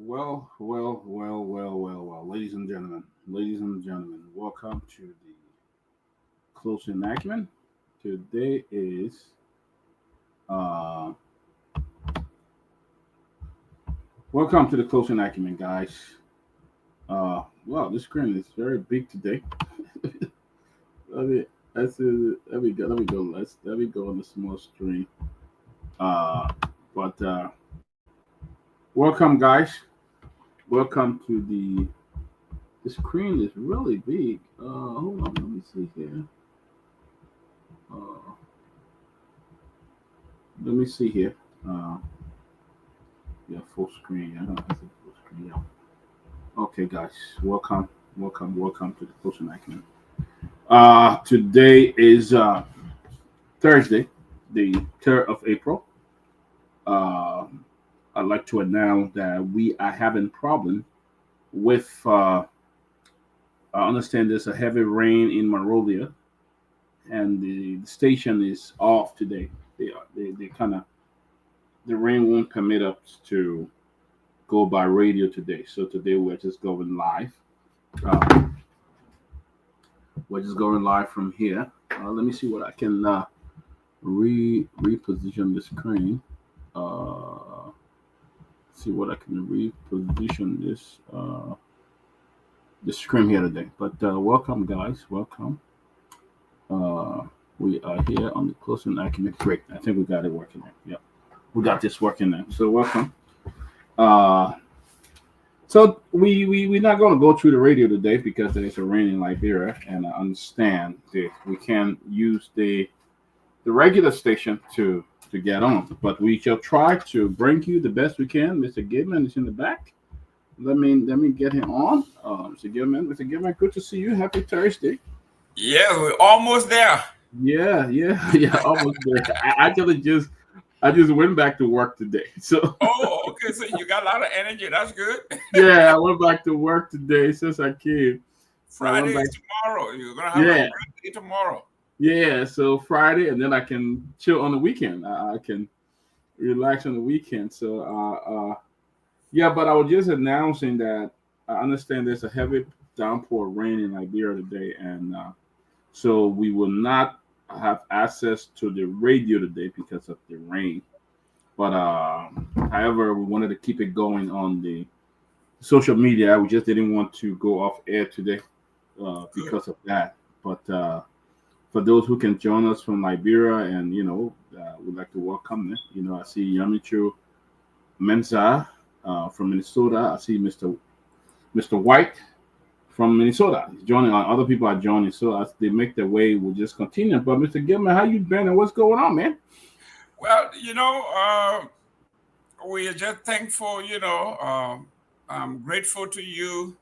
Ladies and gentlemen, welcome to the closing acumen. Today is uh, welcome to the closing acumen, guys. This screen is very big today. let me let me go. Let me go on the small screen. Uh, but welcome, guys. Welcome to the screen is really big. Hold on, let me see here. Uh, let me see here. Uh, yeah, full screen. I don't have the full screen. Yeah. Okay, guys, welcome to the closing acumen. Today is Thursday, the 3rd of April. Uh, I'd like to announce that we are having problem with. I understand there's a heavy rain in Monrovia, and the station is off today. They kind of the rain won't permit us to go by radio today. So today we're just going live. Uh, we're just going live from here. Let me see what I can reposition the screen. Uh, see what I can reposition this screen here today. But welcome, guys. Welcome. Uh, we are here on the closing acumen. Great. I think we got it working there. Yeah, we got this working there. So welcome. Uh, So we're not going to go through the radio today because there's a rain in Liberia, and I understand that we can't use the regular station to get on, but we shall try to bring you the best we can. Mr. Gidman is in the back. Let me get him on. Mr. Gidman, good to see you. Happy Thursday. Yeah, we're almost there. Yeah, almost there. I just went back to work today, so. Oh, okay. So you got a lot of energy. That's good. Yeah, I went back to work today since I came. I went Friday back. is tomorrow. You're gonna have Yeah, a birthday tomorrow. yeah. So Friday, and then I can chill on the weekend. I can relax on the weekend. So, yeah. But I was just announcing that I understand there's a heavy downpour of rain in Liberia today, and so we will not have access to the radio today because of the rain. But however, we wanted to keep it going on the social media. We just didn't want to go off air today Good. because of that. But for those who can join us from Liberia, and we'd like to welcome them. I see Yamichu Mensa from Minnesota. I see Mr. White from Minnesota. He's joining. Other people are joining. So as they make their way, we'll just continue. But Mr. Gilman, how you been and what's going on, man? Well, we are just thankful. I'm grateful to you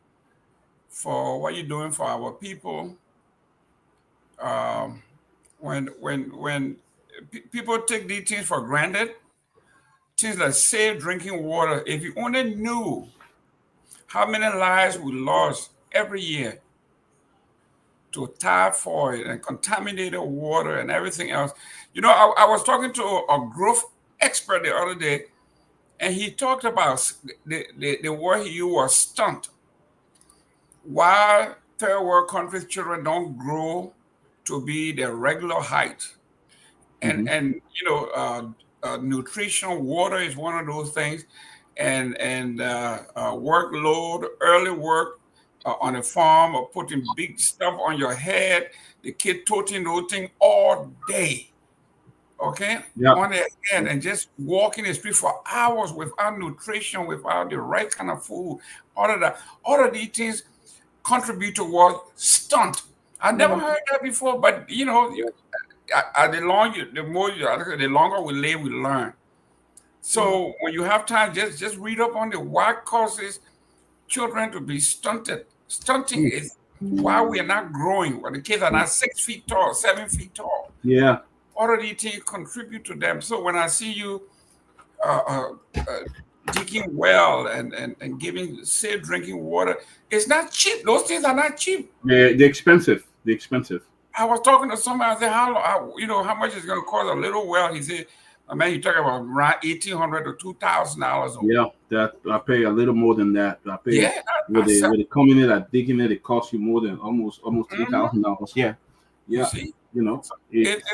for what you're doing for our people. Um, when people take these things for granted, things like safe drinking water. If you only knew how many lives we lost every year to typhoid and contaminated water and everything else. I was talking to a growth expert the other day, and he talked about the word he used was stunt. Why third world countries children don't grow to be their regular height. And Hmm. and nutrition, water is one of those things, and workload, early work on a farm, or putting big stuff on your head, the kid toting those things all day, okay, Yeah. on their head, and just walking the street for hours without nutrition, without the right kind of food, all of these things contribute towards stunt. I never Yeah. heard that before, but the longer we live, we learn. Yeah. So when you have time, just read up on the what causes children to be stunted. Stunting Mm. is why we are not growing. When the kids are not 6 feet tall, 7 feet tall. Yeah. All of these things contribute to them. So when I see you uh, uh, uh, digging well and giving safe drinking water, it's not cheap. Those things are not cheap. They're expensive. They're expensive. I was talking to somebody. I said, how much is going to cost a little well? He said, I mean, you talk about around $1,800 to $2,000. Yeah, that I pay a little more than that. I pay Yeah, with the coming in at digging it costs you more than almost mhm. $3,000. Yeah, You yeah. see, You know, so it's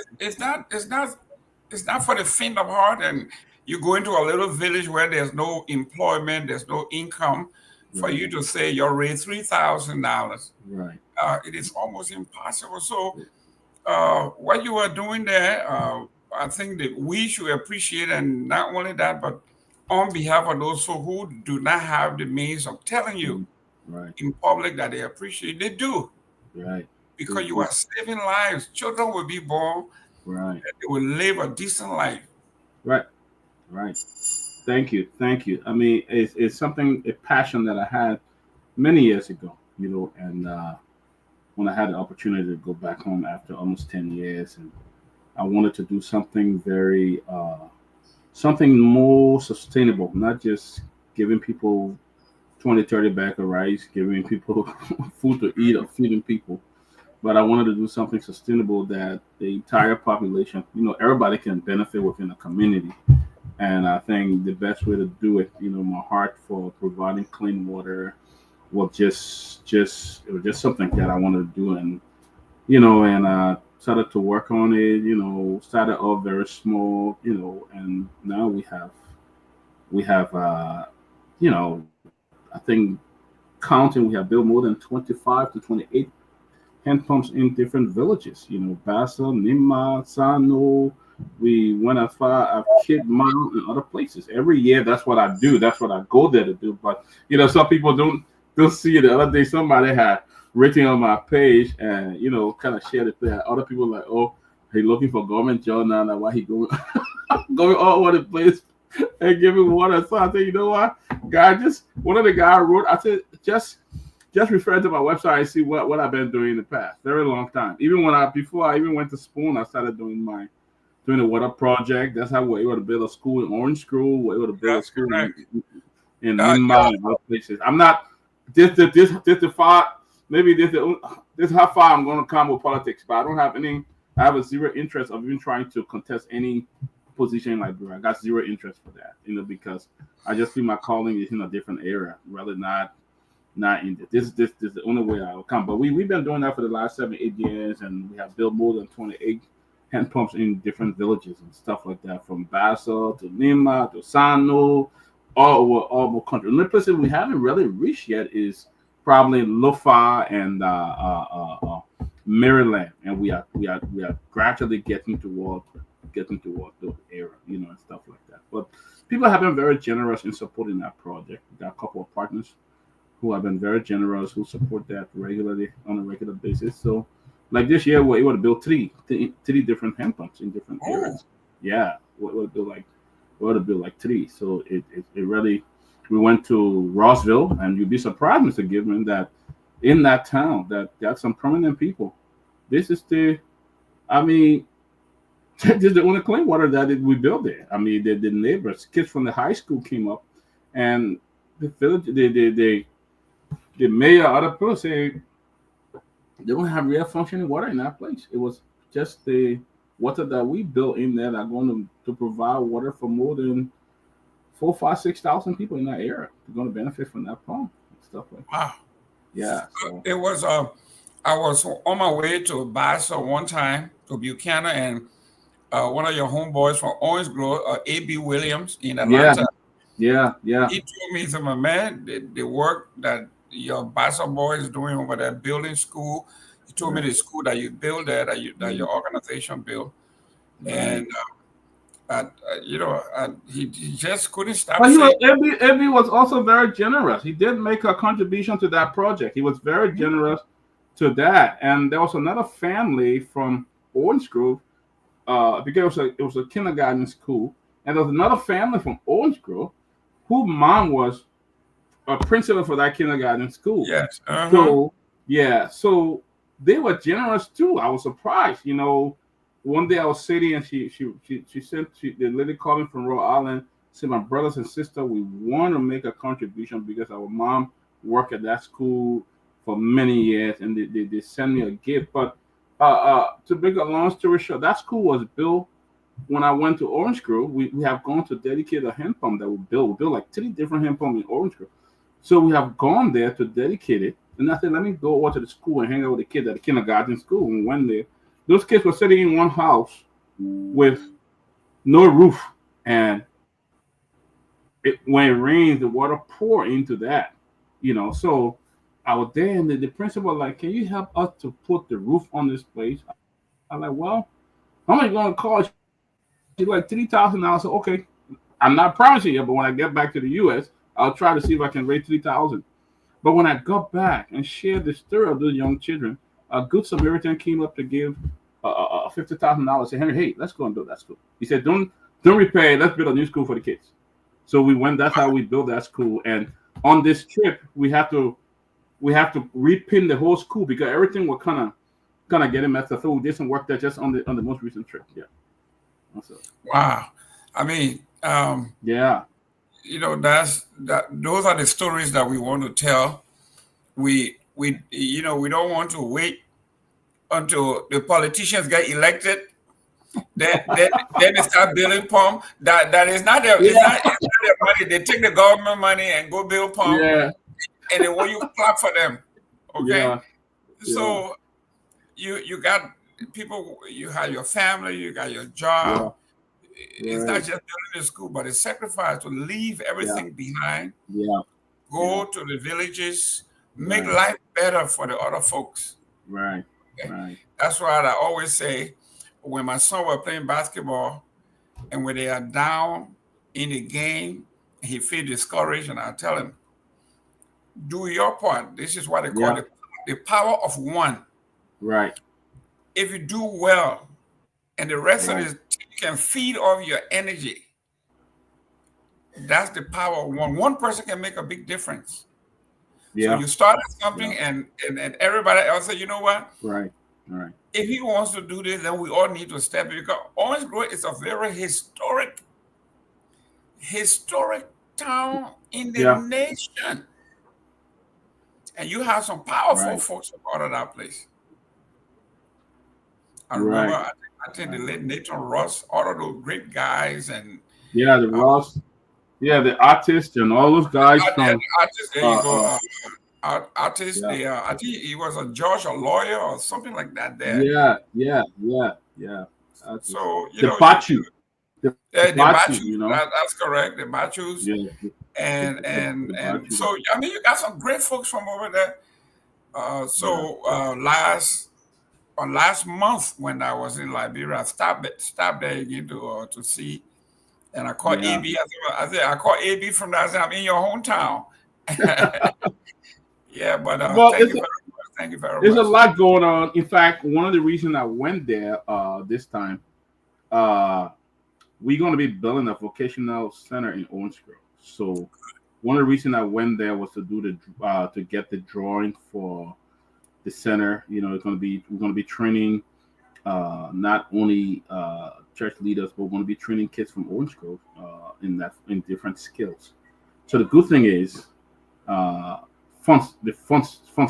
it's not for the faint of heart. And you go into a little village where there's no employment, there's no income. For right, you to say you're raised $3,000, right, it is almost impossible. So what you are doing there, I think that we should appreciate, and not only that, but on behalf of those who do not have the means of telling you mm, right, in public that they appreciate, they do, right. because you are saving lives. Children will be born, Right, and they will live a decent life. right, right. Thank you. I mean, it's something a passion that I had many years ago. And when I had the opportunity to go back home after almost 10 years, and I wanted to do something very something more sustainable, not just giving people 20, 30 bags of rice, giving people food to eat or feeding people. But I wanted to do something sustainable that the entire population, everybody can benefit within a community. And I think the best way to do it, my heart for providing clean water was just it was just something that I wanted to do. And started to work on it. Started off very small. And now we have I think counting, we have built more than 25 to 28 hand pumps in different villages. Bassa, Nima, Sano. We went as far as Kid Mount and other places. Every year, that's what I do. That's what I go there to do. But some people don't see it. The other day, somebody had written on my page and kind of shared it there. Other people like, oh, he looking for government job now. Like, why he going going all over the place and giving water? So I said, you know what, guy, just one of the guy wrote. I said, just refer to my website and see what I've been doing in the past. Very long time. Even before I even went to Spoon, I started doing the water project. That's how we were able to build a school in Orange Grove. We were able to build a That's school correct. in Yeah, Nimba and other places. I'm not this the far maybe this how far I'm going to come with politics, but I don't have any. I have a zero interest of even trying to contest any position in Liberia. I got zero interest for that, because I just feel my calling is in a different area, rather not in this is the only way I will come. But we've been doing that for the last 7, 8 years, and we have built more than 28 hand pumps in different villages and stuff like that, from Bassa to Nima to Sano, all over country. The only places we haven't really reached yet is probably Lofa and Maryland, and we are gradually getting toward the area, and stuff like that. But people have been very generous in supporting that project. We got a couple of partners who have been very generous, who support that regularly on a regular basis. So, like this year, we're able to build three different hand pumps in different oh, areas. Yeah, we're to build like three. So it really. We went to Rossville, and you'd be surprised, Mr. Gibbon, that in that town that got some prominent people. This is I mean, this is the only clean water that we built there. I mean, the neighbors, kids from the high school came up, and the village, the mayor, other people say they don't have real functioning water in that place. It was just the water that we built in there that are going to provide water for more than 4, 5, 6,000 people in that area. They're going to benefit from that pump and stuff like that. wow. Yeah. So It was I was on my way to Bassa one time to Buchanan, and one of your homeboys from Orange Grove, A.B. Williams in yeah, Atlanta, yeah. he told me, he said, my man, the work that your Bassa boy is doing over there building school. He told me Right, the school that you built there, that right, your organization built, right. and he just couldn't stop But he was saying, Ebi was also very generous. He did make a contribution to that project. He was very "Mhm, generous to that. And there was another family from Orange Grove, because it was a kindergarten school, and there was another family from Orange Grove whose mom was a principal for that kindergarten school. yes, So yeah, so they were generous too. I was surprised. One day I was sitting and she said, the lady called me from Rhode Island, said, my brothers and sister, we want to make a contribution because our mom worked at that school for many years, and they sent me a gift. But to make a long story short, that school was built when I went to Orange Grove, we have gone to dedicate a hand pump that we built. We built like 3 different hand pumps in Orange Grove. So we have gone there to dedicate it. And I said, let me go over to the school and hang out with the kids at the kindergarten school. And when there, those kids were sitting in one house with no roof. And when it rains, the water pour into that, So I was there, and the principal like, can you help us to put the roof on this place? I'm like, well, how much going to cost? She's like $3,000. So okay, I'm not promising you, but when I get back to the U.S., I'll try to see if I can raise 3,000. But when I got back and shared the story of those young children, a good Samaritan came up to give $50,000. Said, Henry, hey, let's go and build that school. He said, don't repair it. Let's build a new school for the kids. So we went. That's how we built that school. And on this trip, we have to repin the whole school because everything was kind of getting messed up. So we did some work there just on the most recent trip. Yeah. Wow. I mean, yeah. Those are the stories that we want to tell. We don't want to wait until the politicians get elected. Then they start building pump. That is not their, it's not their money. They take the government money and go build pump. Yeah. And then when you clap for them, okay. Yeah. So you got people. You have your family. You got your job. Yeah. It's not just building the school, but it's sacrifice to leave everything behind. Yeah. Go to the villages, make life better for the other folks. Right. Okay? Right. That's why I always say, when my son was playing basketball, and when they are down in the game, he feels discouraged, and I tell him, do your part. This is what they call the power of one. Right. If you do well, and the rest of it can feed off your energy, that's the power of one. One person can make a big difference. Yeah. So you started something, and everybody else said, you know what? Right. Right. If he wants to do this, then we all need to step in, because Orange Grove is a very historic town in the nation. And you have some powerful folks out of that place. I remember, I think the late Nathan Ross, all of those great guys, and the Ross, the artists and all those guys from the artists. There you go. Artist. I think he was a judge, a lawyer, or something like that. There. Yeah. So the Bachu. The Bachu, that's correct. The Bachus. Yeah. And so I mean, you got some great folks from over there. Last month when I was in Liberia, I stopped there again to see, and I called AB. I called AB from that. I said, I'm in your hometown. But thank you very much. There's a lot going on. In fact, one of the reasons I went there this time, we're going to be building a vocational center in Orange Grove. So one of the reasons I went there was to do to get the drawing for the center. We're going to be training not only church leaders, but we're going to be training kids from Orange Grove in different skills. So the good thing is, funds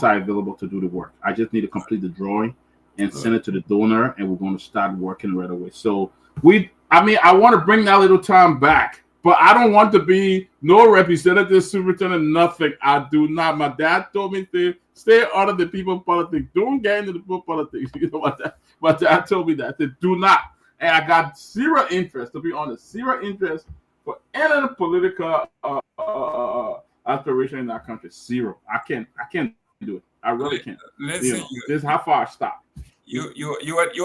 are available to do the work. I just need to complete the drawing and send it to the donor, and we're going to start working right away. So I want to bring that little town back, but I don't want to be no representative, superintendent, nothing. I do not. My dad told me to stay out of the people politics. Don't get into the people politics. You know what? My dad told me that. Said, do not. And I got zero interest, to be honest, zero interest for any of the political aspiration in our country. Zero. I can't do it. I really can't. Listen, this is how far I stopped. You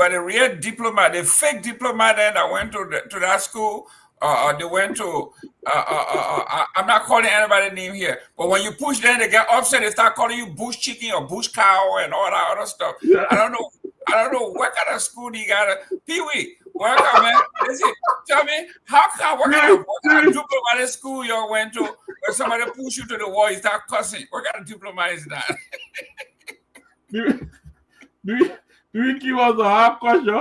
are the real diplomat, the fake diplomat that went to that school. They went to. I'm not calling anybody name here, but when you push them, they get upset. They start calling you bush chicken or bush cow and all that other stuff. Yeah. I don't know what kind of school you got. Pewee, welcome, man. Listen, tell me what kind of diplomatic school you went to where somebody push you to the wall, you start cussing. What kind of diplomat is that? Do you give us a hard question?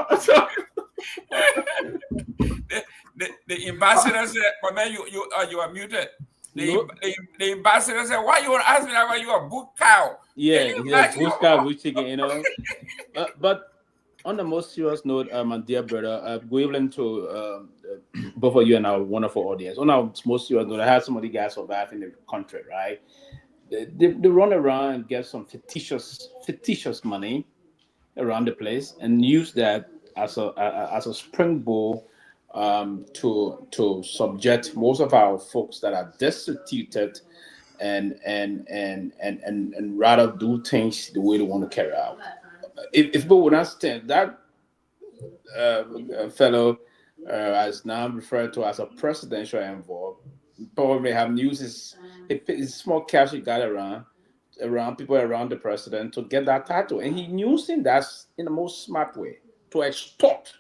The ambassador said, but man, you are muted. The ambassador said, why you want to ask me that? You a bush cow? Yeah, bush cow, bush chicken, But on the most serious note, my dear brother, equivalent to both of you and our wonderful audience. On our most serious note, I had some of the guys survive in the country, right? They run around and get some fictitious money around the place and use that as a springboard to subject most of our folks that are destituted and rather do things the way they want to carry out. If people would understand that fellow is now referred to as a presidential envoy, probably have used his small cash he got around people around the president to get that title, and he using that in the most smart way to extort.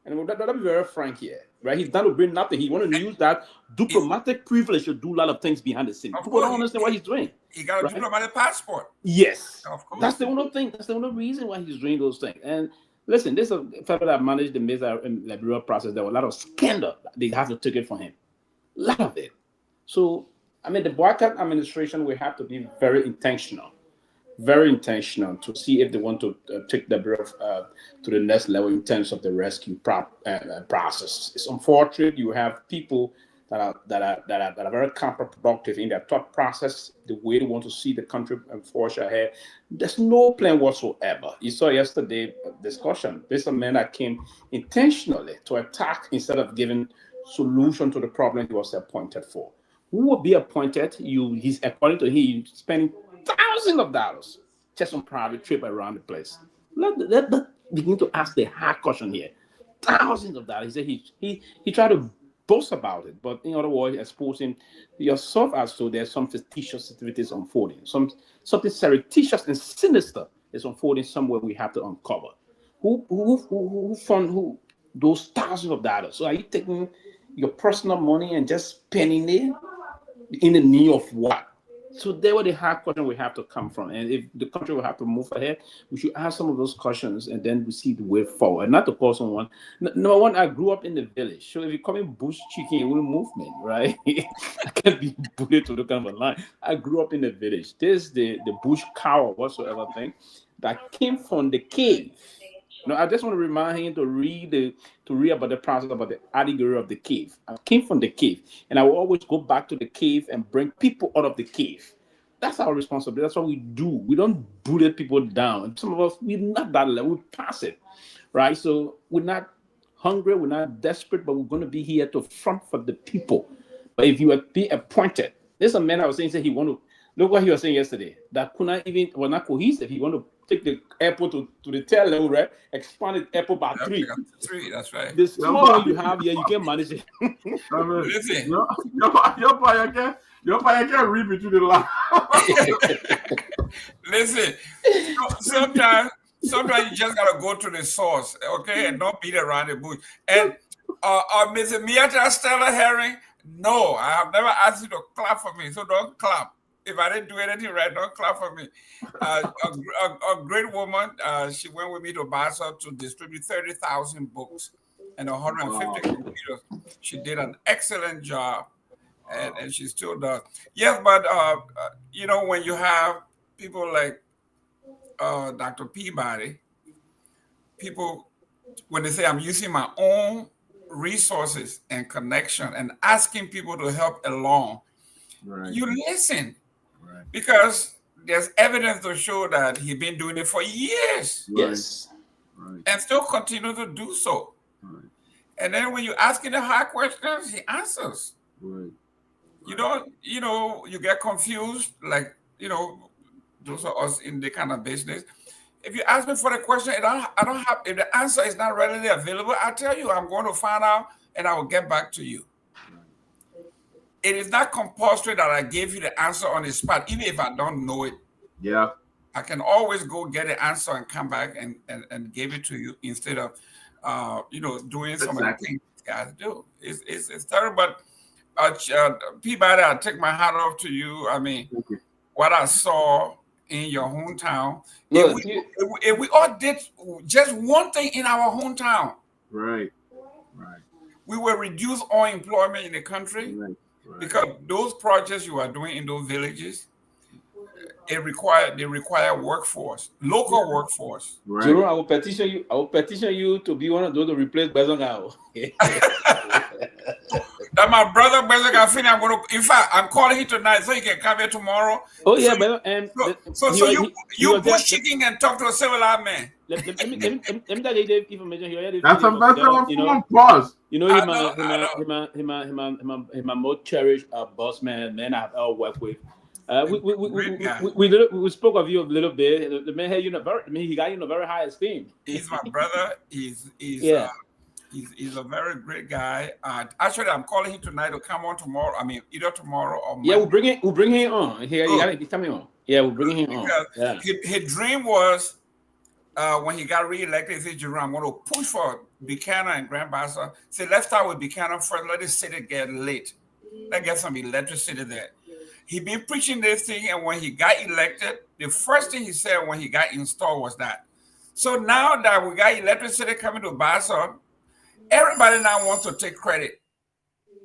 And that'll be very frank here, right? He's done to bring nothing. He want to use that diplomatic privilege to do a lot of things behind the scenes. People don't understand what he's doing. He got a right? diplomatic passport. Yes, of course. That's the only thing. That's the only reason why he's doing those things. And listen, this is a fellow that managed the Mesa and Liberia process. There were a lot of scandal. They have to take it from him. A lot of it. So, I mean, the boycott administration will have to be very intentional to see if they want to take the Bureau to the next level in terms of the rescue process. It's unfortunate you have people that are very counterproductive in their thought process, the way they want to see the country forge ahead. There's no plan whatsoever. You saw yesterday discussion. There's a man that came intentionally to attack instead of giving solution to the problem he was appointed for. Who will be appointed? He's according to him spending thousands of dollars just on private trip around the place. Let begin to ask the hard question here. Thousands of dollars. He said he tried to boast about it, but in other words, exposing yourself as to there's some fictitious activities unfolding, something surreptitious and sinister is unfolding somewhere. We have to uncover who fund those thousands of dollars. So are you taking your personal money and just spending it in the need of what? So there were the hard question we have to come from. And if the country will have to move ahead, we should ask some of those questions and then we see the way forward. Not to call someone. Number one, I grew up in the village. So if you come in bush chicken, it will movement, right? I can't be bullied to the kind of a line. I grew up in the village. There's the bush cow or whatsoever thing that came from the cave. I just want to remind him to read about the process about the allegory of the cave. I came from the cave, and I will always go back to the cave and bring people out of the cave. That's our responsibility. That's what we do. We don't bullet people down. Some of us, we're not that level. We pass it, right? So we're not hungry. We're not desperate, but we're going to be here to front for the people. But if you be appointed, there's a man I was saying he want to look what he was saying yesterday. That could not even was not cohesive. He want to take the airport to the tail level, right? Expand the airport by 3. 3, that's right. The small one you have here, you can manage it. Listen, your pie can't read between the lines. Listen, sometimes you just gotta go to the source, okay, and don't beat around the bush. And Mr. Myean Stella Herring, no, I have never asked you to clap for me, so don't clap. If I didn't do anything right, don't clap for me. A great woman. She went with me to Basel to distribute 30,000 books and 150 computers. She did an excellent job, and she still does. Yes, but when you have people like Dr. Peabody, people, when they say I'm using my own resources and connection and asking people to help along, right. You listen. Right. Because there's evidence to show that he's been doing it for years. Yes. Right. And still continue to do so. Right. And then when you ask him the hard questions, he answers. Right. You get confused, like, those of us in the kind of business. If you ask me for the question, I don't have, if the answer is not readily available, I'll tell you, I'm going to find out and I will get back to you. It is not compulsory that I give you the answer on the spot, even if I don't know it. Yeah. I can always go get the answer and come back and give it to you instead of, doing some of the things guys do. It's terrible. But Peabody, I take my hat off to you. I mean, what I saw in your hometown, if we all did just one thing in our hometown, right, we will reduce unemployment in the country. Right. Because those projects you are doing in those villages, they require workforce, local workforce. Right. Jerome, I will petition you. I will petition you to be one of those to replace Bezongao. That my brother Bezongao, I'm going to. In fact, I'm calling him tonight so he can come here tomorrow. Oh yeah, but and So you bush chicken and talk to a civil man. Let me tell you the information here. That's a better pause. You know, he's my most cherished boss man I've ever worked with. We spoke of you a little bit. The man had he got you in a very high esteem. He's my brother. He's a very great guy. Actually, I'm calling him tonight to come on tomorrow. I mean, either tomorrow or Monday. Yeah, we'll bring him on. He's coming on. Yeah, we'll bring him on. Yeah. His dream was when he got reelected, he said, Jerome, I'm going to push for Buchanan and Grand Bassa. Say, let's start with Buchanan first. Let the city get lit. Let's get some electricity there. He been preaching this thing, and when he got elected, the first thing he said when he got installed was that. So now that we got electricity coming to Bassa, everybody now wants to take credit,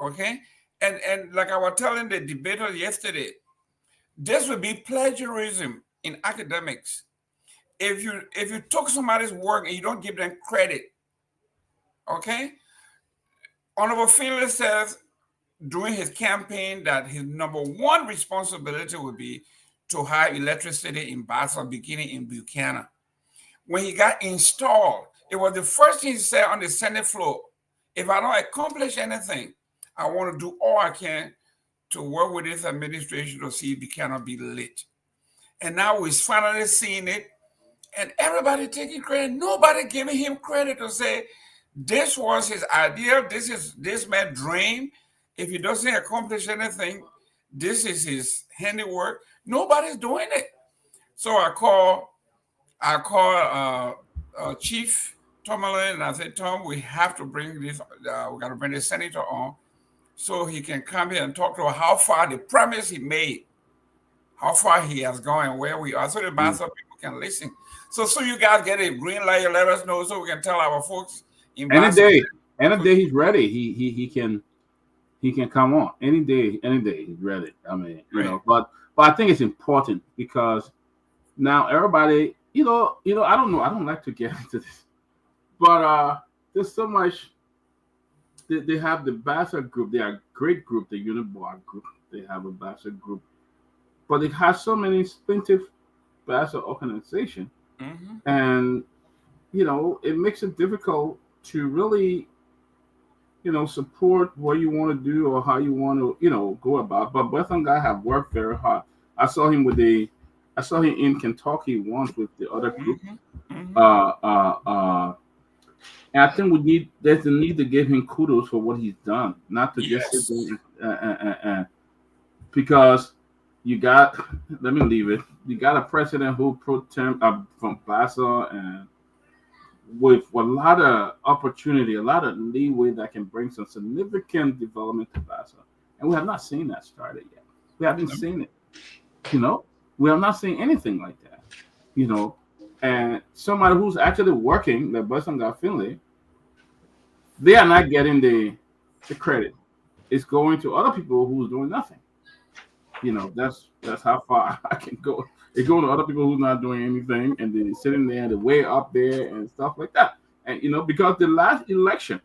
okay? And like I was telling the debater yesterday, this would be plagiarism in academics. If you took somebody's work and you don't give them credit, okay? Honorable Finley says during his campaign that his number one responsibility would be to have electricity in Bassa, beginning in Buchanan. When he got installed, it was the first thing he said on the Senate floor. If I don't accomplish anything, I want to do all I can to work with this administration to see if it cannot be lit. And now we're finally seeing it, and everybody taking credit. Nobody giving him credit to say this was his idea. This is this man's dream. If he doesn't accomplish anything, this is his handiwork. Nobody's doing it. So I call Chief Tomalin, and I said, Tom, we have to bring this, we got to bring the senator on so he can come here and talk to how far the promise he made, how far he has gone and where we are, so the Bassa people can listen. So you guys get a green light, let us know so we can tell our folks in Bassa. Any day he's ready, he can come on. Any day he's ready. I mean, you know, but I think it's important because now everybody, you know, I don't know, I don't like to get into this, but there's so much. They have the Bassa group. They are a great group, the Unibor group. They have a Bassa group, but it has so many plaintiff Bassa organization, and you know, it makes it difficult to really, you know, support what you want to do or how you want to, you know, go about. But Bezongao have worked very hard. I saw him in Kentucky once with the other group. And I think there's a need to give him kudos for what he's done, not to just sit there because you got, let me leave it. You got a president who from Bassa and with a lot of opportunity, a lot of leeway that can bring some significant development to Bassa. And we have not seen that started yet. We haven't seen it. You know, we have not seen anything like that. You know, and somebody who's actually working, the Bezongao Finley, they are not getting the credit. It's going to other people who's doing nothing. You know, that's how far I can go. It's going to other people who's not doing anything, and they're sitting there, they're way up there and stuff like that. And you know, because the last election,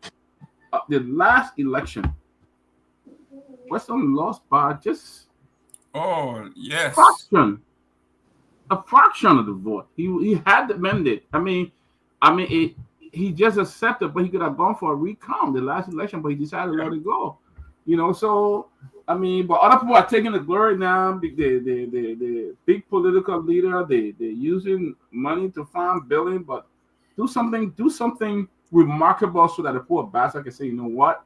Western lost by just a fraction of the vote. He had the mandate. I mean, he just accepted, but he could have gone for a recount the last election, but he decided to let it go. You know, so I mean, but other people are taking the glory now. The big political leader, they're using money to fund building, but do something remarkable so that the poor Bassa can say, you know what?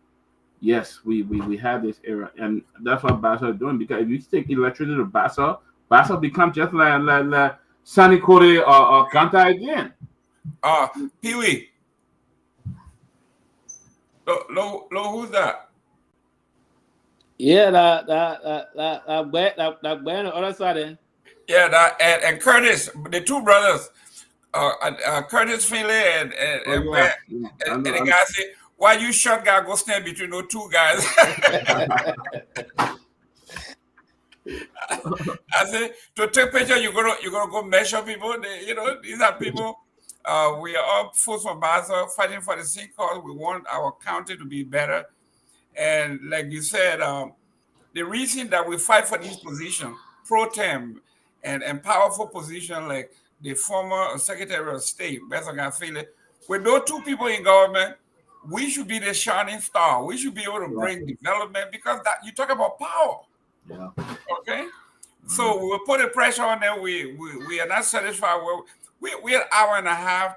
Yes, we had this era, and that's what Bassa is doing. Because if you take electricity to Bassa becomes just like Sunny Kore or Kanta again. Pewee. Lo, who's that? Yeah, that Guar on the other side. Yeah, that and Curtis, the two brothers, Curtis Finley and the guy said, "Why you short guy go stand between those two guys?" I said to take picture, you're gonna go measure people. These are people. We are all folks from Basel fighting for the same cause. We want our county to be better. And like you said, the reason that we fight for these positions, pro tem and powerful positions like the former Secretary of State, Besogafile, with those two people in government, we should be the shining star. We should be able to bring development because that you talk about power. Yeah. Okay. So we will put the pressure on them. We are not satisfied. We're an hour and a half,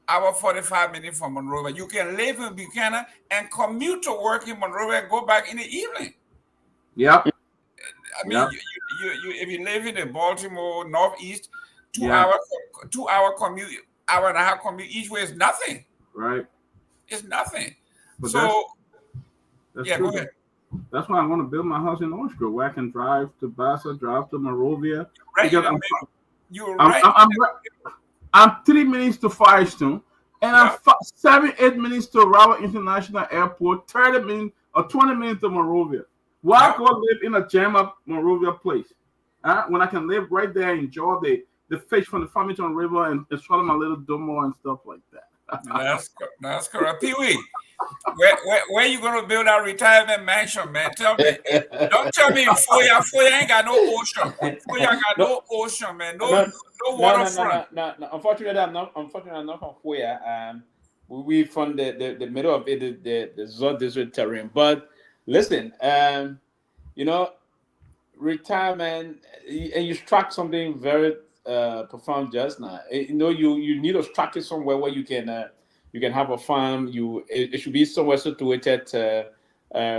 hour 45 minutes from Monrovia. You can live in Buchanan and commute to work in Monrovia and go back in the evening. Yep. I mean, you if you live in the Baltimore Northeast, 2 hour commute, hour and a half commute each way is nothing. Right. It's nothing. But so that's yeah, true. go ahead. That's why I want to build my house in Orange Grove, where I can drive to Bassa, drive to Monrovia. Right. You're right. I'm 3 minutes to Firestone, and I'm 7-8 minutes to Robert International Airport, 30 minutes or 20 minutes to Monrovia. Why go live in a jam-up Monrovia place? When I can live right there and enjoy the fish from the Farmington River and swallow my little domo and stuff like that. That's correct. Pewee, where you gonna build our retirement mansion, man? Tell me. Don't tell me Foya ain't got no ocean. Foya got no ocean, man. No waterfront. No. Unfortunately, I'm not from Foya. We from the middle of it, the Zone Desert terrain. But listen, retirement, and you struck something very profound just now. You need to structure somewhere where you can have a farm. It should be somewhere situated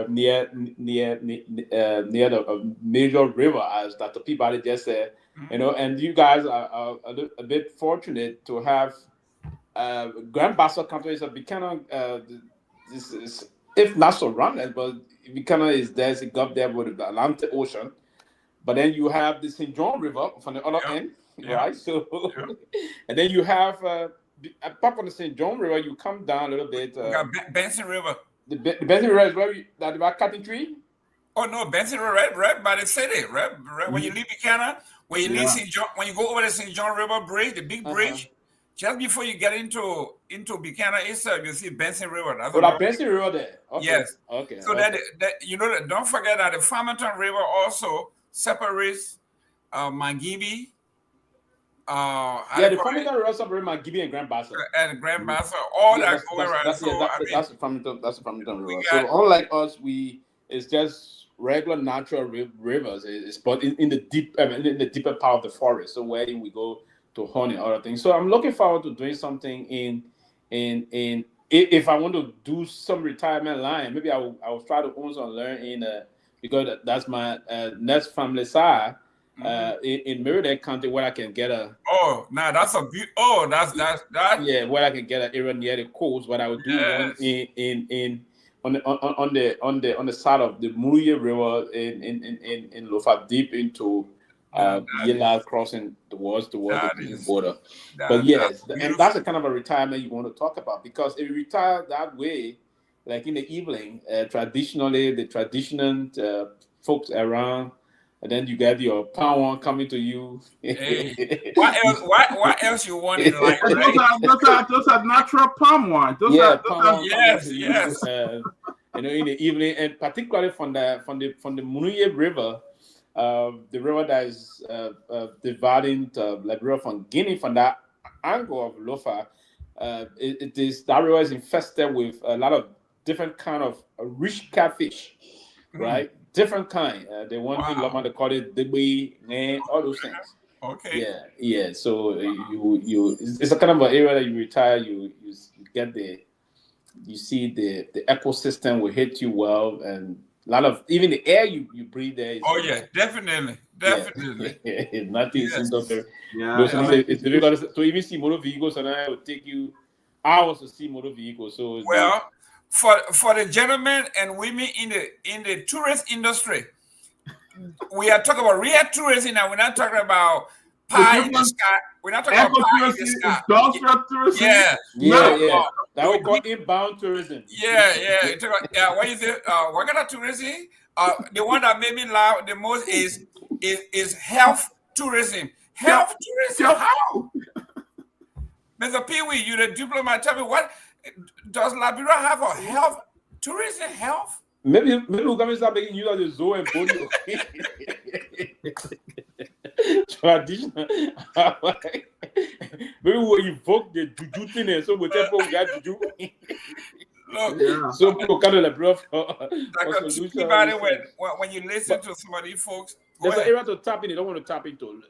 near the major river, as Dr. Peabody just said. And you guys are a bit fortunate to have Grand Bassa County is a Buchanan. This is, if not surrounded, but Buchanan is there's a gulf there with the Atlantic Ocean. But then you have the St. John River from the other end. Right, so and then you have apart from the St. John River, you come down a little bit. We got Benson River. The Benson River is where that about Cutting Tree. Oh no, Benson River, right by the city, right. When you leave Buchanan, when you leave St. John, when you go over the St. John River Bridge, the big bridge, just before you get into Buchanan itself, you see Benson River. That's that Benson River there. Okay. Yes. Okay. So that don't forget that the Farmington River also separates Mangibi. The Farmington River separates Mangibi and Grand Bassa. And Grand Bassa, all that going around. That's the Farmington River. So unlike us, it's just regular natural rivers. It's but in the deeper part of the forest. So where we go to hunt and other things. So I'm looking forward to doing something in if I want to do some retirement line, maybe I will try to own some land because that's my next family side. In Merida County, where I can get a that's a where I can get an area near the coast. What I would do on the side of the Myean River in Lofa, deep into Yela, crossing towards the border. But yes, and that's the kind of a retirement you want to talk about, because if you retire that way, like in the evening, traditionally the traditional folks around. And then you get your power coming to you. Hey, what else you want in life? Right? Those are natural palm wine. Yes. In the evening, and particularly from the Myean River, the river that is dividing Liberia from Guinea, from that angle of Lofa, that river is infested with a lot of different kind of rich catfish, right? Different kind. They want in Loma, they call it Torgbean, all those things. Okay. Yeah. So it's a kind of an area that you retire. You get you see the ecosystem will hit you well, and a lot of even the air you breathe there. Definitely. Nothing seems to. It's difficult to even see motor vehicles, and it will take you hours to see motor vehicles. So for the gentlemen and women in the tourist industry, we are talking about real tourism now. We're not talking about pie in the sky. We're not talking about pie in the sky. Tourism. Yeah. That we call inbound tourism. Yeah. What is it? What kind of tourism? The one that made me laugh the most is health tourism. Health tourism, how? Mr. Pewee, you're a diplomat. Tell me, what does Liberia have a health tourism? Health? Maybe we're going to start making use of the zoo and body. Traditional. Maybe we'll evoke the juju thing, and so we'll tell people we got juju. Look, so people come to Liberia for Peabody, when you listen to some of these folks, there's an area to tap in. They don't want to tap into.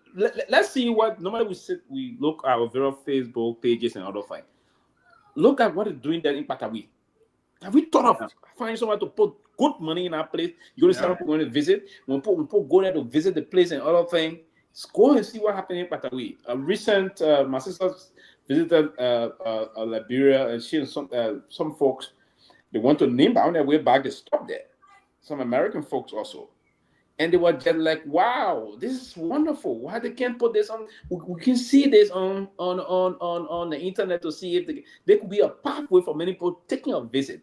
Let's see what. Normally we look at our various Facebook pages and other things. Look at what is doing there in Patawi. Have we thought of finding someone to put good money in our place? You're going to start going to visit. When people go there to visit the place and other things, go and see what happened in Patawi. A recent, my sister visited Liberia, and she and some folks, they went to Nimba. On their way back, they stopped there. Some American folks also. And they were just like, wow, this is wonderful. Why they can't put this on? We can see this on the internet to see if there could be a pathway for many people taking a visit.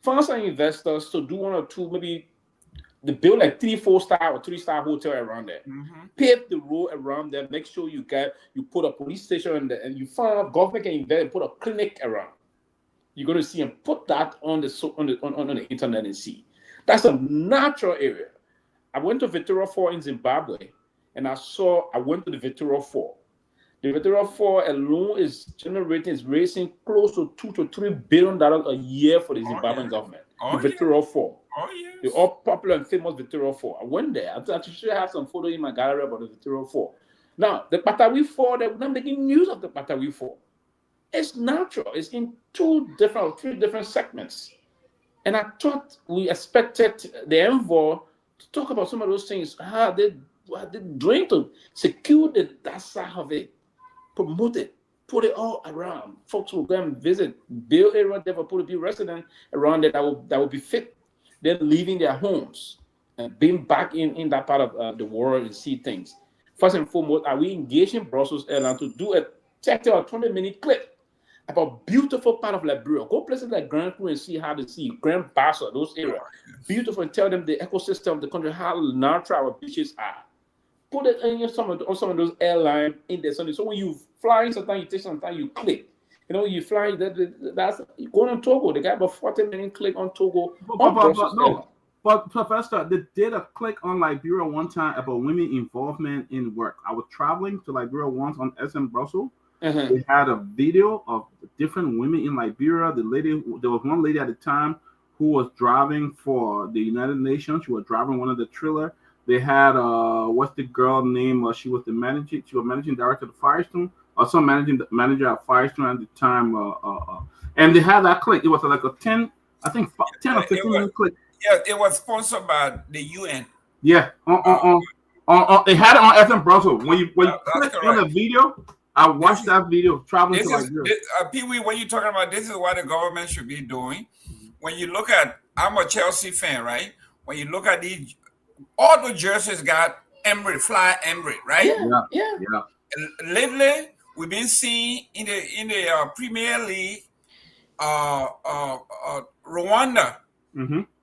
Funds and investors to do 1 or 2, maybe they build like 3, 4-star or 3-star hotel around there. Pave the road around there. Make sure you put a police station in there, and you find government can invest and put a clinic around. You're going to see and put that on the internet and see. That's a natural area. I went to Victoria 4 in Zimbabwe, and I went to the Victoria 4. The Victoria 4 alone is raising close to $2 to $3 billion a year for the Zimbabwean government. The Victoria 4. Oh, yes. The all popular and famous Victoria 4. I went there. I actually have some photos in my gallery about the Victoria 4. Now, the Patawi 4, they're not making use of the Patawi 4. It's natural. It's in 3 different segments. And I thought we expected the envoy to talk about some of those things, how they doing to secure that side of it, promote it, put it all around. Folks will go and visit, build area there for people to be resident around it that will be fit. Then leaving their homes and being back in that part of the world and see things. First and foremost, are we engaging Brussels Airlines to do a 30 or 20-minute clip about beautiful part of Liberia? Go places like Grand Cru and see how they see Grand Bassa, those areas. Beautiful, and tell them the ecosystem of the country, how natural our beaches are. Put it in some of those airlines in there. So when you fly, sometimes you take some time, you click. You fly, that's going on Togo. They got about 40-minute click on Togo. But Professor, they did a click on Liberia one time about women involvement in work. I was traveling to Liberia once on SM Brussels. They had a video of different women in Liberia. There was one lady at the time who was driving for the United Nations. She was driving one of the trailer. They had what's the girl name? She was managing director of Firestone, or some manager at Firestone at the time. And they had that click. It was like a 10 or 15 minute click. Yeah, it was sponsored by the UN. Yeah, they had it on FM Brussels. When you click on the video, I watched that video traveling to Liberia. Pewee, what you're talking about, this is what the government should be doing. When you look at, I'm a Chelsea fan, right? When you look at these, all the jerseys got Emery, fly Emery, right? Yeah. Lately, we've been seeing in the Premier League, Rwanda.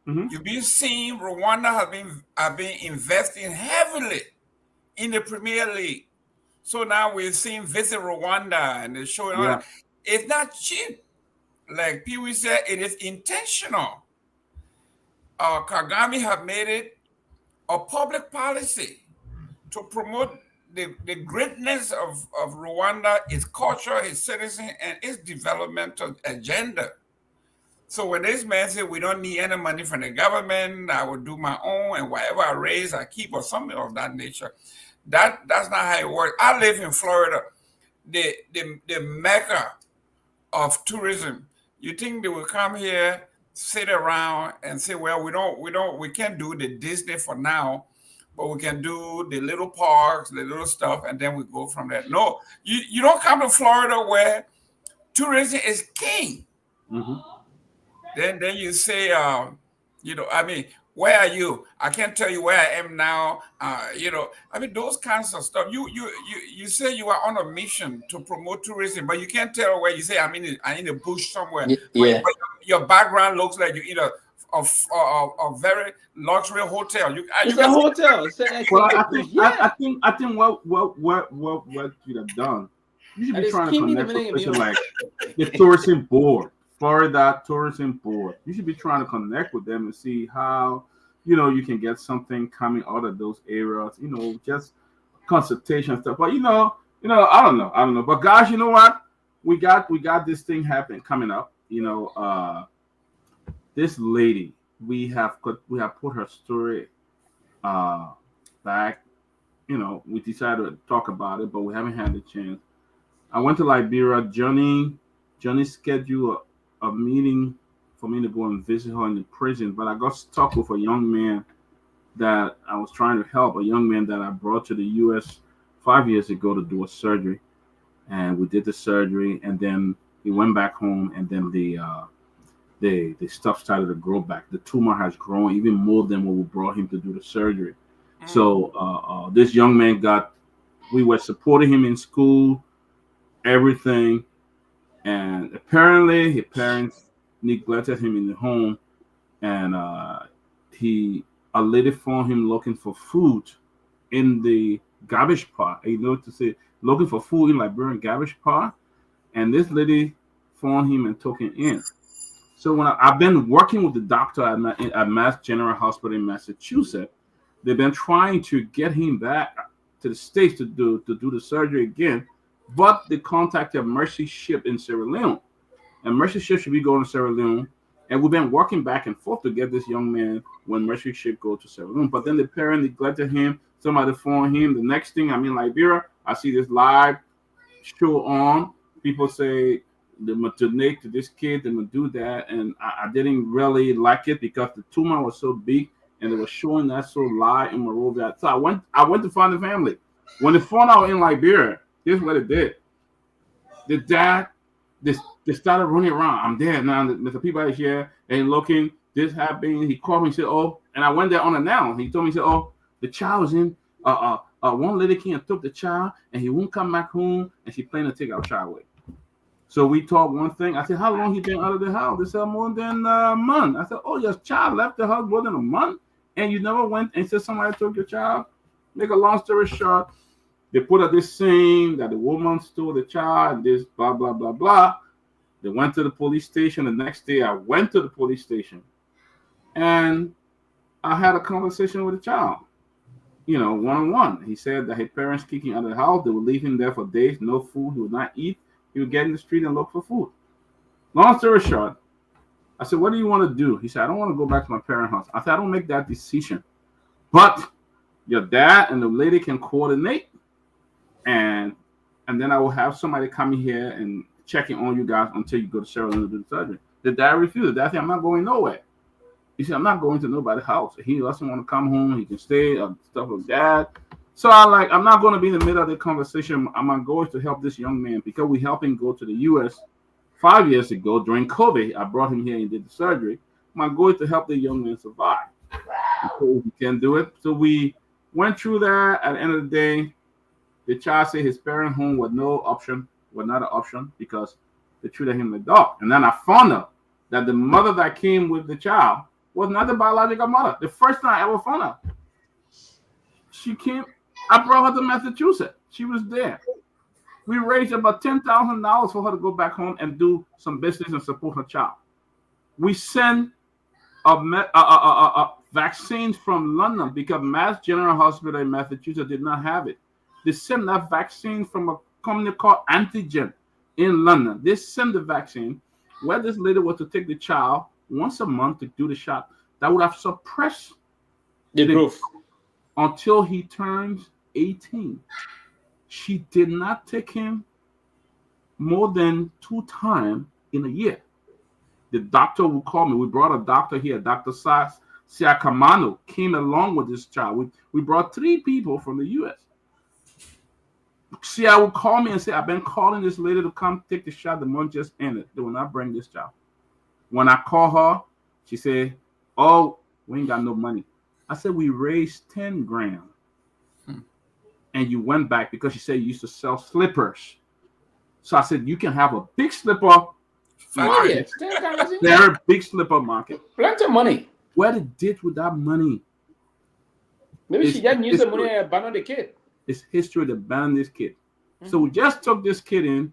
You've been seeing Rwanda have been investing heavily in the Premier League. So now we're seeing Visit Rwanda, and they're showing it's not cheap. Like Pewee said, it is intentional. Kagame have made it a public policy to promote the greatness of Rwanda, its culture, its citizens, and its developmental agenda. So when this man said we don't need any money from the government, I will do my own, and whatever I raise, I keep, or something of that nature. That's not how it works. I live in Florida, the mecca of tourism. You think they will come here, sit around, and say, "Well, we can't do the Disney for now, but we can do the little parks, the little stuff, and then we go from there." No, you don't come to Florida where tourism is king. Then you say, where are you? I can't tell you where I am now. Those kinds of stuff. You say you are on a mission to promote tourism, but you can't tell where. You say I'm in the bush somewhere. Yeah. But your background looks like you eat a very luxury hotel. It's a hotel. Well, I think what you'd have done, you should be trying to connect with places like the tourism board, Florida Tourism Board. You should be trying to connect with them and see how you can get something coming out of those areas. Just consultation stuff. But I don't know. But guys, you know what? We got this thing coming up. This lady, we have put her story back. We decided to talk about it, but we haven't had the chance. I went to Liberia. Johnny scheduled a meeting for me to go and visit her in the prison, but I got stuck with a young man that I was trying to help, a young man that I brought to the U.S. 5 years ago to do a surgery, and we did the surgery, and then he went back home, and then the stuff started to grow back. The tumor has grown even more than when we brought him to do the surgery. So this young man we were supporting him in school, everything, and apparently his parents neglected him in the home, and a lady found him looking for food in the garbage pot. Looking for food in Liberian garbage pot, and this lady found him and took him in. So when I've been working with the doctor at Mass General Hospital in Massachusetts, they've been trying to get him back to the States to do the surgery again, but they contacted Mercy Ship in Sierra Leone, and Mercy Ship should be going to Sierra Leone, and we've been working back and forth to get this young man when Mercy Ship go to Sierra Leone. But then the parent neglected him. Somebody phoned him. The next thing I'm in Liberia, I see this live show on. People say they're going to donate to this kid, they're going to do that, and I didn't really like it because the tumor was so big, and they were showing that so live in Monrovia. So I went to find the family. When they found out in Liberia, here's what it did. The dad, they started running around. I'm dead now. Mr. Peabody here and looking. This happened. He called me and said, "Oh," and I went there on it now. He told me, he said, "Oh, the child was in. One lady came and took the child, and he won't come back home, and she planned to take our child away." So we talked one thing. I said, "How long he been out of the house?" They said, "More than a month." I said, "Oh, your child left the house more than a month, and you never went and said somebody took your child?" Make a long story short, they put up this scene that the woman stole the child, and this blah, blah, blah, blah. They went to the police station. The next day, I went to the police station, and I had a conversation with the child, one-on-one. He said that his parents kicked him out of the house. They would leave him there for days, no food. He would not eat. He would get in the street and look for food. Long story short, I said, "What do you want to do?" He said, "I don't want to go back to my parents' house." I said, "I don't make that decision. But your dad and the lady can coordinate, and then I will have somebody coming here and checking on you guys until you go to Sierra Leone to do the surgery." The dad refused. The dad said, "I'm not going nowhere." He said, "I'm not going to nobody's house. He doesn't want to come home. He can stay," stuff like that. So I'm not going to be in the middle of the conversation. I'm going to help this young man because we helped him go to the U.S. 5 years ago during COVID. I brought him here and did the surgery. My goal is to help the young man survive. So he can do it. So we went through that. At the end of the day, the child said his parent home was not an option because they treated him like a dog. And then I found out that the mother that came with the child was not the biological mother. The first time I ever found out. She came, I brought her to Massachusetts. She was there. We raised about $10,000 for her to go back home and do some business and support her child. We sent vaccines from London because Mass General Hospital in Massachusetts did not have it. They sent that vaccine from a company called Antigen in London. They sent the vaccine where this lady was to take the child once a month to do the shot. That would have suppressed the growth until he turns 18. She did not take him more than 2 times in a year. The doctor will call me. We brought a doctor here, Dr. Siakamano, came along with this child. We brought 3 people from the U.S. Sia will call me and say, "I've been calling this lady to come take the shot. The month just ended. They will not bring this child." When I call her, she said, "Oh, we ain't got no money." I said, "We raised 10 grand. And you went back because she said you used to sell slippers." So I said, "You can have a big slipper Oh Factory. yeah, still currency. Very big slipper market. Plenty of money. What it did with that money? Maybe It's she just used the money history. and abandoned the kid. It's history to ban this kid. So we just took this kid in,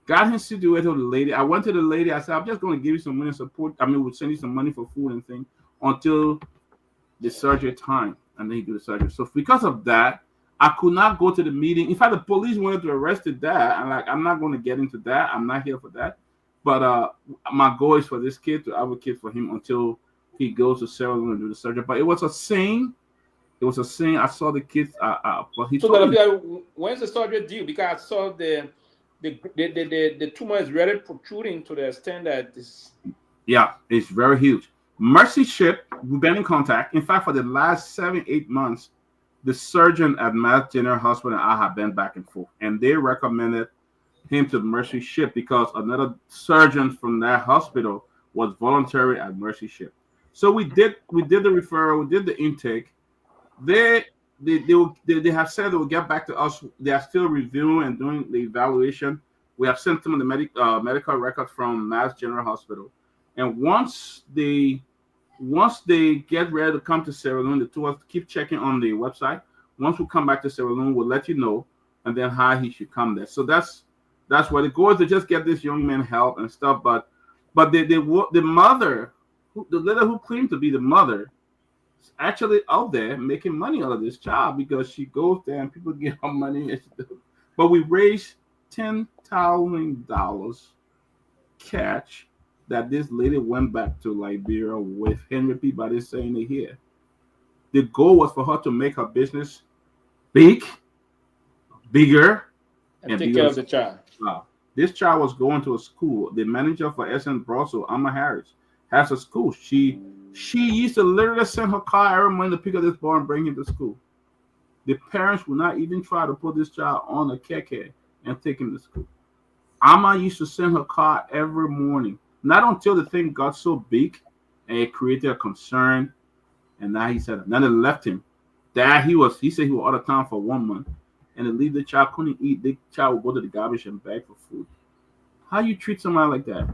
got him situated with the lady. I went to the lady. I said, I'm just going to give you some money support. I mean, we'll send you some money for food and things until the surgery time, and then he do the surgery. So because of that, I could not go to the meeting. In fact, the police wanted to arrest the dad. I'm not going to get into that. I'm not here for that. But my goal is for this kid to advocate for him until he goes to Sierra Leone and do the surgery. But it was a saying. It was a saying. I saw the kids. But he So told me, when's the surgery due? Because I saw the tumor is really protruding to the extent that this. yeah, it's very huge. Mercy Ship, we've been in contact. In fact, for the last 7-8 months, the surgeon at Mass General Hospital and I have been back and forth, and they recommended him to Mercy Ship because another surgeon from that hospital was voluntary at Mercy Ship. So we did the referral, we did the intake. They have said they will get back to us. They are still reviewing and doing the evaluation. We have sent them the medical records from Mass General Hospital, and once they get ready to come to Sierra Leone, they told us to keep checking on the website. Once we come back to Sierra Leone, we'll let you know, and then how he should come there. So that's where the goal is, to just get this young man help and stuff. But the mother, the lady who claimed to be the mother, is actually out there making money out of this child because she goes there and people give her money. But we raised $10,000 cash that this lady went back to Liberia with Henry Peabody saying it here. The goal was for her to make her business bigger, And take care of the child. Wow. This child was going to a school. The manager for SN Brussels, Amma Harris, has a school. She used to literally send her car every morning to pick up this boy and bring him to school. The parents would not even try to put this child on a keke and take him to school. Amma used to send her car every morning. Not until the thing got so big and it created a concern. And now he said, then they left him. Dad, he said he was out of town for 1 month. And they leave the child, couldn't eat. The child would go to the garbage and beg for food. How you treat somebody like that?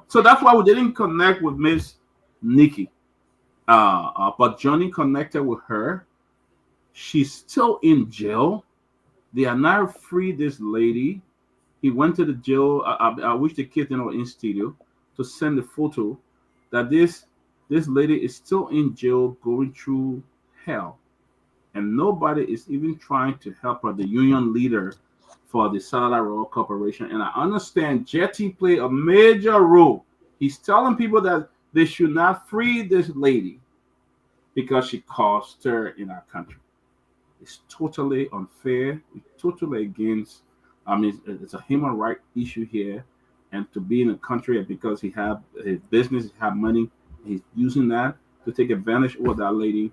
So that's why we didn't connect with Miss Nikki. But Johnny connected with her. She's still in jail. They are not free this lady. He went to the jail. I wish the kids in studio to send the photo that this lady is still in jail going through hell. And nobody is even trying to help her, the union leader for the Satellite Royal Corporation. And I understand Jetty played a major role. He's telling people that they should not free this lady because she caused stir in our country. It's totally unfair. It's totally against. It's a human rights issue here, and to be in a country because he have his business, he have money, he's using that to take advantage of that lady.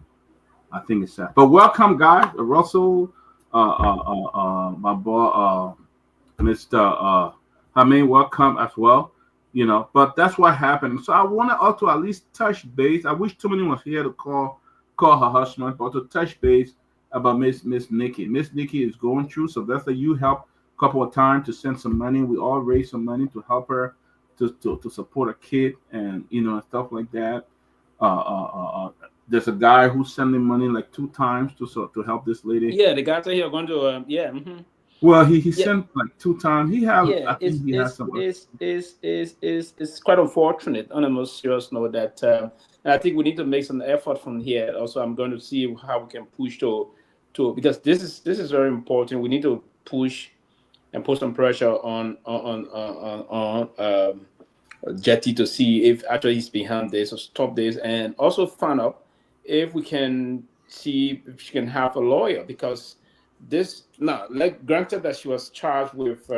I think it's sad. But welcome, guys. Russell, my boy, Mr. Hamid, welcome as well. But that's what happened. So I wanted us to at least touch base. I wish Tomalin was here to call her husband, but to touch base about Miss Nikki. Miss Nikki is going through, so that's you help a couple of times to send some money. We all raised some money to help her to support a kid and stuff like that. There's a guy who's sending money like 2 times to help this lady. Yeah, the guys here are going to Mm-hmm. Well, he sent like 2 times. It's quite unfortunate on a most serious note that and I think we need to make some effort from here. Also, I'm going to see how we can push to because this is very important. We need to push and put some pressure on Jetty to see if actually he's behind this or stop this, and also find out if we can see if she can have a lawyer, because this granted that she was charged with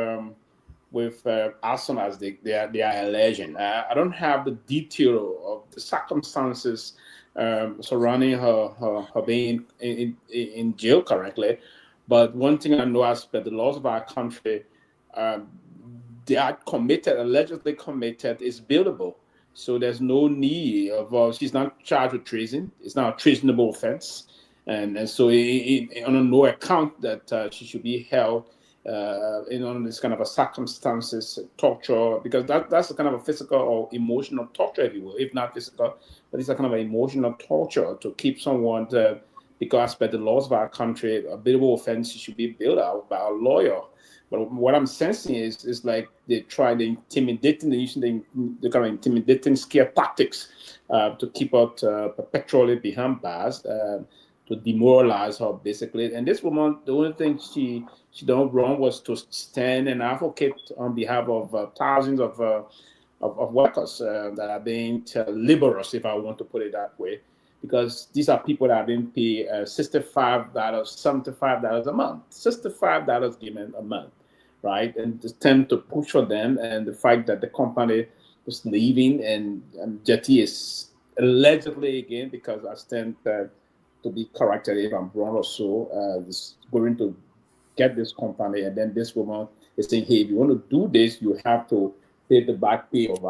arson as they are alleging. I don't have the detail of the circumstances surrounding her being in jail currently, but one thing I know as per the laws of our country, they are allegedly committed, is billable. So there's no need of she's not charged with treason. It's not a treasonable offense, and so on no account that she should be held this kind of a circumstances, torture, because that's a kind of a physical or emotional torture, if you will, if not physical, but it's a kind of an emotional torture to keep someone because by the laws of our country, a billable offense should be bailed out by a lawyer. But what I'm sensing is like they try the intimidating, they're using the kind of intimidating scare tactics to keep out perpetually behind bars, to demoralize her basically. And this woman, the only thing she done wrong was to stand and advocate on behalf of thousands of workers that are being laborers, if I want to put it that way, because these are people that are being paid $65, $75 a month, $65 given a month, right? And the attempt to push for them, and the fact that the company is leaving, and Jetty is allegedly, again, because I stand to be corrected if I'm wrong or so, is going to get this company, and then this woman is saying, hey, if you want to do this, you have to pay the back pay of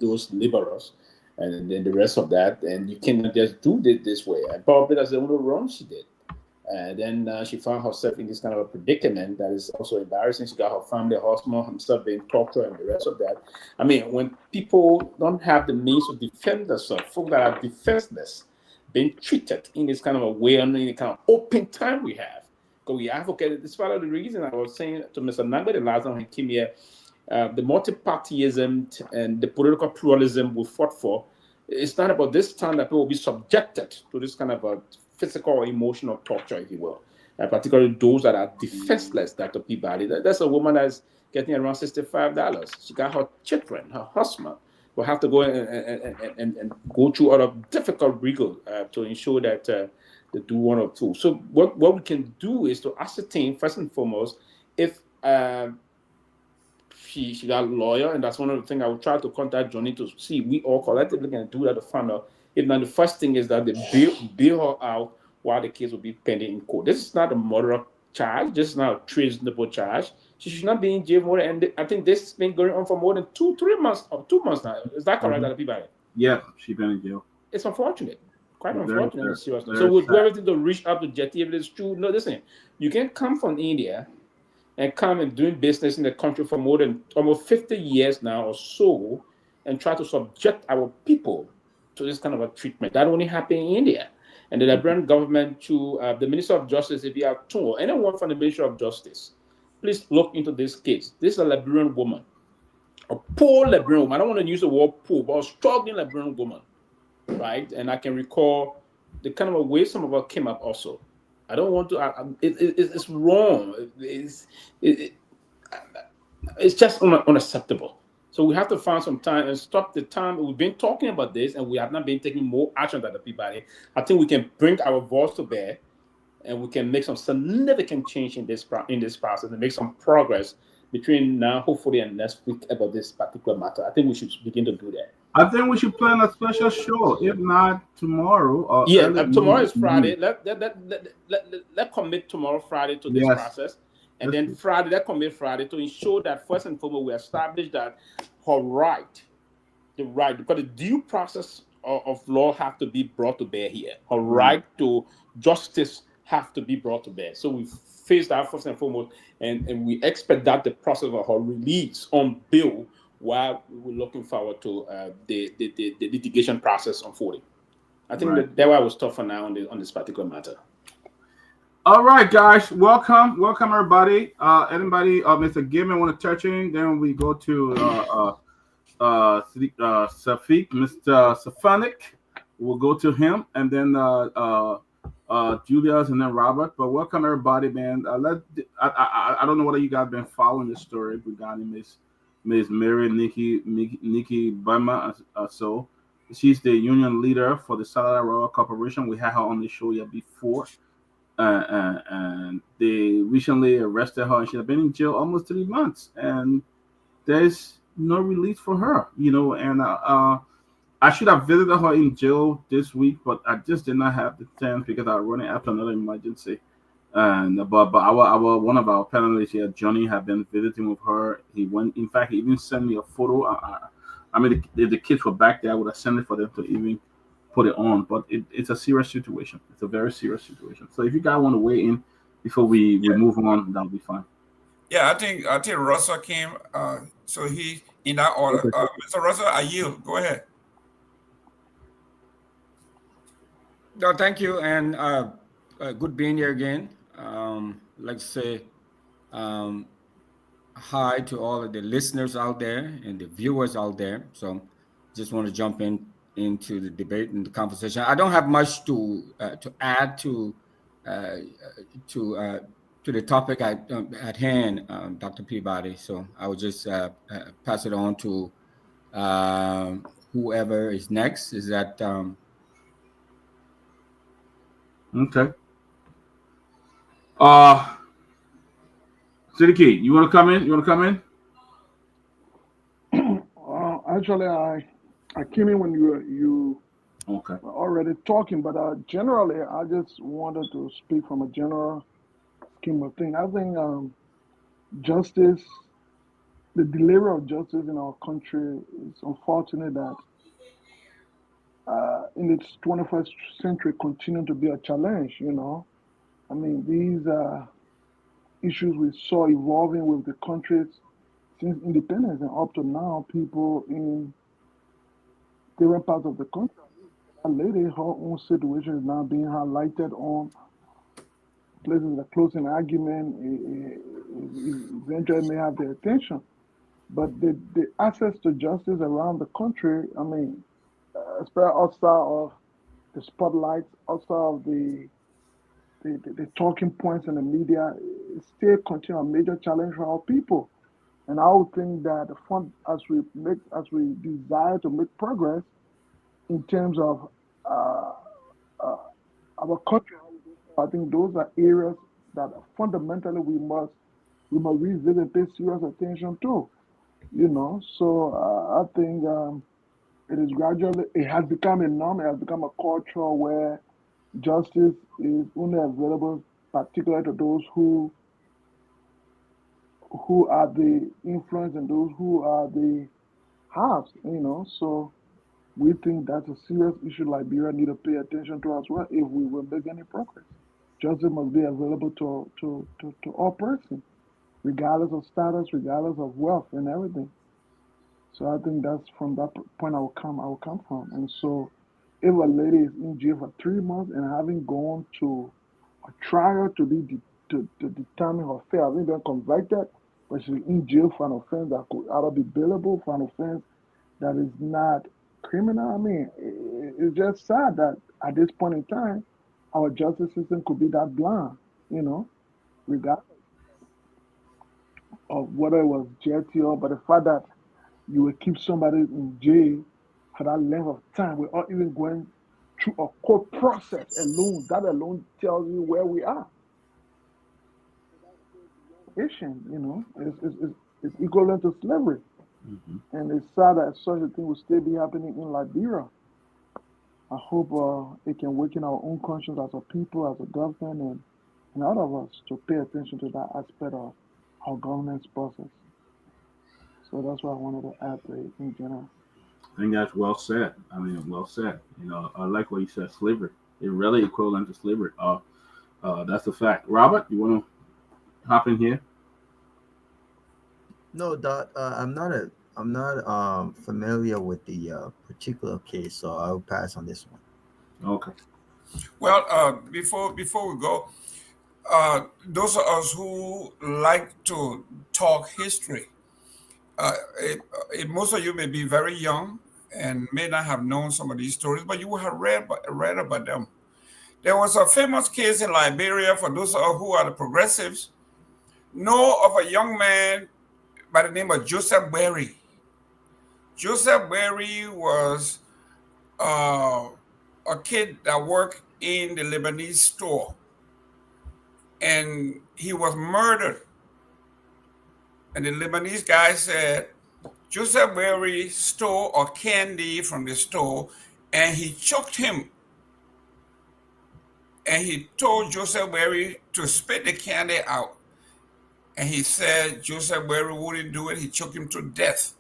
those laborers, and then the rest of that, and you cannot just do it this way. And probably that's the only wrong she did. And then she found herself in this kind of a predicament that is also embarrassing. She got her family, her husband, himself being tortured, and the rest of that. I mean, when people don't have the means to defend themselves, folk that are defenseless, being treated in this kind of a way, and in the kind of open time we have, because we advocated. This is part of the reason I was saying to Mr. Nagbe the last time he came here, the multi-partyism and the political pluralism we fought for. It's not about this time that people will be subjected to this kind of a physical or emotional torture, if you will, particularly those that are defenseless, Dr. Peabody. That's a woman that's getting around $65. She got her children, her husband will have to go and go through all of difficult rigor to ensure that they do one or two. So what we can do is to ascertain, first and foremost, if she got a lawyer, and that's one of the things I will try to contact Johnny to see. We all collectively can do that to find out. If not, the first thing is that they bail her out while the case will be pending in court. This is not a murder charge. This is not a treasonable charge. She should not be in jail more. And I think this has been going on for more than 2-3 months, or 2 months now. Is that correct, Dr. Peabody? Yeah, she's been in jail. It's unfortunate. Quite unfortunate. Seriously. So we'll do everything to reach out to Jetty if it is true. No, listen, you can't come from India and come and doing business in the country for more than almost 50 years now or so, and try to subject our people to this kind of a treatment. That only happened in India. And the Liberian government, to the Minister of Justice, if you have told anyone from the Ministry of Justice, please look into this case. This is a Liberian woman, a poor Liberian woman. I don't want to use the word poor, but a struggling Liberian woman, right? And I can recall the kind of a way some of us came up also. I don't want to. It's wrong. It's just unacceptable. So we have to find some time and stop the time. We've been talking about this, and we have not been taking more action than the people. I think we can bring our voice to bear, and we can make some significant change in this process and make some progress between now, hopefully, and next week about this particular matter. I think we should begin to do that. I think we should plan a special show, if not tomorrow. Or tomorrow is Friday. Let commit tomorrow, Friday, to this process. And then Friday, let commit Friday to ensure that first and foremost, we establish that her right, because the due process of law have to be brought to bear here. Her right to justice have to be brought to bear. So we face that first and foremost, and we expedite the process of her release on bail, while we're looking forward to the litigation process unfolding. I think that why I was tough for now on this particular matter. All right, guys, welcome everybody. Anybody, Mr. Gibman want to touch in? Then we go to Safiq, Mr. Safanic. We'll go to him, and then Julius, and then Robert. But welcome everybody, man. I don't know whether you guys been following this story regarding Miss Mary Nikki Bama. So she's the union leader for the Satellite Royal Corporation. We had her on the show yet before. And they recently arrested her, and she had been in jail almost 3 months, and there's no release for her, and I should have visited her in jail this week, but I just did not have the chance because I was running after another emergency. And but our one of our panelists here, Johnny, had been visiting with her. He even sent me a photo. I mean, if the kids were back there, I would have sent it for them to even put it on. But it's a serious situation. It's a very serious situation. So if you guys want to weigh in, before we move on, that'll be fine. Yeah, I think Russell came. So he in that order. Okay. Mr. Russell, I yield. Go ahead. No, thank you, and good being here again. Like to say hi to all of the listeners out there and the viewers out there. So, just want to jump into the debate and the conversation. I don't have much to add uh, to the topic at hand, Dr. Peabody. So I will just pass it on to whoever is next. Is that Okay. Siddiqui, you want to come in? You want to come in? Actually, I came in when you Okay. were already talking, but generally, I just wanted to speak from a general scheme of things. I think justice, the delivery of justice in our country, is unfortunate that in its 21st century continue to be a challenge. I mean, these issues we saw evolving with the countries since independence and up to now, people in different parts of the country, that lady, her own situation is now being highlighted on places that close an argument, eventually may have their attention. But the access to justice around the country, I mean, especially outside of the spotlights, outside of the talking points in the media, it still continue a major challenge for our people. And I would think that as we desire to make progress in terms of uh, our country, I think those are areas that fundamentally we must revisit and pay serious attention to. So I think it has become a norm. It has become a culture where justice is only available, particularly to those who are the influence and those who are the haves. So we think that's a serious issue Liberia need to pay attention to as well if we will make any progress. Justice must be available to all persons, regardless of status, regardless of wealth and everything. So I think that's from that point I will come from. And so if a lady is in jail for 3 months and having gone to a trial to determine her fate, having been convicted, but she's in jail for an offense that could either be bailable, for an offense that is not criminal. I mean, it's just sad that at this point in time, our justice system could be that blind, regardless of whether it was guilty or, but the fact that you will keep somebody in jail for that length of time without even going through a court process alone, that alone tells you where we are. It's equivalent to slavery. Mm-hmm. And it's sad that such a thing will still be happening in Liberia. I hope it can awaken our own conscience as a people, as a government, and all of us to pay attention to that aspect of our governance process. So that's what I wanted to add to it in general. I think that's well said. I mean, well said. I like what you said. Slavery. It really equivalent to slavery. That's a fact. Robert, you want to hop in here? No, Dot. I'm not familiar with the particular case, so I'll pass on this one. Okay. Well, before we go, those of us who like to talk history, most of you may be very young and may not have known some of these stories, but you will have read about them. There was a famous case in Liberia, for those of us who are the progressives, know of a young man by the name of Joseph Pewee. Joseph Pewee was a kid that worked in the Lebanese store, and he was murdered. And the Lebanese guy said Joseph Pewee stole a candy from the store, and he choked him. And he told Joseph Pewee to spit the candy out. And he said Joseph Pewee wouldn't do it. He choked him to death.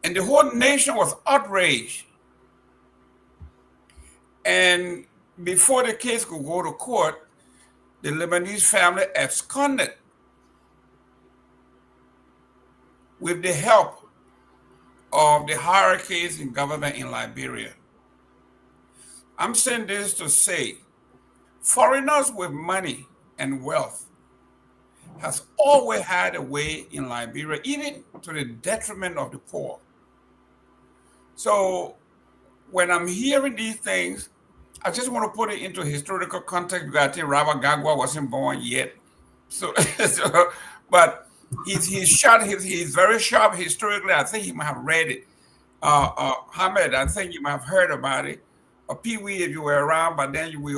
And the whole nation was outraged. And before the case could go to court, the Lebanese family absconded with the help of the hierarchies in government in Liberia. I'm saying this to say foreigners with money and wealth has always had a way in Liberia, even to the detriment of the poor. So when I'm hearing these things, I just want to put it into historical context because I think Robert Garguah wasn't born yet. So, but he's very sharp historically. I think you might have read it. Hamed, I think you might have heard about it. Pewee, if you were around, but then we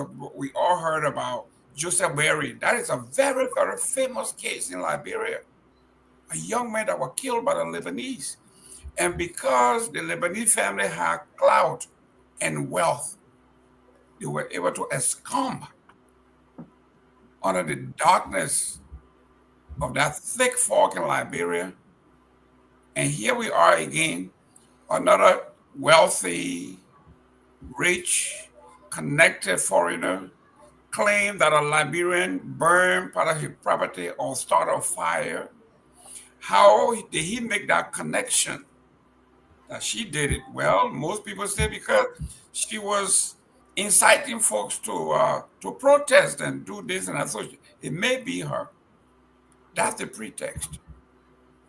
all heard about Joseph Berry. That is a very, very famous case in Liberia. A young man that was killed by the Lebanese. And because the Lebanese family had clout and wealth, they were able to escape under the darkness of that thick fog in Liberia. And here we are again, another wealthy, rich, connected foreigner claimed that a Liberian burned part of his property or started a fire. How did he make that connection that she did it? Well, most people say because she was inciting folks to protest and do this and that. So it may be her. That's the pretext.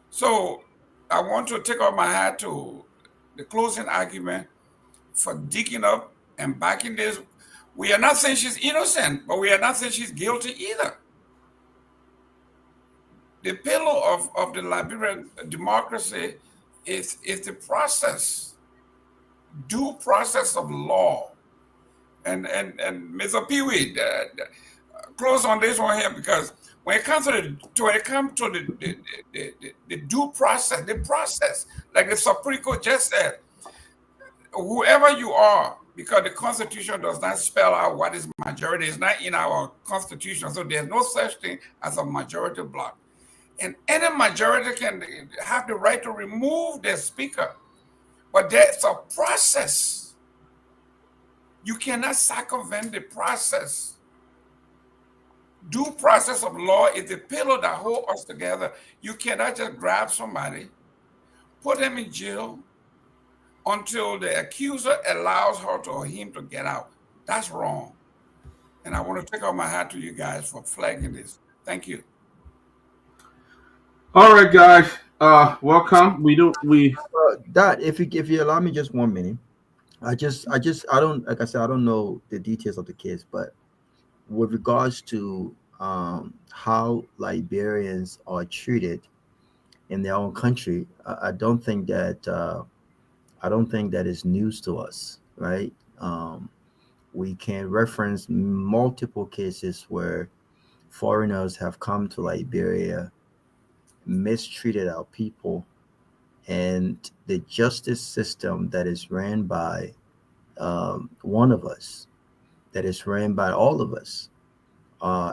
So I want to take off my hat to the closing argument for digging up and backing this. We are not saying she's innocent, but we are not saying she's guilty either. The pillar of the Liberian democracy is the process, due process of law. And Mr. Pewee, close on this one here, because when it comes to the due process, the process, like the Supreme Court just said, whoever you are, because the Constitution does not spell out what is majority, it's not in our Constitution, so there's no such thing as a majority bloc. And any majority can have the right to remove their speaker, but there's a process. You cannot circumvent the process. Due process of law is the pillar that holds us together. You cannot just grab somebody, put them in jail until the accuser allows her or him to get out. That's wrong. And I want to take off my hat to you guys for flagging this. Thank you. All right, guys. Welcome. That if you allow me just 1 minute, I don't, like I said, I don't know the details of the case, but with regards to how Liberians are treated in their own country, I don't think that is news to us, right? We can reference multiple cases where foreigners have come to Liberia, mistreated our people, and the justice system that is ran by one of us, that is ran by all of us,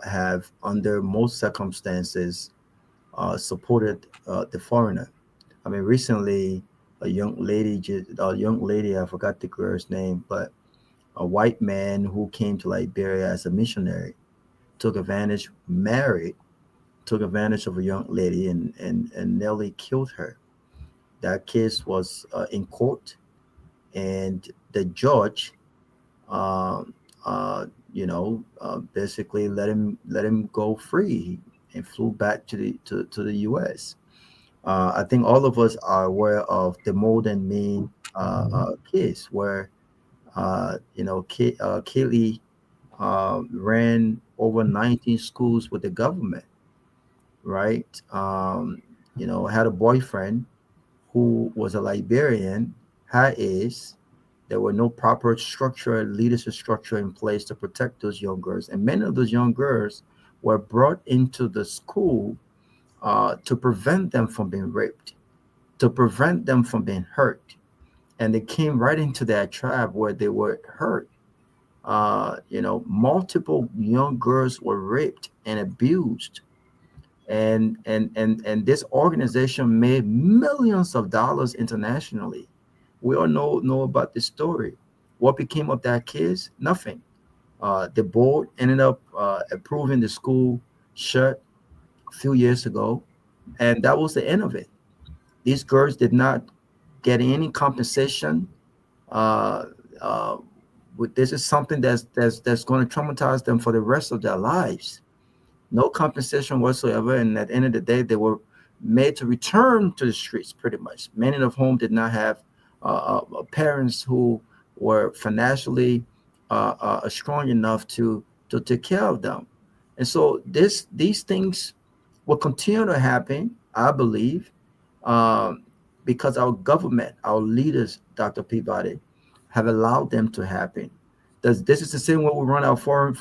have under most circumstances supported the foreigner. I mean, recently a young lady, I forgot the girl's name, but a white man who came to Liberia as a missionary took advantage of a young lady and nearly killed her. That case was in court, and the judge, basically let him go free and flew back to the U.S. I think all of us are aware of the Myean case where Kehleboe ran over 19 schools with the government, right? Had a boyfriend who was a Liberian, there were no proper leadership structure in place to protect those young girls. And many of those young girls were brought into the school to prevent them from being raped, to prevent them from being hurt. And they came right into that trap where they were hurt. Multiple young girls were raped and abused. And this organization made millions of dollars internationally. We all know about this story. What became of that case? Nothing. The board ended up approving the school shut a few years ago, and that was the end of it. These girls did not get any compensation. Uh, uh, this is something that's going to traumatize them for the rest of their lives. No compensation whatsoever, and at the end of the day, they were made to return to the streets. Pretty much, many of whom did not have parents who were financially strong enough to take care of them, and so these things will continue to happen, I believe, um, because our government, our leaders, Dr. Peabody, have allowed them to happen. This is the same way we run our foreign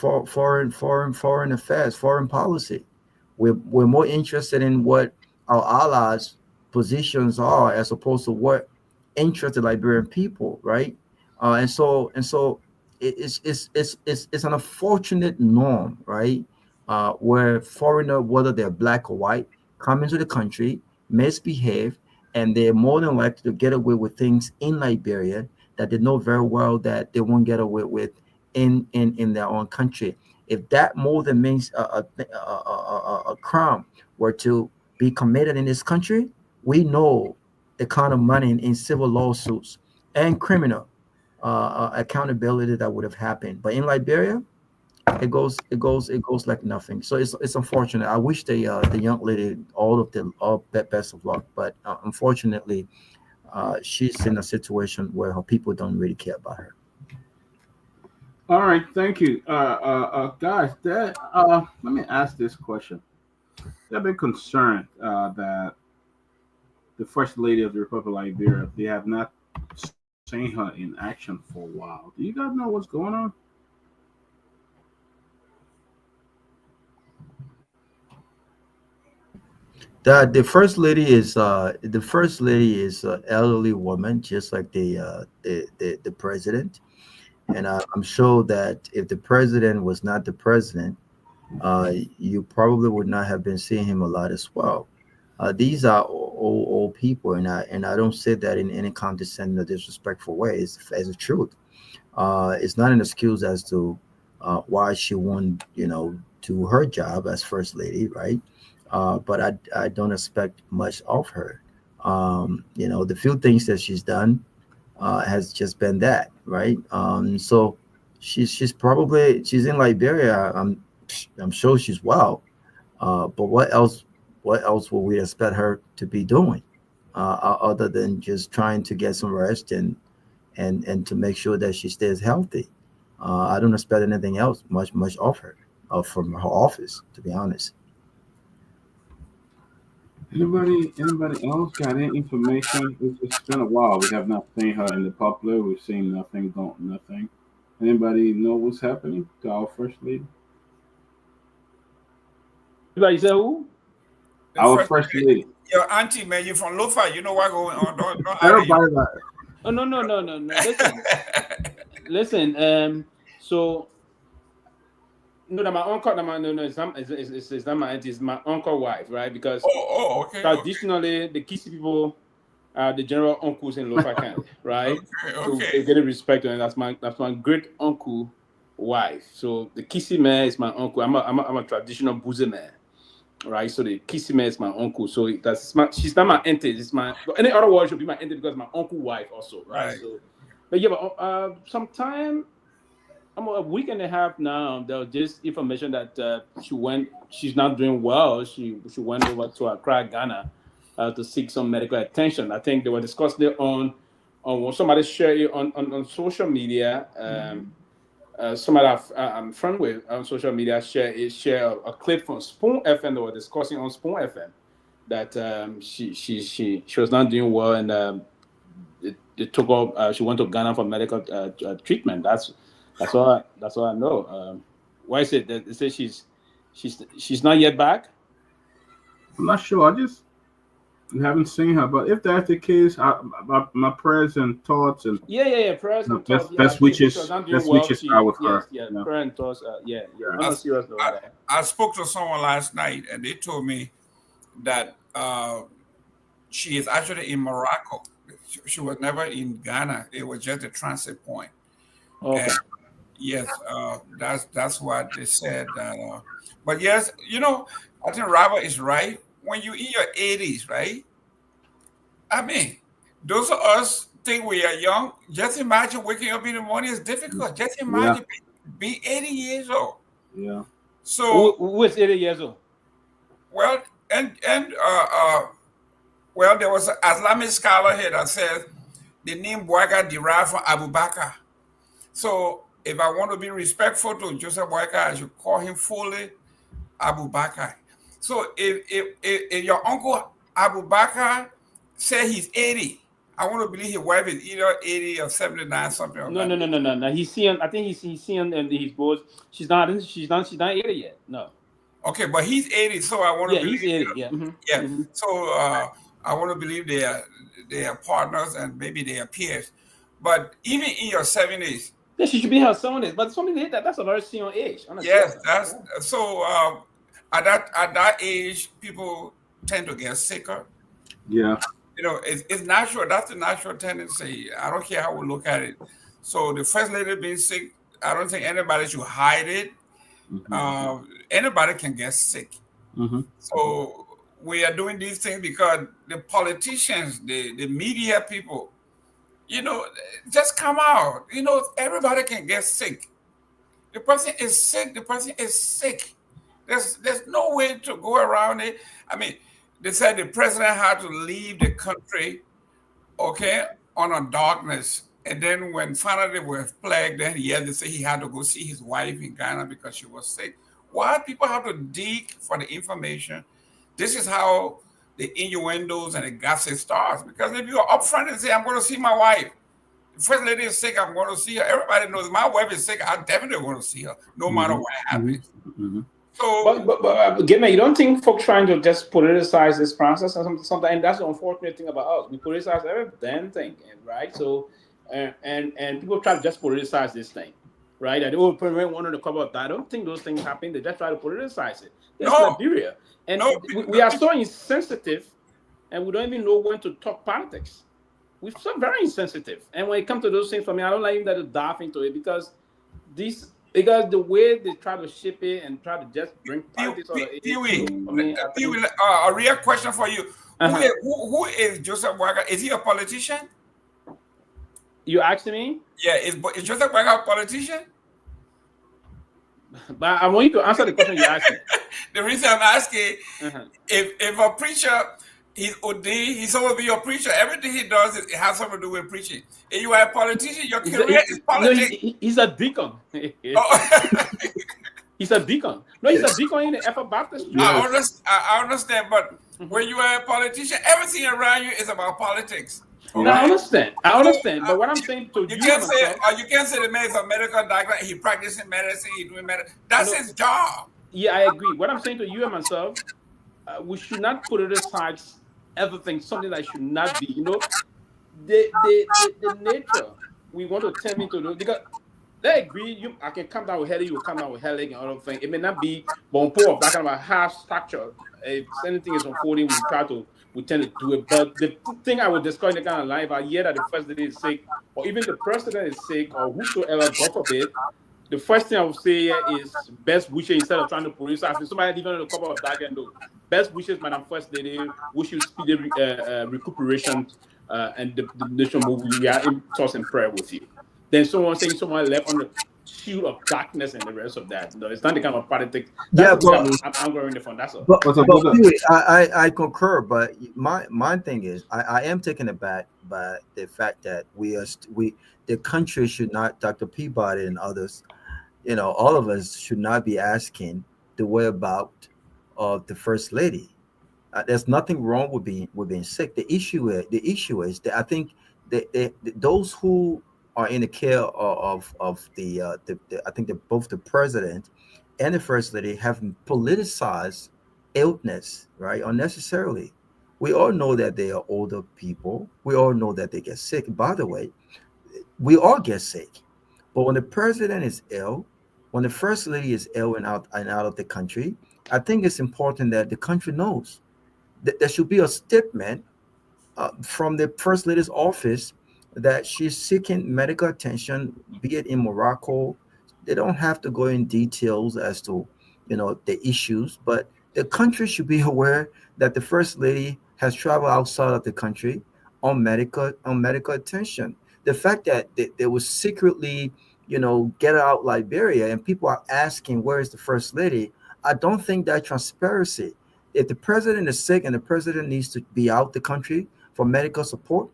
affairs, foreign policy. We're more interested in what our allies' positions are as opposed to what interests the Liberian people, right? And so it's an unfortunate norm, right? Where foreigner, whether they're black or white, come into the country, misbehave, and they're more than likely to get away with things in Liberia that they know very well that they won't get away with in their own country. If that more than means a crime were to be committed in this country, we know the kind of money in civil lawsuits and criminal accountability that would have happened. But in Liberia, it goes like nothing. So it's unfortunate. I wish the young lady all the best of luck, but unfortunately, she's in a situation where her people don't really care about her. All right, thank you, guys. Let me ask this question. They've been concerned that the First Lady of the Republic of Liberia, they have not seen her in action for a while. Do you guys know what's going on? The first lady is an elderly woman, just like the president. And I'm sure that if the president was not the president, you probably would not have been seeing him a lot as well. These are old people, and I don't say that in any condescending or disrespectful way. It's as a truth. It's not an excuse as to why she won't, do her job as first lady, right? But I don't expect much of her. The few things that she's done has just been that, right? So she's in Liberia. I'm sure she's well. But what else will we expect her to be doing, other than just trying to get some rest and to make sure that she stays healthy? I don't expect anything else much of her, from her office, to be honest. Anybody else got any information? It's been a while. We have not seen her in the popular. We've seen nothing, don't nothing. Anybody know what's happening to our first lady? Like you said who? The Our first, first lady. your auntie, man, you from Lofa. You know what going on. Don't hurry. Everybody like Oh no. Listen. So no, that my uncle. No. It's not my auntie. It's my uncle wife, right? Because Okay. traditionally the Kisi people are the general uncles in Lofa County, right? So Okay. they get a respect, and that's my great uncle wife. So the Kisi man is my uncle. I'm a traditional Buze man, right? So the Kisi man is my uncle. So she's not my auntie. It's my any other word should be my auntie because my uncle wife also, right? Right. So, but yeah, but sometime I'm a week and a half now. There was this information that she's not doing well. She went over to Accra, Ghana, to seek some medical attention. I think they were discussing it on somebody shared it on social media. Somebody I'm friend with on social media share a clip from Spoon FM. They were discussing on Spoon FM that she was not doing well, and they took off. She went to Ghana for medical treatment. That's all I know. Why is it that they say she's not yet back? I'm not sure. We haven't seen her, but if that's the case, my prayers and thoughts and Yeah. Prayers and thoughts. best wishes are with her. Yes. Yeah. Prayer and thoughts. Yeah. I'm not serious about that. I spoke to someone last night, and they told me that she is actually in Morocco. She was never in Ghana. It was just a transit point. Okay. Yes, that's what they said. But yes, I think Robert is right. When you in your 80s, right? I mean, those of us think we are young. Just imagine waking up in the morning is difficult. Just Yeah, imagine be 80 years old. yeah, So, Who is 80 years old? well, well, there was an Islamic scholar here that says the name Boyka derived from Abu Bakr. So, if I want to be respectful to Joseph Boyka, I should call him fully Abu Bakr. So, if your uncle Abu Bakr said he's 80, I want to believe his wife is either 80 or 79, something like No, that. no, no, no, no, no. He's seeing. I think he's seeing and his boys. She's not. She's not 80 yet. No. Okay, but he's 80, so I want to Yeah, believe. he's 80. Yeah. Yeah. So I want to believe they are partners and maybe they are peers. But even in your 70s, Yeah, she should be her son is, but something that's a very senior age. yes, that's so. At that age, people tend to get sicker. yeah. It's natural. That's the natural tendency. I don't care how we look at it. So the first lady being sick, I don't think anybody should hide it. Anybody can get sick. Mm-hmm. So we are doing these things because the politicians, the media people, just come out. Everybody can get sick. The person is sick. The person is sick. There's no way to go around it. I mean, they said the president had to leave the country, okay, on a darkness. And then when finally they were plagued, then he had to say he had to go see his wife in Ghana because she was sick. Why people have to dig for the information? This is how the innuendos and the gossip starts. Because if you are upfront and say, I'm going to see my wife, the first lady is sick, I'm going to see her. Everybody knows my wife is sick, I definitely want to see her, no matter what happens. Mm-hmm. So, but Gimma, you don't think folks trying to just politicize this process or something? And that's the unfortunate thing about us. We politicize every damn thing, right? So, and people try to just politicize this thing, right? And they will prevent one on the cover of that. I don't think those things happen. They just try to politicize it. That's Liberia, and we are so insensitive, and we don't even know when to talk politics. We're so very insensitive, and when it comes to those things, for me, I don't like even that to dive into it because the way they try to ship it and try to just bring politics on it. Pewee, a real question for you. Who is Joseph Boyka? Is he a politician? You asking me? Yeah, is Joseph Boyka a politician? But I want you to answer the question you asked me. The reason I'm asking, if a preacher, he's ordained, he's supposed to be a preacher. Everything he does, it has something to do with preaching. If you are a politician, your career is politics. He's a deacon. He's a deacon. No, he's a deacon in the Alpha Baptist Church. I understand, but when you are a politician, everything around you is about politics. No, I understand. But what I'm saying to you can't say the man is a medical doctor. He practicing medicine. He doing medicine. That's his job. Yeah, I agree. What I'm saying to you and myself, we should not politicize everything. Something that should not be. The nature we want to tell me to do because they agree. I can come down with Helly. You will come down with Helly and other things. It may not be bonpo of that kind of a half structure. If anything is unfolding, we tend to do it. But the thing I would discuss in the kind of life, I hear that the first lady is sick, or even the president is sick, or whosoever, God forbid, the first thing I would say is best wishes instead of trying to police. If somebody even on the cover of that and do best wishes, Madam First Lady, wish you speedy recuperation and the nation move. We are in thoughts and prayer with you. Then someone saying someone left on the shield of darkness and the rest of that. No, it's not the kind of politics. I'm going from. That's all. But I concur. But my thing is, I am taken aback by the fact that the country should not, Dr. Peabody and others, all of us should not be asking the whereabouts of the first lady. There's nothing wrong with being sick. The issue is that I think those who are in the care of the I think that both the president and the first lady have politicized illness, right, unnecessarily. We all know that they are older people. We all know that they get sick. By the way, we all get sick. But when the president is ill, when the first lady is ill and out of the country, I think it's important that the country knows that there should be a statement from the first lady's office that she's seeking medical attention, be it in Morocco, they don't have to go in details as to, the issues, but the country should be aware that the first lady has traveled outside of the country on medical attention. The fact that they was secretly, get out Liberia, and people are asking where is the first lady. I don't think that transparency. If the president is sick and the president needs to be out the country for medical support,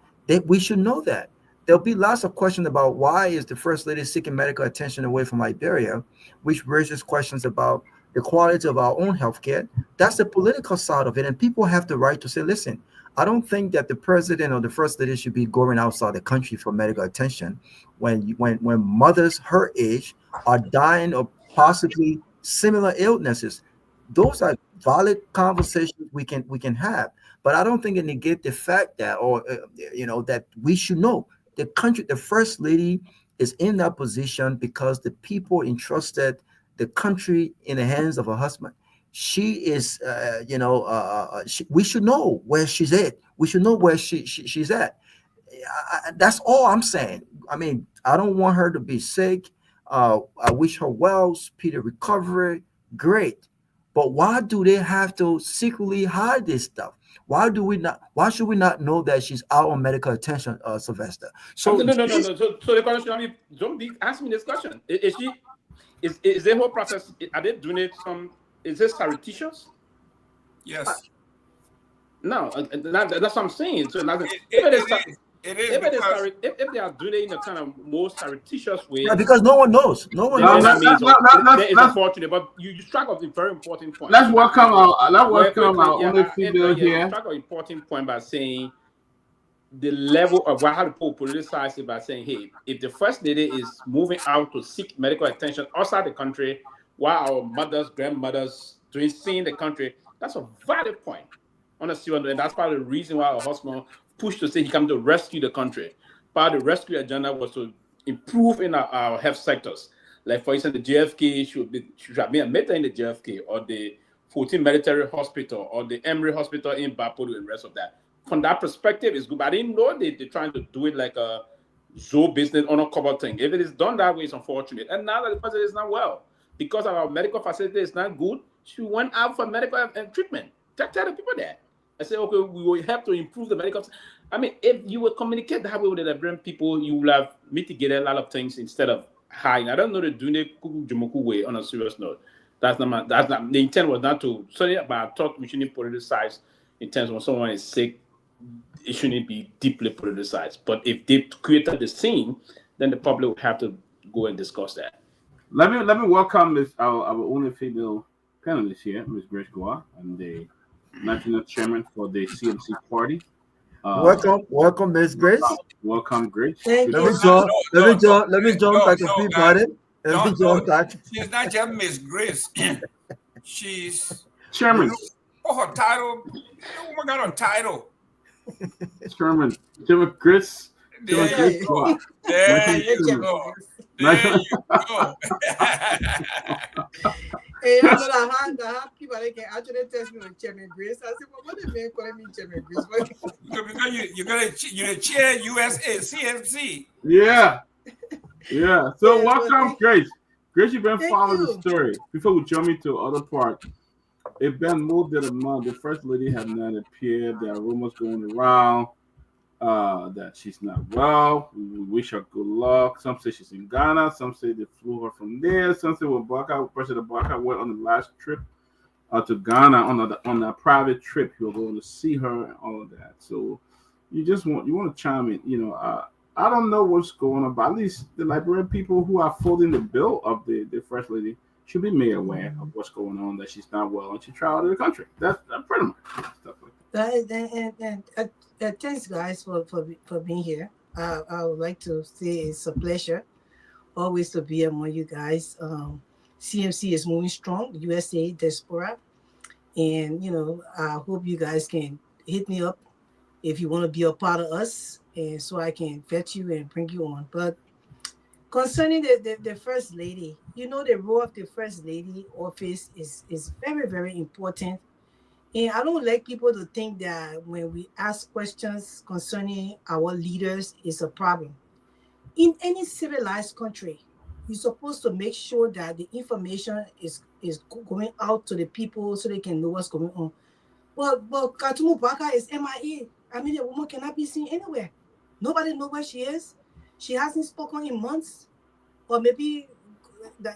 we should know that. There'll be lots of questions about why is the first lady seeking medical attention away from Liberia, which raises questions about the quality of our own healthcare. That's the political side of it, and people have the right to say, listen, I don't think that the president or the first lady should be going outside the country for medical attention when mothers her age are dying of possibly similar illnesses. Those are valid conversations we can have, but I don't think it negate the fact that, or that we should know the first lady is in that position because the people entrusted the country in the hands of her husband. She is, we should know where she's at. We should know where she's at. That's all I'm saying. I mean, I don't want her to be sick. I wish her well, speedy recovery. Great. But why do they have to secretly hide this stuff? Why should we not know that she's out on medical attention, Sylvester? So no. So the question, I mean, don't be asking me this question. Is the whole process? Are they doing it Is this surreptitious? Yes. No, that's what I'm saying. So it is if they are doing it in a kind of most surreptitious way, because no one knows. No one then knows. that is unfortunate. But you struck a very important point. Let's welcome our only female here. You struck an important point by saying the level of how the people politicize it by saying, hey, if the first lady is moving out to seek medical attention outside the country, while our mothers, grandmothers seeing the country, that's a valid point. On a serious note, and that's part of the reason why our husband pushed to say he come to rescue the country. Part of the rescue agenda was to improve in our health sectors. Like, for instance, the JFK should have been admitted in the JFK, or the 14 military hospital, or the Emory Hospital in Peabody, and the rest of that. From that perspective, it's good. But I didn't know they're trying to do it like a zoo business on a cover thing. If it is done that way, it's unfortunate. And now that the president is not well, because our medical facility is not good, she went out for medical treatment. Tell the people that. I said, okay, we will have to improve the medical. I mean, if you would communicate that way with the Liberian people, you will have mitigated a lot of things instead of hiding. I don't know the doing Jumoku way on a serious note. That's not the intent was not to. Sorry, but I thought we shouldn't politicize in terms of when someone is sick. It shouldn't be deeply politicized. But if they created the scene, then the public would have to go and discuss that. Let me welcome our only female panelist here, Ms. Grace Guar, and the national chairman for the CMC party. Welcome, Ms. Grace. Welcome, Grace. Let me join back to Peabody. She's not just Miss Grace. She's chairman. Oh, her title. Oh my God, her title. Chairman Chris. There you go. There you go. Hey, I have people that can actually test me on Chairman Grace. I said, well, what do they calling me Chairman Grace? Because you're the chair USA CMC. Yeah. So Yeah, welcome, Grace. Grace, you've been following the you. story. Before we jump into other part, it's been more than a month. The first lady has not appeared. There are rumors going around that she's not well. We wish her good luck. Some say she's in Ghana. Some say they flew her from there. Some say President Barker went on the last trip to Ghana on a private trip. He was going to see her and all of that. So you want to chime in. I don't know what's going on, but at least the Liberian people who are folding the bill of the first lady should be made aware of what's going on, that she's not well and she traveled to the country. That's pretty much stuff like that. Thanks, guys, for being here. I would like to say it's a pleasure always to be among you guys. CMC is moving strong, USA diaspora, and I hope you guys can hit me up if you want to be a part of us, and so I can vet you and bring you on. But concerning the first lady, the role of the first lady office is very, very important. And I don't like people to think that when we ask questions concerning our leaders is a problem. In any civilized country, you're supposed to make sure that the information is going out to the people so they can know what's going on. But Katumu Baka is MIA. I mean, the woman cannot be seen anywhere. Nobody knows where she is. She hasn't spoken in months, or maybe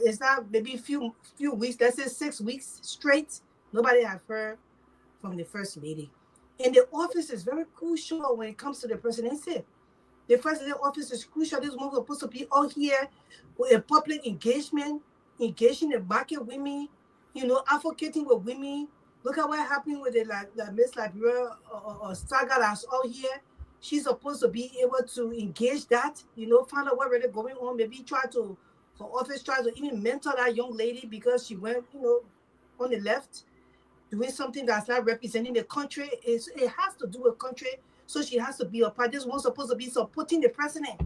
it's not maybe few weeks. Let's say 6 weeks straight. Nobody have heard from the first lady. And the office is very crucial when it comes to the presidency. The first lady office is crucial. This woman is supposed to be out here with a public engagement, engaging the market women, advocating with women. Look at what happened with the Miss Liberia or saga that's out here. She's supposed to be able to engage that, find out what really going on. Maybe her office try to even mentor that young lady because she went, on the left, doing something that's not representing the country. It has to do with country, so she has to be a part. This one's supposed to be supporting the president.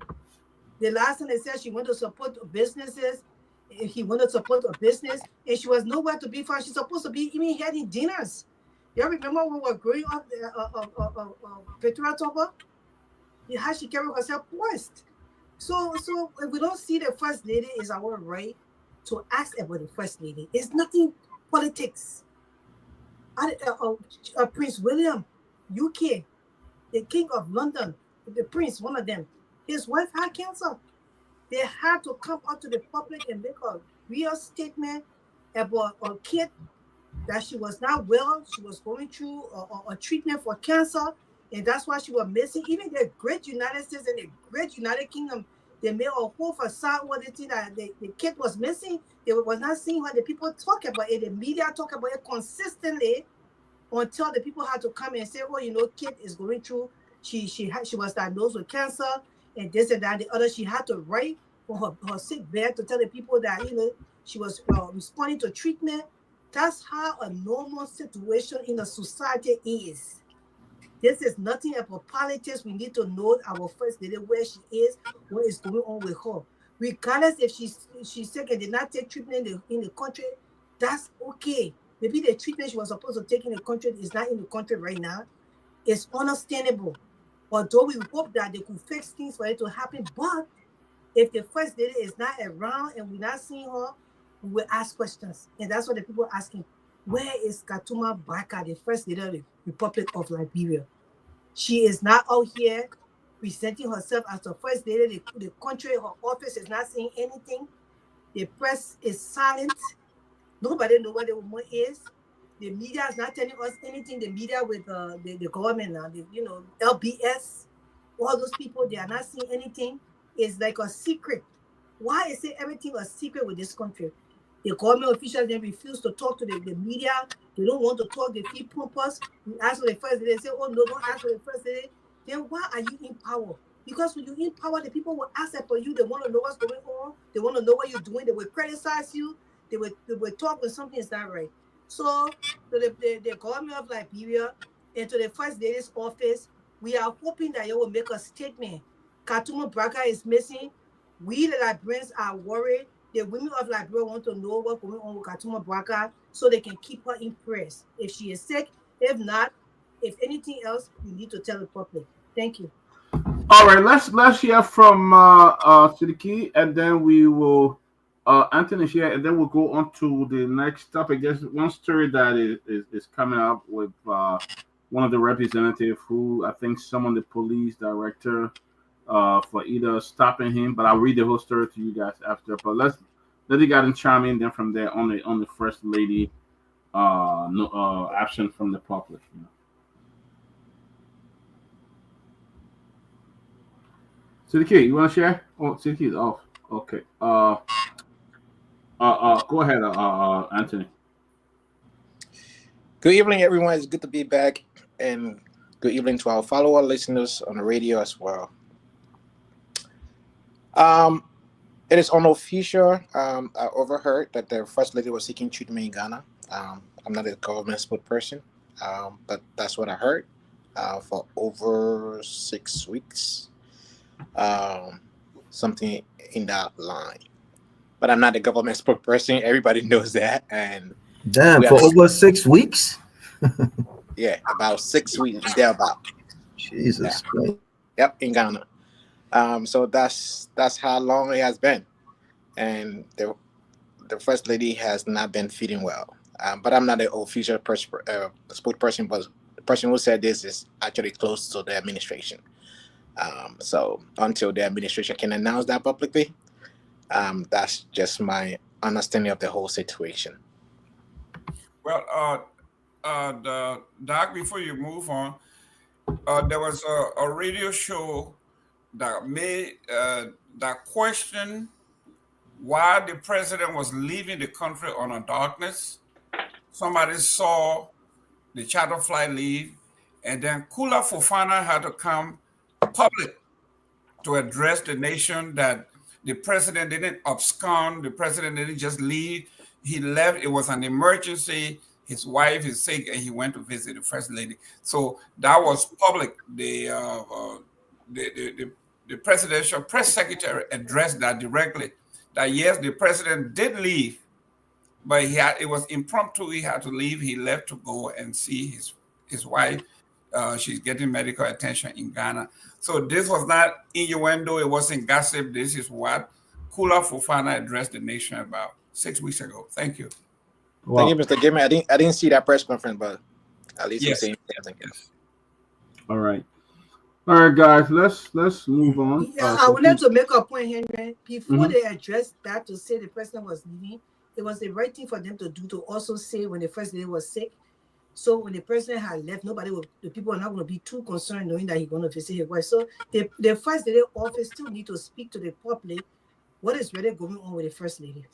The last time they said she wanted to support businesses, he wanted to support a business, and she was nowhere to be found. She's supposed to be even heading dinners. You remember when we were growing up, Petra Toba? How she carried herself poised. So if we don't see the first lady, it's our right to ask about the first lady. It's nothing politics. Prince William, UK, the King of London, the Prince, one of them, his wife had cancer. They had to come out to the public and make a real statement about a kid that she was not well. She was going through a treatment for cancer, and that's why she was missing. Even the great United States and the great United Kingdom, they made a whole facade with the thing that the kid was missing. They was not seeing her. The people talk about it. The media talk about it consistently until the people had to come and say, oh, kid is going through. She was diagnosed with cancer and this and that. The other, she had to write for her sick bed to tell the people that, she was responding to treatment. That's how a normal situation in a society is. This is nothing about politics. We need to know our first lady, where she is, what is going on with her. Regardless if she's sick and did not take treatment in the country, that's okay. Maybe the treatment she was supposed to take in the country is not in the country right now. It's understandable. Although we hope that they could fix things for it to happen, but if the first lady is not around and we're not seeing her, we will ask questions. And that's what the people are asking. Where is Katuma Baka, the first lady of the Republic of Liberia? She is not out here presenting herself as the first lady. The country, her office is not saying anything. The press is silent. Nobody knows what the woman is. The media is not telling us anything. The media with the government now, LBS, all those people, they are not seeing anything. It's like a secret. Why is it everything a secret with this country? The government officials, they refuse to talk to the media. They don't want to talk. They feel pompous. You ask for the first lady, they say, oh, no, don't ask for the first lady. Then why are you in power? Because when you're in power, the people will ask for you. They want to know what's going on. They want to know what you're doing. They will criticize you. They will talk when something is not right. So to the government of Liberia and to the first lady's office, we are hoping that you will make a statement. Katuma Baka is missing. We, the Liberians, are worried. The women of Liberia want to know what's going on with Katuma Baka so they can keep her in prayers. If she is sick, if not, if anything else, we need to tell the public. Thank you. All right, let's hear from Sidiki, and then we will Anthony here, and then we'll go on to the next topic. There's one story that is coming up with one of the representatives who I think summoned the police director for either stopping him, but I'll read the whole story to you guys after. But let the guy chime in. Then from there on the first lady action from the public. Sidiki, you want to share? Oh, Sidiki is off. Okay. Go ahead, Anthony. Good evening, everyone. It's good to be back, and good evening to our follower listeners on the radio as well. It is unofficial. I overheard that the first lady was seeking treatment in Ghana. I'm not a government spokesperson, but that's what I heard for over 6 weeks. Something in that line. But I'm not a government spokesperson. Everybody knows that. And damn, for over 6 weeks? Yeah, about 6 weeks, thereabout. Jesus Christ. Yep, in Ghana. So that's how long it has been. and the first lady has not been feeling well. But I'm not an official spokesperson, but the person who said this is actually close to the administration. So until the administration can announce that publicly, that's just my understanding of the whole situation. Well, Doc, before you move on, there was a radio show that made that question why the president was leaving the country on a darkness. Somebody saw the charter flight leave, and then Kula Fofana had to come public to address the nation that the president didn't abscond, the president didn't just leave. He left. It was an emergency. His wife is sick, and he went to visit the first lady. So that was public. The presidential press secretary addressed that directly. That yes, the president did leave, but it was impromptu. He had to leave. He left to go and see his wife. She's getting medical attention in Ghana. So this was not innuendo. It wasn't gossip. This is what Kula Fofana addressed the nation about 6 weeks ago. Thank you. Wow. Thank you, Mr. Gimmer. I didn't see that press conference, but at least Yes. you're saying something. Yes. All right, guys. Let's move on. Yeah, I wanted to make a point, Henry. Before they addressed that to say the president was leaving, it was the right thing for them to do to also say when the first lady was sick. So when the president had left, the people are not going to be too concerned knowing that he's going to visit his wife. So the first lady office still need to speak to the public what is really going on with the first lady.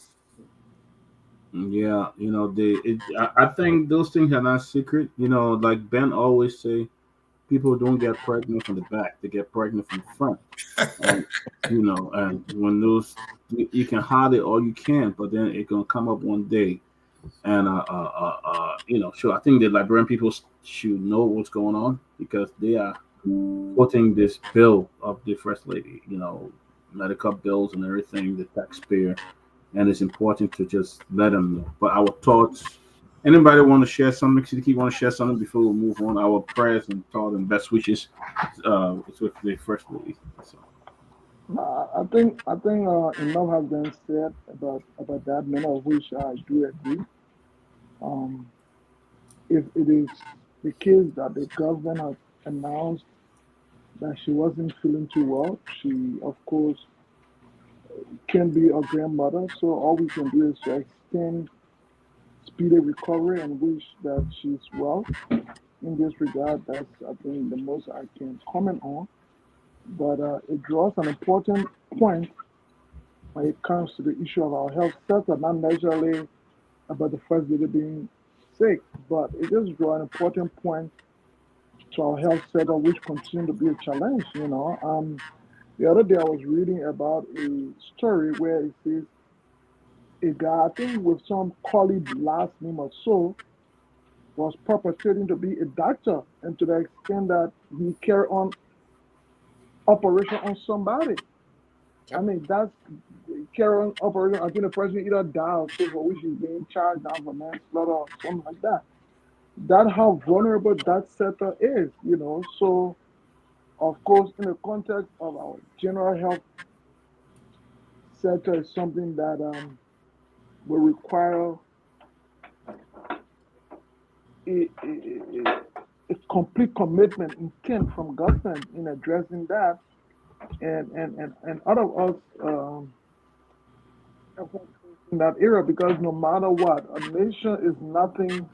Yeah, I think those things are not secret. Like Ben always say, people don't get pregnant from the back; they get pregnant from the front. And, and when those you can hide it all you can, but then it's gonna come up one day. And sure, I think the Liberian people should know what's going on because they are putting this bill of the first lady, medical bills and everything, the taxpayer, and it's important to just let them know. But our thoughts. Anybody want to share something? Siddiqui, want to share something before we move on? Our prayers and thoughts and best wishes with the first lady. So. I think enough has been said about that. Many of which I do agree. If it is the case that the government has announced that she wasn't feeling too well, she of course can be a grandmother. So all we can do is to extend speedy recovery and wish that she's well. In this regard, that's I think the most I can comment on. But it draws an important point when it comes to the issue of our health sector, not necessarily about the first lady being sick, but it just draws an important point to our health sector, which continues to be a challenge. The other day I was reading about a story where it says a guy, I think with some colleague last name or so, was perpetrating to be a doctor, and to the extent that he carried on operation on somebody. I mean, that's carry on operation. I think the person either died or so for which he's being charged down for manslaughter or something like that. That's how vulnerable that sector is, So, of course, in the context of our general health sector, is something that will require a complete commitment, intent from government in addressing that, and all of us in that area, because no matter what, a nation is nothing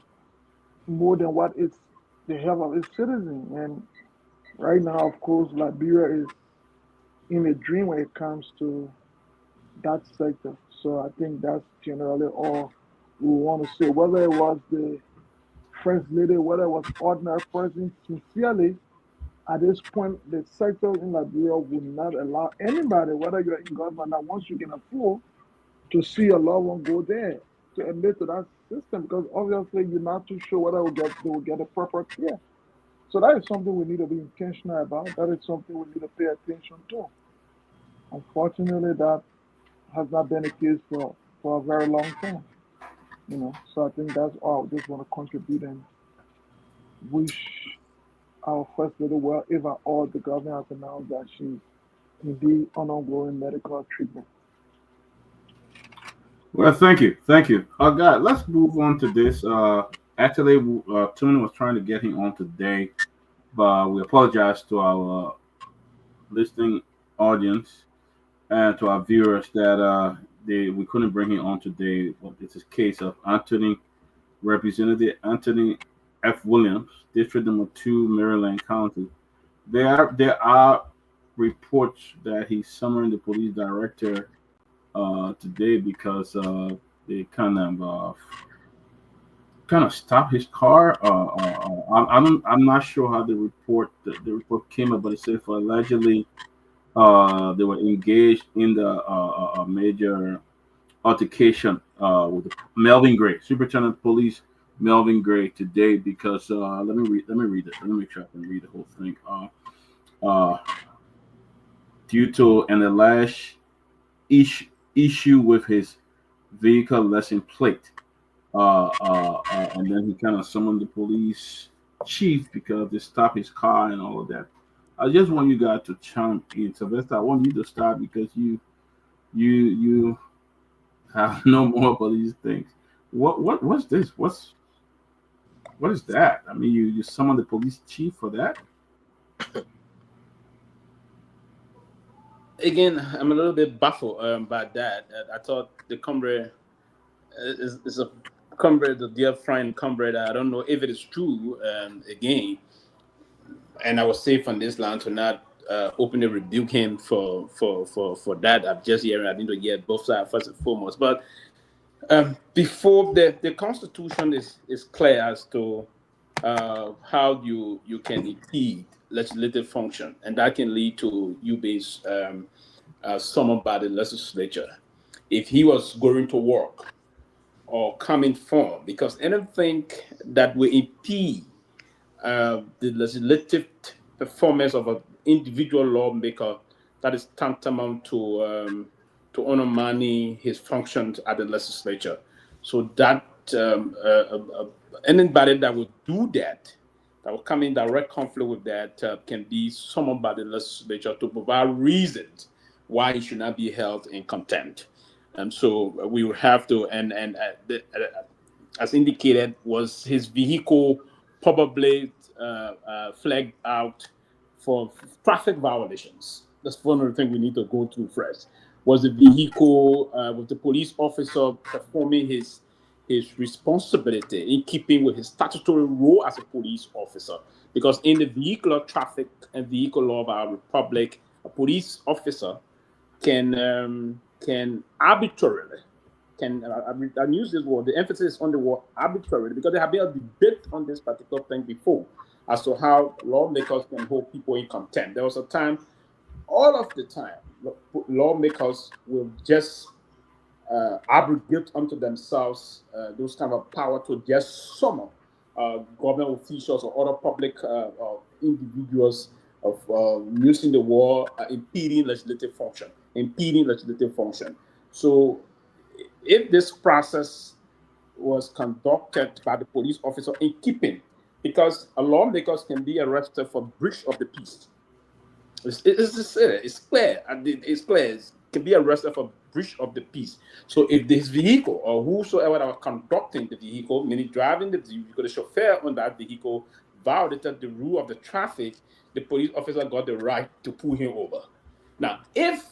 more than what it's the health of its citizens. And right now, of course, Liberia is in a dream when it comes to that sector. So I think that's generally all we want to say. Whether it was the first lady, whether it was ordinary person, sincerely, at this point, the sector in Liberia will not allow anybody, whether you're in government or once you can afford, to see a loved one go there to admit to that system, because obviously you're not too sure whether they will get the proper care. So that is something we need to be intentional about. That is something we need to pay attention to. Unfortunately, that has not been the case for a very long time. So I think that's all. I just want to contribute and wish our first lady well, if at all the government has announced that she's indeed on ongoing medical treatment. Well, thank you, thank you. God, let's move on to this. Actually, Tune was trying to get him on today, but we apologize to our listening audience and to our viewers that we couldn't bring him on today. Well, it's a case of Anthony, Representative Anthony F. Williams, District Number 2, Maryland County. There are reports that he's summoning the police director today because they kind of stopped his car. I'm not sure how the report came up, but it said for allegedly they were engaged in the major altercation with Melvin Gray, Superintendent of Police Melvin Gray today. Because let me read it. Let me make sure I can read the whole thing. Uh, due to an alleged issue with his vehicle license plate. And then he kind of summoned the police chief because they stopped his car and all of that. I just want you guys to chime in. Sylvester, I want you to start because you have no more about these things. What's this? What is that? I mean, you summoned the police chief for that? Again, I'm a little bit baffled by that. I thought the comrade is a comrade, a dear friend comrade. I don't know if it is true. Again, and I was safe on this land to not openly rebuke him for that. I'm just hearing. I need to hear both sides first and foremost. But before the Constitution is clear as to how you can impede legislative function, and that can lead to you being summoned by the legislature if he was going to work or coming from, because anything that will impede the legislative performance of an individual lawmaker, that is tantamount to undermining his functions at the legislature. So that anybody that would do that will come in direct conflict with that, can be summoned by the legislature to provide reasons why he should not be held in contempt. So we will have to, as indicated, was his vehicle probably flagged out for traffic violations? That's one of the things we need to go through first. Was the vehicle, was the police officer performing his responsibility in keeping with his statutory role as a police officer? Because in the vehicular traffic and vehicle law of our republic, a police officer can arbitrarily, I use this word, the emphasis is on the word arbitrarily, because there have been a debate on this particular thing before as to how lawmakers can hold people in contempt. There was a time, all of the time, lawmakers will just abrogate unto themselves those kind of power to just summon government officials or other public individuals of using the word impeding legislative function. So if this process was conducted by the police officer in keeping, because lawmakers can be arrested for breach of the peace. It's clear. It's clear. It can be arrested for breach of the peace. So if this vehicle or whosoever that was conducting the vehicle, meaning driving the vehicle, the chauffeur on that vehicle violated the rule of the traffic, the police officer got the right to pull him over. Now, if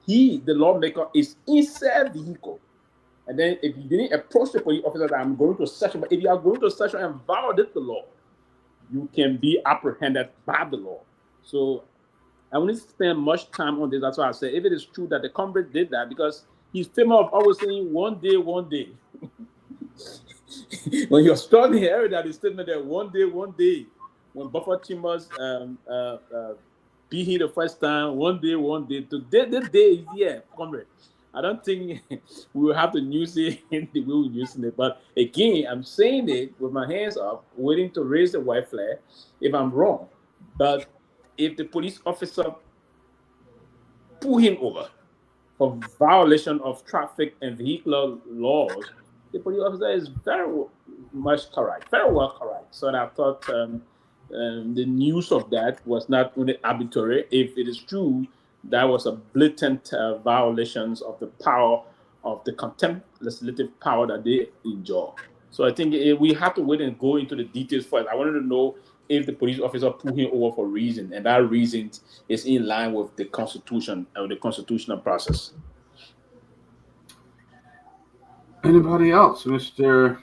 the lawmaker, is inside the vehicle, and then if you didn't approach the police officer that I'm going to search, but if you are going to search and violate the law, you can be apprehended by the law. So I won't spend much time on this. That's why I say if it is true that the comrade did that, because he's famous of always saying one day. When you're struggling here, that is statement that one day. When Buffer Chambers beat him the first time, one day. Today, this day is here, comrade. I don't think we will have to use it in the way we're using it. But again, I'm saying it with my hands up, waiting to raise the white flag if I'm wrong. But if the police officer pull him over for violation of traffic and vehicular laws, the police officer is very much correct, very well correct. So I thought the news of that was not only arbitrary. If it is true, that was a blatant violations of the power of the contempt legislative power that they enjoy. So I think we have to wait and go into the details first. I wanted to know if the police officer pulled him over for a reason, and that reason is in line with the Constitution or the constitutional process. Anybody else, Mr.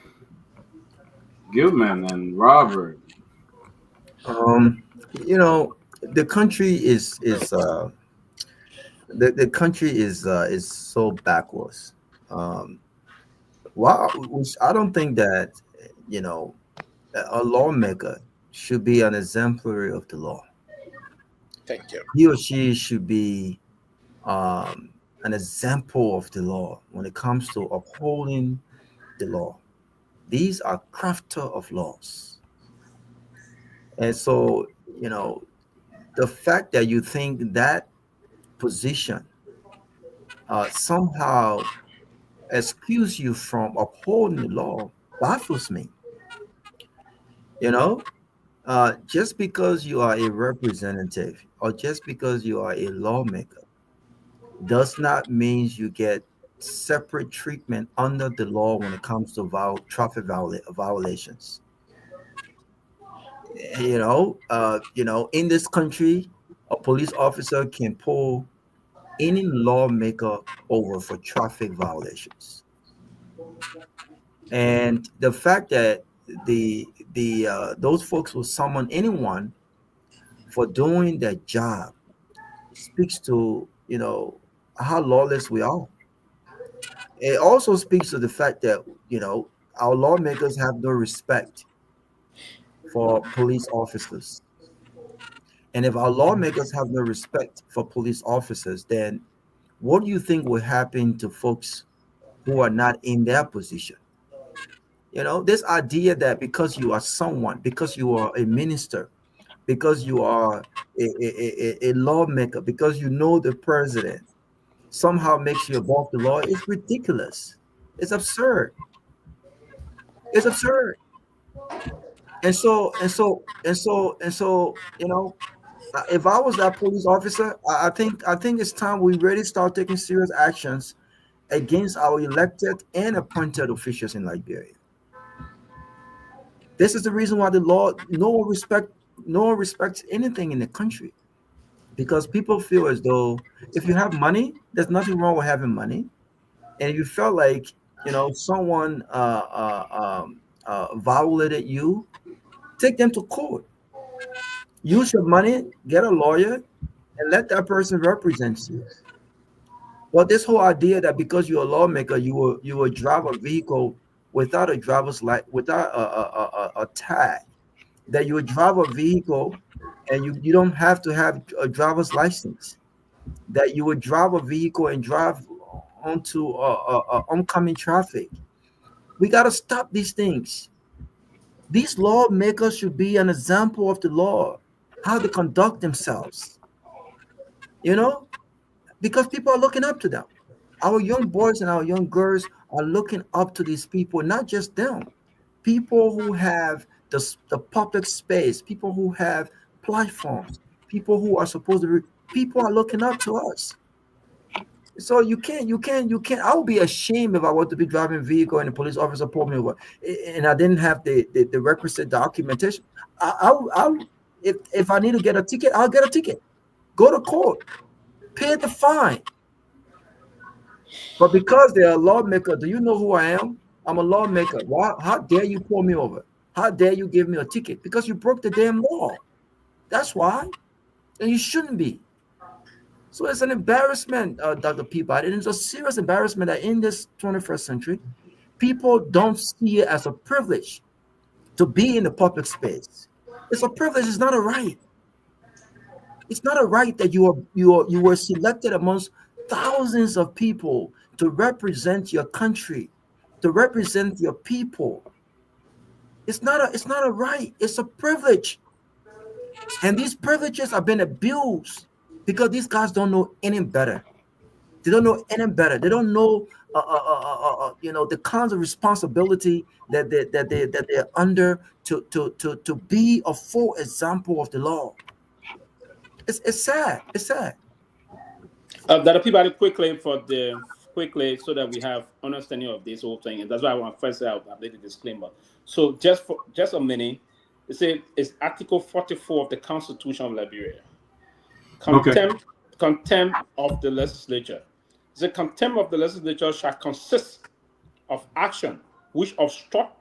Gilman and Robert? You know, the country is the country is so backwards. Wow, which I don't think that, you know, a lawmaker should be an exemplary of the law. Thank you. He or she should be an example of the law when it comes to upholding the law. These are crafter of laws. And so, you know, the fact that you think that position somehow excuse you from upholding the law baffles me. You know, just because you are a representative or just because you are a lawmaker does not mean you get separate treatment under the law when it comes to traffic violations. You know, in this country, a police officer can pull any lawmaker over for traffic violations. And the fact that those folks will summon anyone for doing their job speaks to, you know, how lawless we are. It also speaks to the fact that, you know, our lawmakers have no respect for police officers. And if our lawmakers have no respect for police officers, then what do you think will happen to folks who are not in their position? You know, this idea that because you are someone, because you are a minister, because you are a lawmaker, because you know the president, somehow makes you above the law is ridiculous. It's absurd. It's absurd. And so, you know, if I was that police officer, I think it's time we really start taking serious actions against our elected and appointed officials in Liberia. This is the reason why the law no one respects anything in the country, because people feel as though if you have money, there's nothing wrong with having money, and if you felt like, you know, someone violated you, take them to court. Use your money, get a lawyer, and let that person represent you. But this whole idea that because you're a lawmaker, you will drive a vehicle without a driver's without a tag, that you would drive a vehicle and you don't have to have a driver's license, that you would drive a vehicle and drive onto oncoming traffic. We got to stop these things. These lawmakers should be an example of the law, how they conduct themselves, you know, because people are looking up to them. Our young boys and our young girls are looking up to these people, not just them. People who have the public space, people who have platforms, people who are supposed to people are looking up to us. So you can't. I would be ashamed if I were to be driving a vehicle and a police officer pulled me over, and I didn't have the requisite documentation. If I need to get a ticket, I'll get a ticket. Go to court, pay the fine. But because they're a lawmaker, do you know who I am? I'm a lawmaker. Why? How dare you pull me over? How dare you give me a ticket? Because you broke the damn law. That's why. And you shouldn't be. So it's an embarrassment, Dr. Peabody. And it's a serious embarrassment that in this 21st century, people don't see it as a privilege to be in the public space. It's a privilege. It's not a right. It's not a right that you were selected amongst thousands of people to represent your country, to represent your people. It's not a right. It's a privilege. And these privileges have been abused because these guys don't know any better. They don't know any better. They don't know, you know, the kinds of responsibility that they're under to be a full example of the law. It's sad. It's sad. Dr. Peabody, quickly for the quickly so that we have understanding of this whole thing, and that's why I want to first say I'll update the disclaimer. So just a minute, it's Article 44 of the Constitution of Liberia. Contempt of the legislature. The contempt of the legislature shall consist of action which obstruct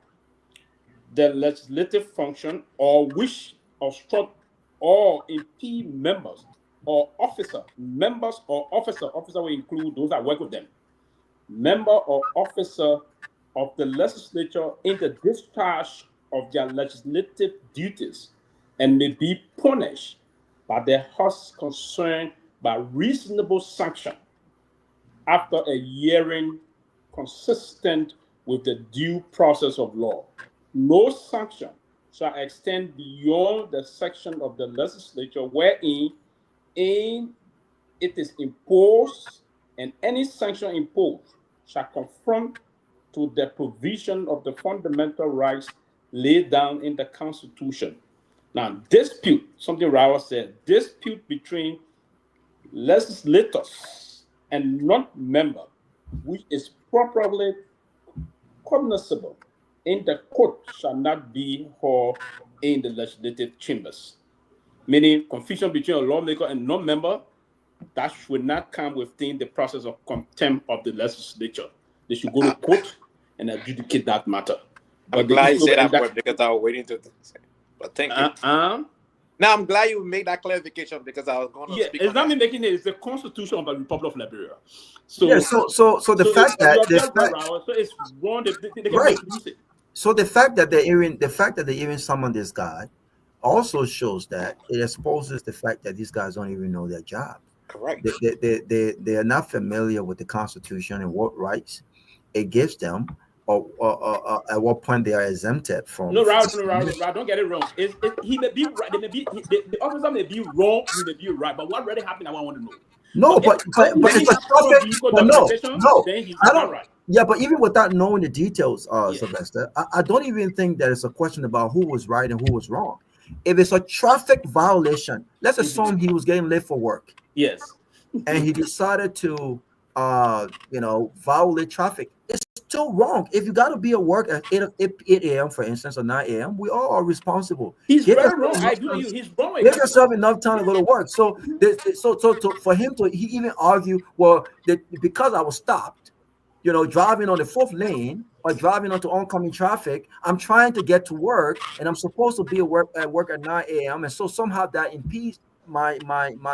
the legislative function or which obstruct or impede members or officer. Members or officer will include those that work with them. Member or officer of the legislature in the discharge of their legislative duties and may be punished by the house concerned by reasonable sanction after a hearing consistent with the due process of law. No sanction shall extend beyond the section of the legislature wherein it is imposed, and any sanction imposed shall conform to the provision of the fundamental rights laid down in the Constitution. Now, dispute, something Rawa said, dispute between legislators and non-member, which is properly cognizable in the court, shall not be heard in the legislative chambers. Meaning, confusion between a lawmaker and non-member, that should not come within the process of contempt of the legislature. They should go to court and adjudicate that matter. I'm glad you said that word because I was waiting to say. But thank you. Now I'm glad you made that clarification because I was going to speak. It's not me making it. It's the Constitution of the Republic of Liberia. So the fact that so it's wrong. They right. Use it. So the fact that they even summoned this guy also shows that it exposes the fact that these guys don't even know their job. Correct. They are not familiar with the Constitution and what rights it gives them, or at what point they are exempted from. No, Ralph, don't get it wrong. He may be right. The officer may be wrong. He may be right. But what really happened? I want to know. No, but it's a traffic. No, then he's I don't. Right. Yeah, but even without knowing the details, Sylvester, I don't even think that it's a question about who was right and who was wrong. If it's a traffic violation, let's assume he was getting late for work. Yes. And he decided to, violate traffic. It's still wrong. If you got to be at work at 8 a.m., for instance, or 9 a.m., we all are responsible. He's very wrong. I agree with you. He's wrong. Give yourself enough time to go to work. So for him to even argue, well, because I was stopped, driving on the 4th lane or driving onto oncoming traffic, I'm trying to get to work and I'm supposed to be at work at 9 a.m. And so somehow that impedes my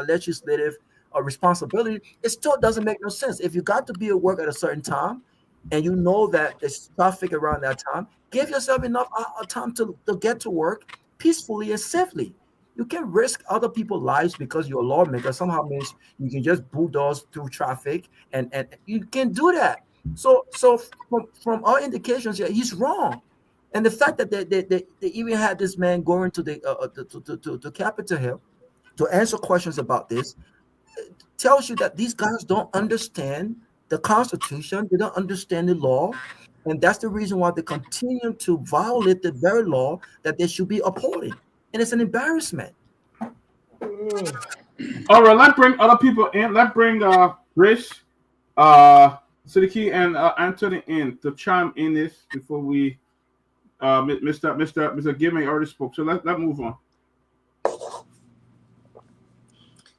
legislative responsibility. It still doesn't make no sense. If you got to be at work at a certain time and you know that there's traffic around that time, give yourself enough time to get to work peacefully and safely. You can risk other people's lives because you're a lawmaker. Somehow means you can just bulldoze through traffic and you can do that. So from our indications here, he's wrong. And the fact that they even had this man going to the to Capitol Hill to answer questions about this tells you that these guys don't understand the Constitution. They don't understand the law. And that's the reason why they continue to violate the very law that they should be upholding. And it's an embarrassment. All right, let's bring other people in. Let's bring Rich, Siddiqui, and Anthony in to chime in this before we Mr. Gimmy already spoke. So let's move on.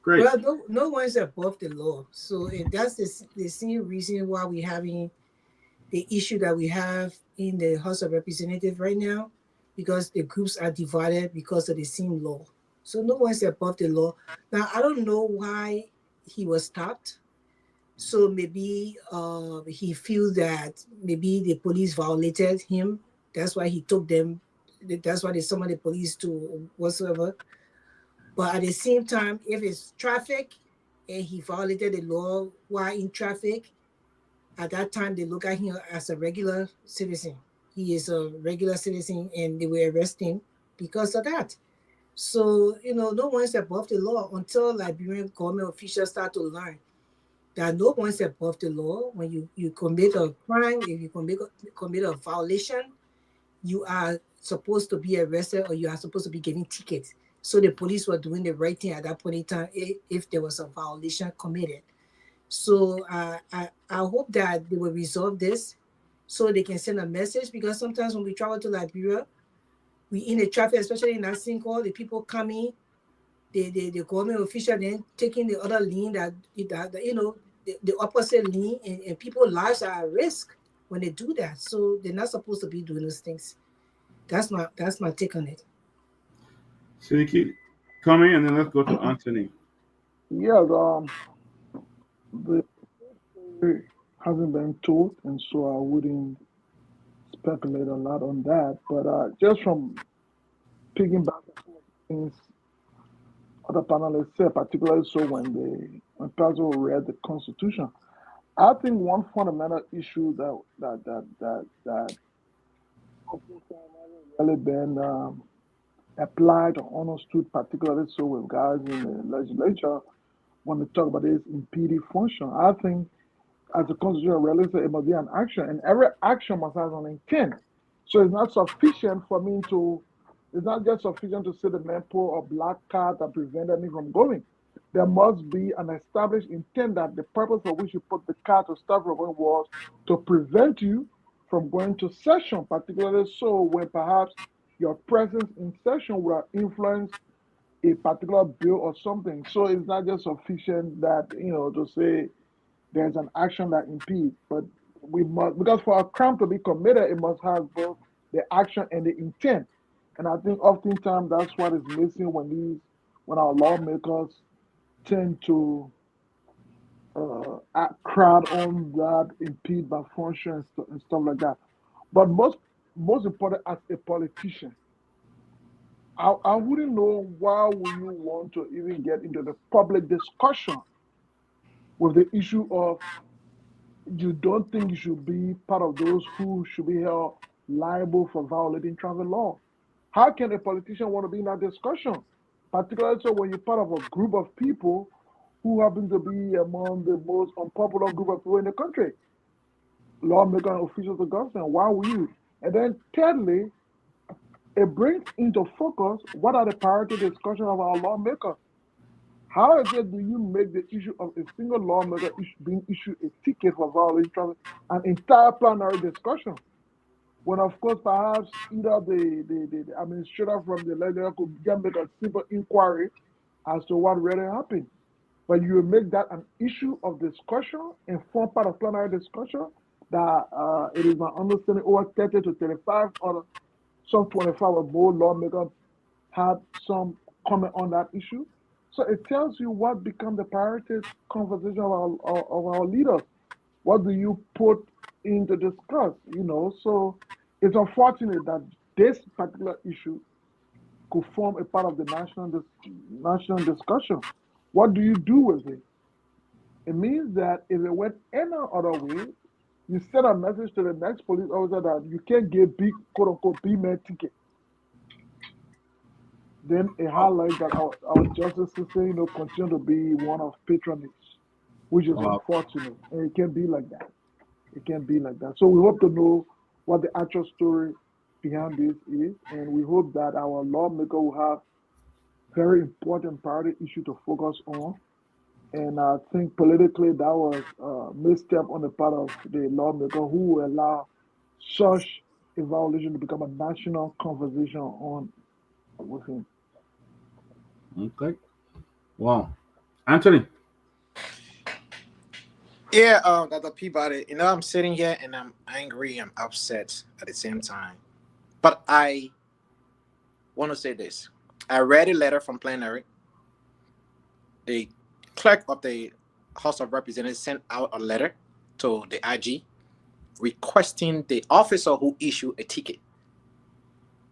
Great. Well, no one's above the law. So that's the same reason why we're having the issue that we have in the House of Representatives right now, because the groups are divided because of the same law. So no one's above the law. Now, I don't know why he was stopped. So maybe he feels that maybe the police violated him. That's why he took them. That's why they summoned the police to whatsoever. But at the same time, if it's traffic and he violated the law while in traffic, at that time they look at him as a regular citizen. He is a regular citizen and they will arrest him because of that. So, no one's above the law until Liberian government officials start to learn that no one's above the law. When you commit a crime, if you commit a violation, you are supposed to be arrested or you are supposed to be getting tickets. So the police were doing the right thing at that point in time if there was a violation committed. So I hope that they will resolve this so they can send a message, because sometimes when we travel to Liberia, we in the traffic, especially in that sinkhole, the people coming, the government official then taking the other lane that you know, the opposite lane, and people's lives are at risk when they do that. So they're not supposed to be doing those things. That's my take on it. So you keep coming, and then let's go to Anthony. Yes, the story hasn't been told, and so I wouldn't speculate a lot on that. But just from picking back things other panelists said, particularly so when Pazo read the Constitution, I think one fundamental issue that hasn't really been applied or understood, particularly so with guys in the legislature, when they talk about this impeding function. I think as the Constitution really says, it must be an action, and every action must have an intent. So it's not sufficient for me to, it's not just sufficient to say the man pull a black card that prevented me from going. There must be an established intent that the purpose for which you put the card to stop from going was to prevent you from going to session, particularly so when perhaps your presence in session will influence a particular bill or something. So it's not just sufficient that, to say there's an action that impedes, but we must, because for a crime to be committed, it must have both the action and the intent. And I think oftentimes that's what is missing when our lawmakers tend to crowd on that impede by function and stuff like that. But most important, as a politician, I wouldn't know why would you want to even get into the public discussion with the issue of you don't think you should be part of those who should be held liable for violating traffic law. How can a politician want to be in that discussion? Particularly so when you're part of a group of people who happen to be among the most unpopular group of people in the country, lawmakers and officials of government. Why would you? And then thirdly, it brings into focus what are the priority discussions of our lawmakers. How is it do you make the issue of a single lawmaker being issued a ticket for violating traffic an entire plenary discussion? When of course perhaps either the administrator from the legislature could just make a simple inquiry as to what really happened. But you make that an issue of discussion and form part of plenary discussion that it is my understanding over 30 to 35 or some 25 or more lawmakers had some comment on that issue. So it tells you what become the priority conversation of our leaders. What do you put in to discuss? So it's unfortunate that this particular issue could form a part of the national discussion. What do you do with it? It means that if it went any other way, you send a message to the next police officer that you can't get big, quote unquote, B-man ticket. Then it highlights that our justice system, continue to be one of patronage, which is unfortunate. And it can't be like that. It can't be like that. So we hope to know what the actual story behind this is, and we hope that our lawmaker will have very important priority issue to focus on. And I think politically that was a misstep on the part of the lawmaker who will allow such a violation to become a national conversation on with him. Okay. Wow. Anthony. Yeah, Dr. Peabody, I'm sitting here and I'm angry, I'm upset at the same time. But I want to say this. I read a letter from plenary. The clerk of the House of Representatives sent out a letter to the IG requesting the officer who issued a ticket.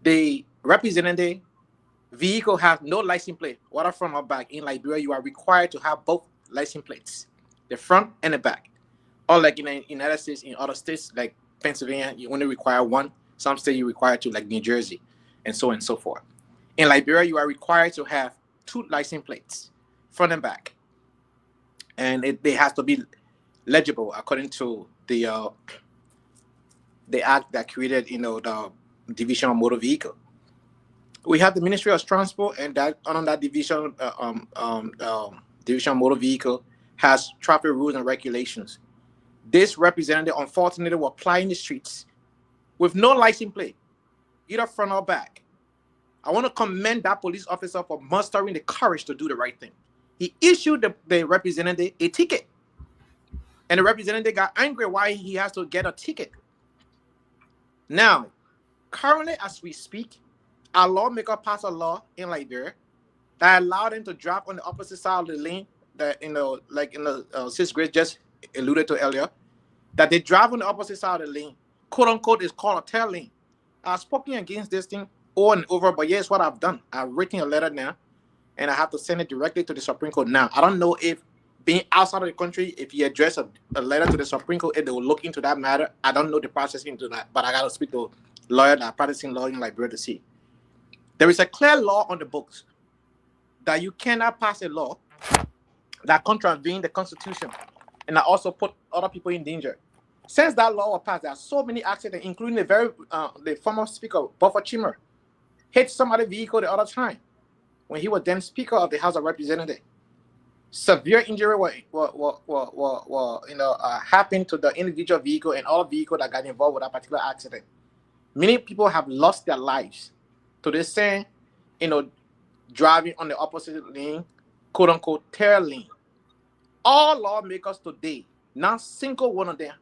The representative vehicle has no license plate, whether front or back. In Liberia, you are required to have both license plates, the front and the back. Or like in the United States, in other states like Pennsylvania, you only require one. Some states you require two, like New Jersey, and so on and so forth. In Liberia, you are required to have two license plates, front and back, and they have to be legible according to the act that created, the Division of Motor Vehicle. We have the Ministry of Transport, and that under that division, Division of Motor Vehicle, has traffic rules and regulations. This representative, unfortunately, was plying the streets with no license plate, either front or back. I want to commend that police officer for mustering the courage to do the right thing. He issued the representative a ticket, and the representative got angry why he has to get a ticket. Now, currently, as we speak, our lawmaker passed a law in Liberia that allowed them to drive on the opposite side of the lane. That like in the sixth grade just alluded to earlier, that they drive on the opposite side of the lane, quote unquote, is called a tail lane. I've spoken against this thing over and over, but here's what I've done. I've written a letter now, and I have to send it directly to the Supreme Court now. I don't know if being outside of the country, if you address a letter to the Supreme Court, if they will look into that matter. I don't know the process into that, but I got to speak to a lawyer, that practicing law in Liberia to see. There is a clear law on the books that you cannot pass a law that contravenes the Constitution and that also put other people in danger. Since that law was passed, there are so many accidents, including the former Speaker, Buffer Chimmer, hit somebody's vehicle the other time when he was then Speaker of the House of Representatives. Severe injury happened to the individual vehicle and all vehicles that got involved with that particular accident. Many people have lost their lives to this same, driving on the opposite lane, quote unquote, tail lane. All lawmakers today, not single one of them,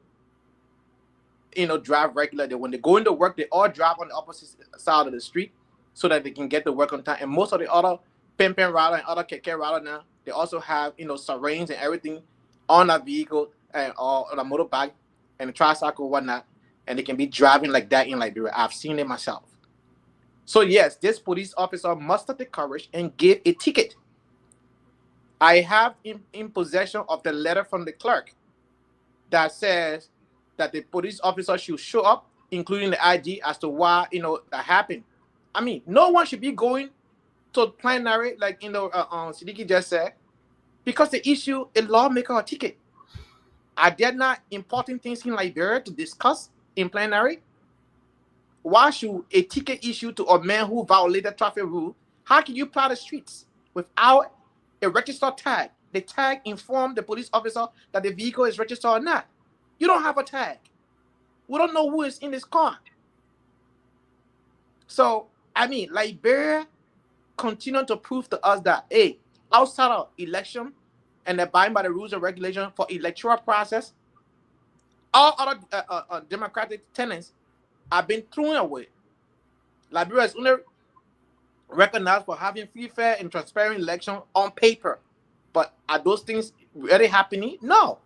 drive regularly. When they go into work, they all drive on the opposite side of the street so that they can get to work on time. And most of the other pimping rider and other keke rider now, they also have, sirens and everything on that vehicle and or on a motorbike and a tricycle, whatnot, and they can be driving like that in Liberia. I've seen it myself. So yes, this police officer mustered the courage and gave a ticket. I have in possession of the letter from the clerk that says that the police officer should show up, including the IG, as to why that happened. I mean, no one should be going to plenary, like Siddiqui just said, because they issue a lawmaker a ticket. Are there not important things in Liberia to discuss in plenary? Why should a ticket issue to a man who violated traffic rule? How can you plow the streets without a registered tag? The tag informed the police officer that the vehicle is registered or not. You don't have a tag. We don't know who is in this car. So, I mean, Liberia continue to prove to us that, hey, outside of election and abiding by the rules and regulations for electoral process, all other democratic tenets have been thrown away. Liberia is only recognized for having free, fair, and transparent election on paper. But are those things really happening? No.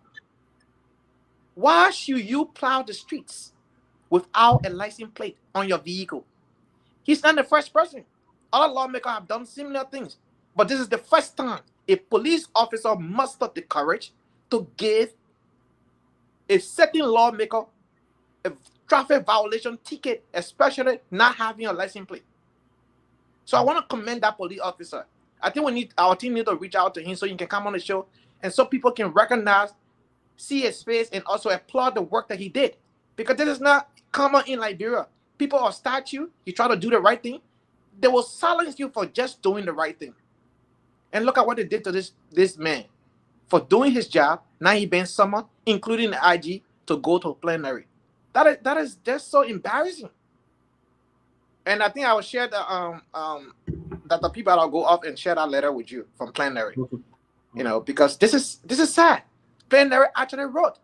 Why should you plow the streets without a license plate on your vehicle? He's not the first person. Other lawmakers have done similar things. But this is the first time a police officer mustered the courage to give a certain lawmaker a traffic violation ticket, especially not having a license plate. So I want to commend that police officer. I think our team need to reach out to him so he can come on the show and so people can recognize, see his face, and also applaud the work that he did. Because this is not common in Liberia. People are statue, you try to do the right thing, they will silence you for just doing the right thing. And look at what they did to this man. For doing his job, now he been summoned, including the IG, to go to plenary. That is just so embarrassing. And I think I will share that the people that will go off and share that letter with you from plenary. Because this is sad. Plenary actually wrote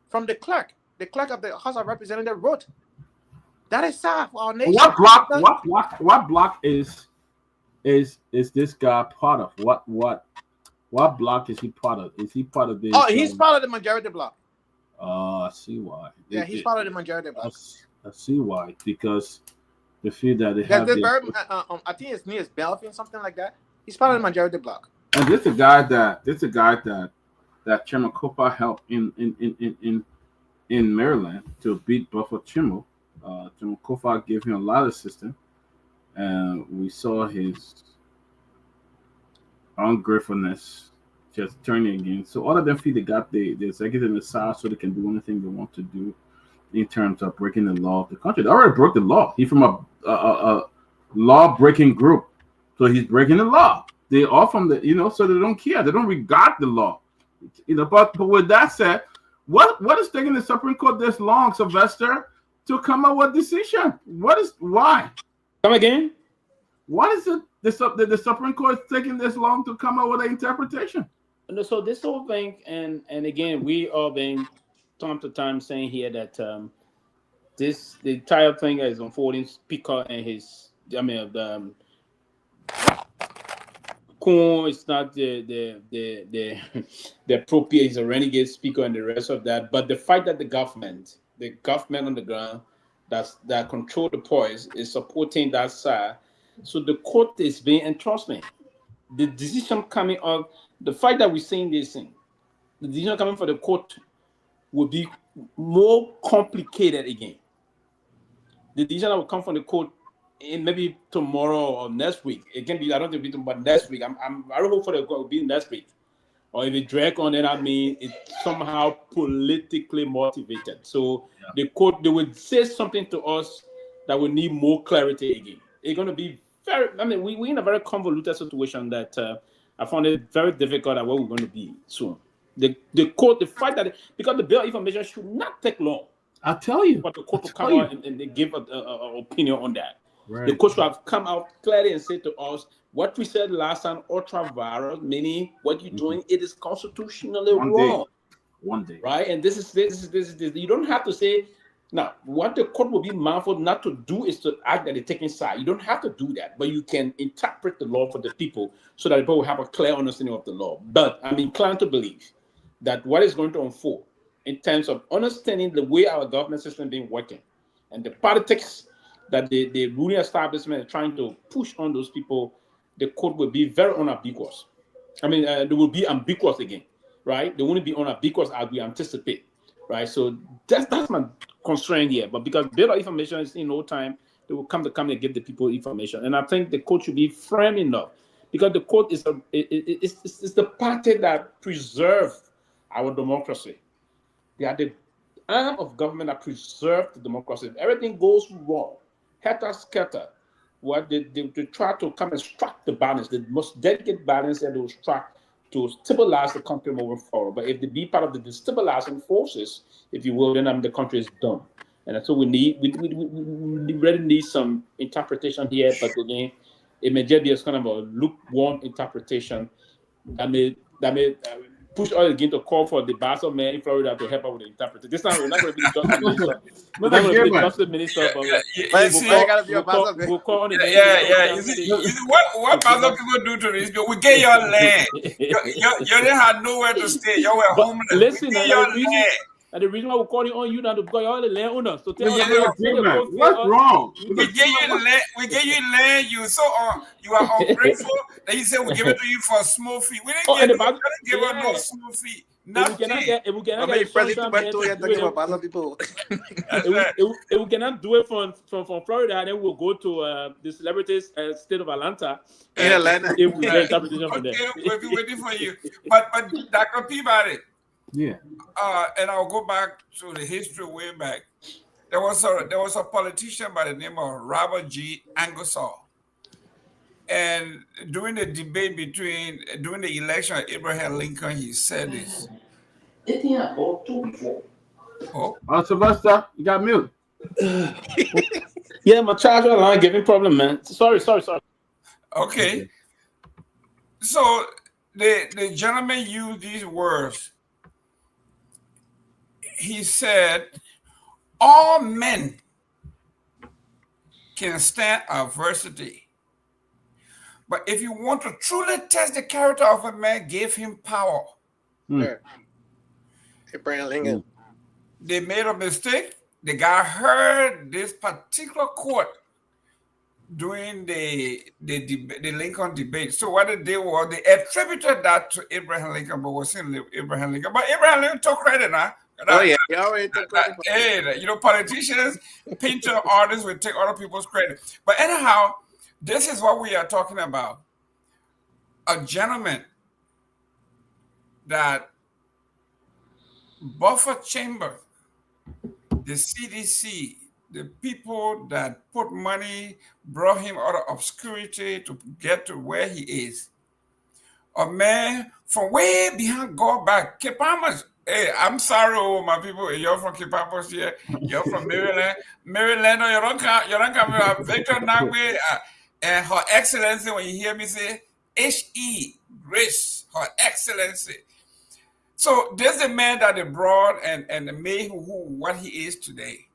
from the clerk of the House of Representatives wrote. That is sad for our nation. What block is this guy part of? What block is he part of? Is he part of this? Oh, he's part of the majority block. I see why. Yeah, he's part of the majority block. I see why, because the feel that they have. I think his name is Belfin, something like that. He's part of the majority block. And this is a guy that Chairman Kopa helped in Maryland to beat Buffer Chimmo. Chairman Kopa gave him a lot of assistance, and we saw his ungratefulness just turning again. So all of them feel they got the executive in the side so they can do anything they want to do in terms of breaking the law of the country. They already broke the law. He's from a law-breaking group, so he's breaking the law. They all from the, so they don't care. They don't regard the law. But with that said, what is taking the Supreme Court this long, Sylvester, to come up with a decision? Why? Come again? What is it the Supreme Court is taking this long to come up with an interpretation? So this whole thing, and again, we all been time to time saying here that the entire thing is unfolding. Speaker and his, the Kun is not the appropriate. He's a renegade speaker and the rest of that. But the fact that the government on the ground that control the poise is supporting that side. So the court is being entrusted. The decision coming up, the fact that we're saying this thing, the decision coming from the court will be more complicated again. The decision that will come from the court in maybe tomorrow or next week. It can be, I don't think it'll be tomorrow, but next week. I hope for the court will be next week. Or if it drag on, then I mean it's somehow politically motivated. So the court, they would say something to us that will need more clarity again. It's going to be we're in a very convoluted situation that I found it very difficult at where we're going to be soon. The court, the fact that because the bill of information should not take long. I'll tell you. But the court will come out and give an opinion on that. Right. The court should have come out clearly and say to us what we said last time, ultra virus, meaning what you're doing, it is constitutionally wrong. One day. Right? And this is. You don't have to say, now, what the court will be mindful not to do is to act that they're taking side. You don't have to do that, but you can interpret the law for the people so that people will have a clear understanding of the law. But I'm inclined to believe that what is going to unfold in terms of understanding the way our government system is being working and the politics that the ruling establishment is trying to push on those people, the court will be very unambiguous. They will be ambiguous again, right? They won't be unambiguous as we anticipate, right? So that's my constraint here. But because bill of information is in no time, they will come and give the people information. And I think the court should be firm enough because the court is the party that preserves our democracy. They are the arm of government that preserves the democracy. If everything goes wrong, helter-skelter, they try to come and strike the balance, the most delicate balance, and they will strike to stabilize the country moving forward. But if they be part of the destabilizing forces, if you will, then the country is done. And that's what we need. We really need some interpretation here, but again, it may just be a kind of a lukewarm interpretation that may push us again to call for the Basel man in Florida to help out with the interpreter. This time we're not going to be the justice minister. We're not going to be the justice minister, but we'll call on the You see what Basel people do to this? We get your land. You didn't have nowhere to stay. You were homeless. Listen, we get your land. And the reason why we're calling on you now to because you're the landowner. So tell us what's wrong. We gave you land. We gave you land. You you are ungrateful. Then you said we give it to you for a small fee. We didn't give us no small fee. Nothing. If we cannot do it from Florida, then we'll go to the celebrities state of Atlanta. In Atlanta. If we get interpretation from them. We'll be waiting for you. But Dr. Peabody. Yeah. And I'll go back to the history way back. There was a politician by the name of Robert G. Ingersoll. And during the debate during the election of Abraham Lincoln, he said this. Sylvester, you got mute. Yeah, my charger line giving problem, man. Sorry. Okay. So the gentleman used these words. He said, all men can stand adversity. But if you want to truly test the character of a man, give him power. Abraham Lincoln. They made a mistake. The guy heard this particular quote during the Lincoln debate. So what they did was they attributed that to Abraham Lincoln, but wasn't Abraham Lincoln. But Abraham Lincoln took credit now. He already took credit. Hey, politicians, painter, artists will take other people's credit. But anyhow, this is what we are talking about. A gentleman that Buffer Chamber, the CDC, the people that put money, brought him out of obscurity to get to where he is, a man from way behind Guar back. Kepamas. Hey, I'm sorry, oh, my people. You're from Kepamas here. You're from Maryland. Maryland, you don't come. Victor Nagwe, and Her Excellency, when you hear me say H.E. Grace, Her Excellency. So there's a man that they brought and made who what he is today.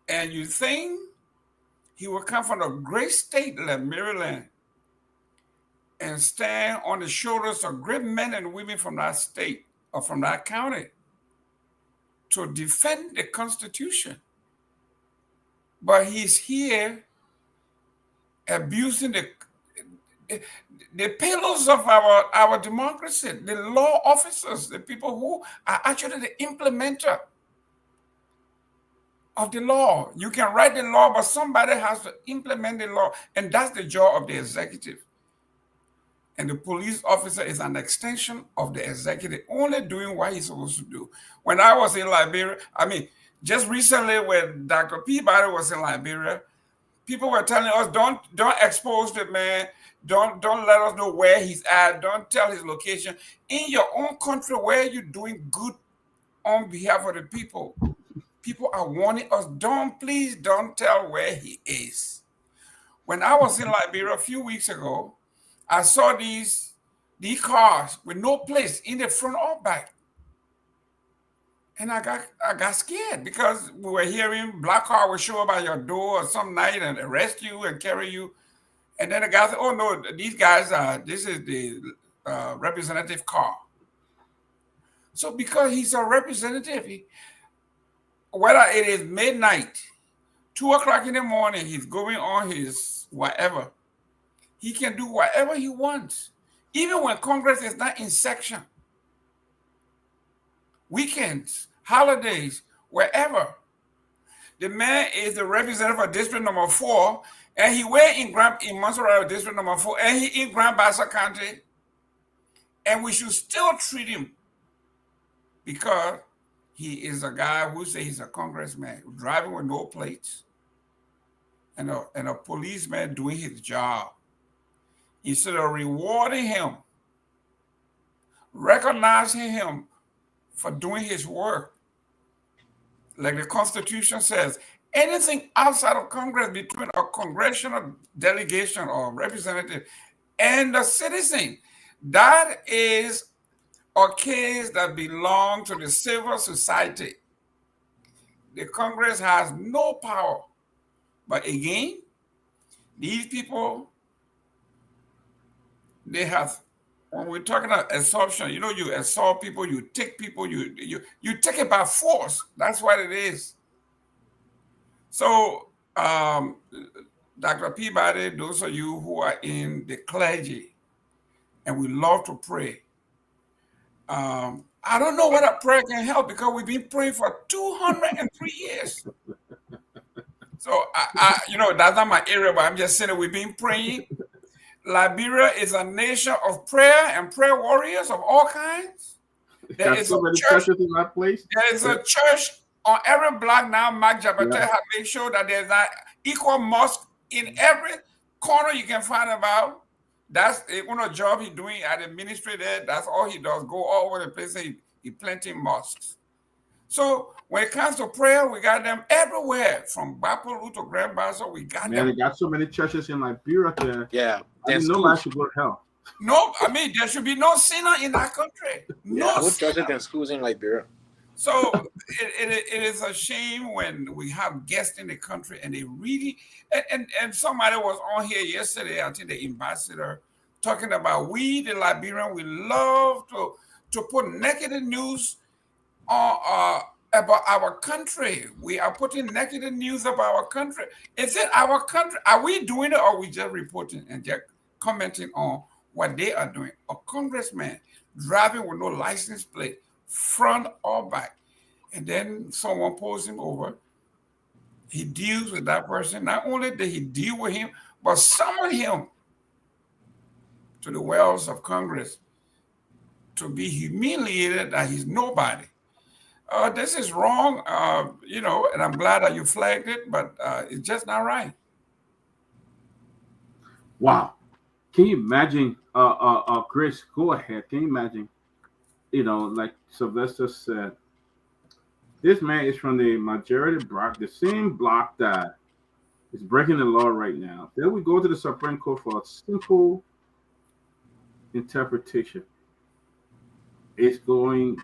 And you think he will come from a great state like Maryland and stand on the shoulders of great men and women from that state or from that county to defend the Constitution. But he's here abusing the pillars of our democracy, the law officers, the people who are actually the implementer of the law. You can write the law, but somebody has to implement the law, and that's the job of the executive. And the police officer is an extension of the executive, only doing what he's supposed to do. When I was in Liberia, just recently when Dr. Peabody was in Liberia, people were telling us, don't expose the man, don't let us know where he's at, don't tell his location. In your own country, where you're doing good on behalf of the people, people are warning us, please don't tell where he is. When I was in Liberia a few weeks ago, I saw these cars with no place in the front or back. And I got scared because we were hearing black car will show up at your door some night and arrest you and carry you. And then the guy said, oh no, these guys this is the representative car. So because he's a representative, whether it is midnight, 2 o'clock in the morning, he's going on his whatever. He can do whatever he wants, even when Congress is not in session. Weekends, holidays, wherever. The man is the representative of District Number 4, and he were in Montserrat District Number 4, and he in Grand Bassa County, and we should still treat him because he is a guy who says he's a congressman driving with no plates, and a policeman doing his job. Instead of rewarding him, recognizing him for doing his work, like the Constitution says, anything outside of Congress between a congressional delegation or representative and the citizen, that is a case that belongs to the civil society. The Congress has no power. But again, these people, they have, when we're talking about assaultion, you assault people, you take people, you take it by force. That's what it is. So, Dr. Peabody, those of you who are in the clergy, and we love to pray. I don't know whether prayer can help because we've been praying for 203 years. So, that's not my area, but I'm just saying that we've been praying. Liberia is a nation of prayer and prayer warriors of all kinds. There is a church in that place. There is a church on every block now. Mark Jabate has made sure that there's an equal mosque in every corner you can find about. That's one of the job he's doing at the ministry there. That's all he does. Go all over the place. He planting mosques. So when it comes to prayer, we got them everywhere, from Bapolu to Grand Bassa. We got them. They got so many churches in Liberia there. Yeah, nobody should go to hell. No, there should be no sinner in that country. No churches and schools in Liberia. So it is a shame when we have guests in the country and they really and somebody was on here yesterday, I think the ambassador, talking about we the Liberian, we love to put negative news about our country. We are putting negative news about our country. Is it our country? Are we doing it, or are we just reporting and just commenting on what they are doing? A congressman driving with no license plate, front or back, and then someone pulls him over. He deals with that person. Not only did he deal with him, but summon him to the wells of Congress to be humiliated that he's nobody. This is wrong, and I'm glad that you flagged it, but it's just not right. Wow. Can you imagine? Chris, go ahead. Can you imagine? Like Sylvester said, this man is from the majority block, the same block that is breaking the law right now. Then we go to the Supreme Court for a simple interpretation. It's going,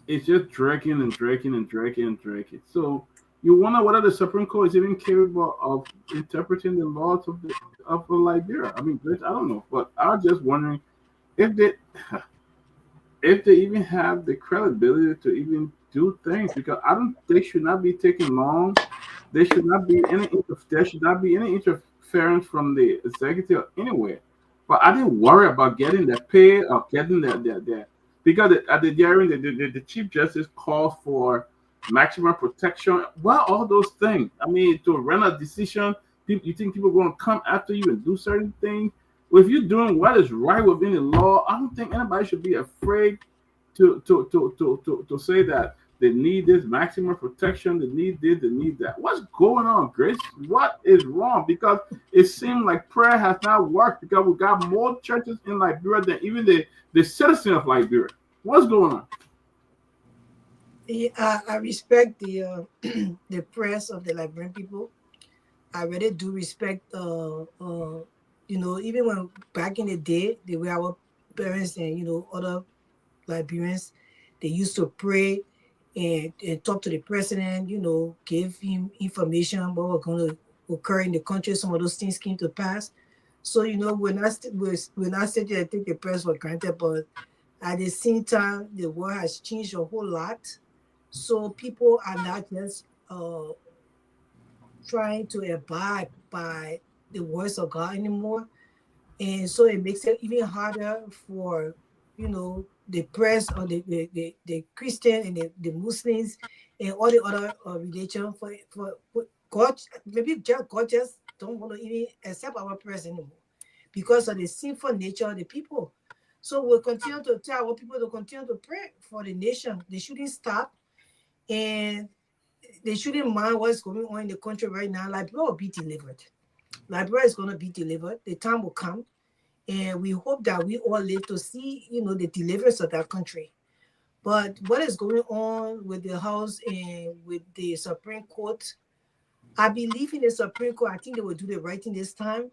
it's just dragging and dragging and dragging and dragging. So you wonder whether the Supreme Court is even capable of interpreting the laws of Liberia. I mean, I don't know, but I was just wondering if they if they even have the credibility to even do things, because I don't. They should not be taking long. There should not be any interference from the executive anywhere. But I didn't worry about getting their pay or getting their because at the hearing the chief justice called for maximum protection. Well, all those things. I mean, to run a decision, you think people are going to come after you and do certain things? Well, if you're doing what is right within the law, I don't think anybody should be afraid to say that they need this maximum protection, they need this, they need that. What's going on, Grace? What is wrong? Because it seems like prayer has not worked, because we got more churches in Liberia than even the citizen of Liberia. What's going on? Yeah, I respect the the prayers of the Liberian people. I really do respect even when back in the day, the way our parents and other Liberians, they used to pray and talk to the president, give him information about what's going to occur in the country. Some of those things came to pass. So, we're not saying that I take the press for granted, but at the same time, the world has changed a whole lot. So people are not just trying to abide by the words of God anymore. And so it makes it even harder for, the press or the Christian and the Muslims and all the other religion for God. Maybe God just don't want to even accept our prayers anymore because of the sinful nature of the people. So we'll continue to tell our people to continue to pray for the nation. They shouldn't stop, and they shouldn't mind what's going on in the country right now. Liberia will be delivered. Liberia is going to be delivered. The time will come. And we hope that we all live to see, the deliverance of that country. But what is going on with the House and with the Supreme Court, I believe in the Supreme Court. I think they will do the right thing this time.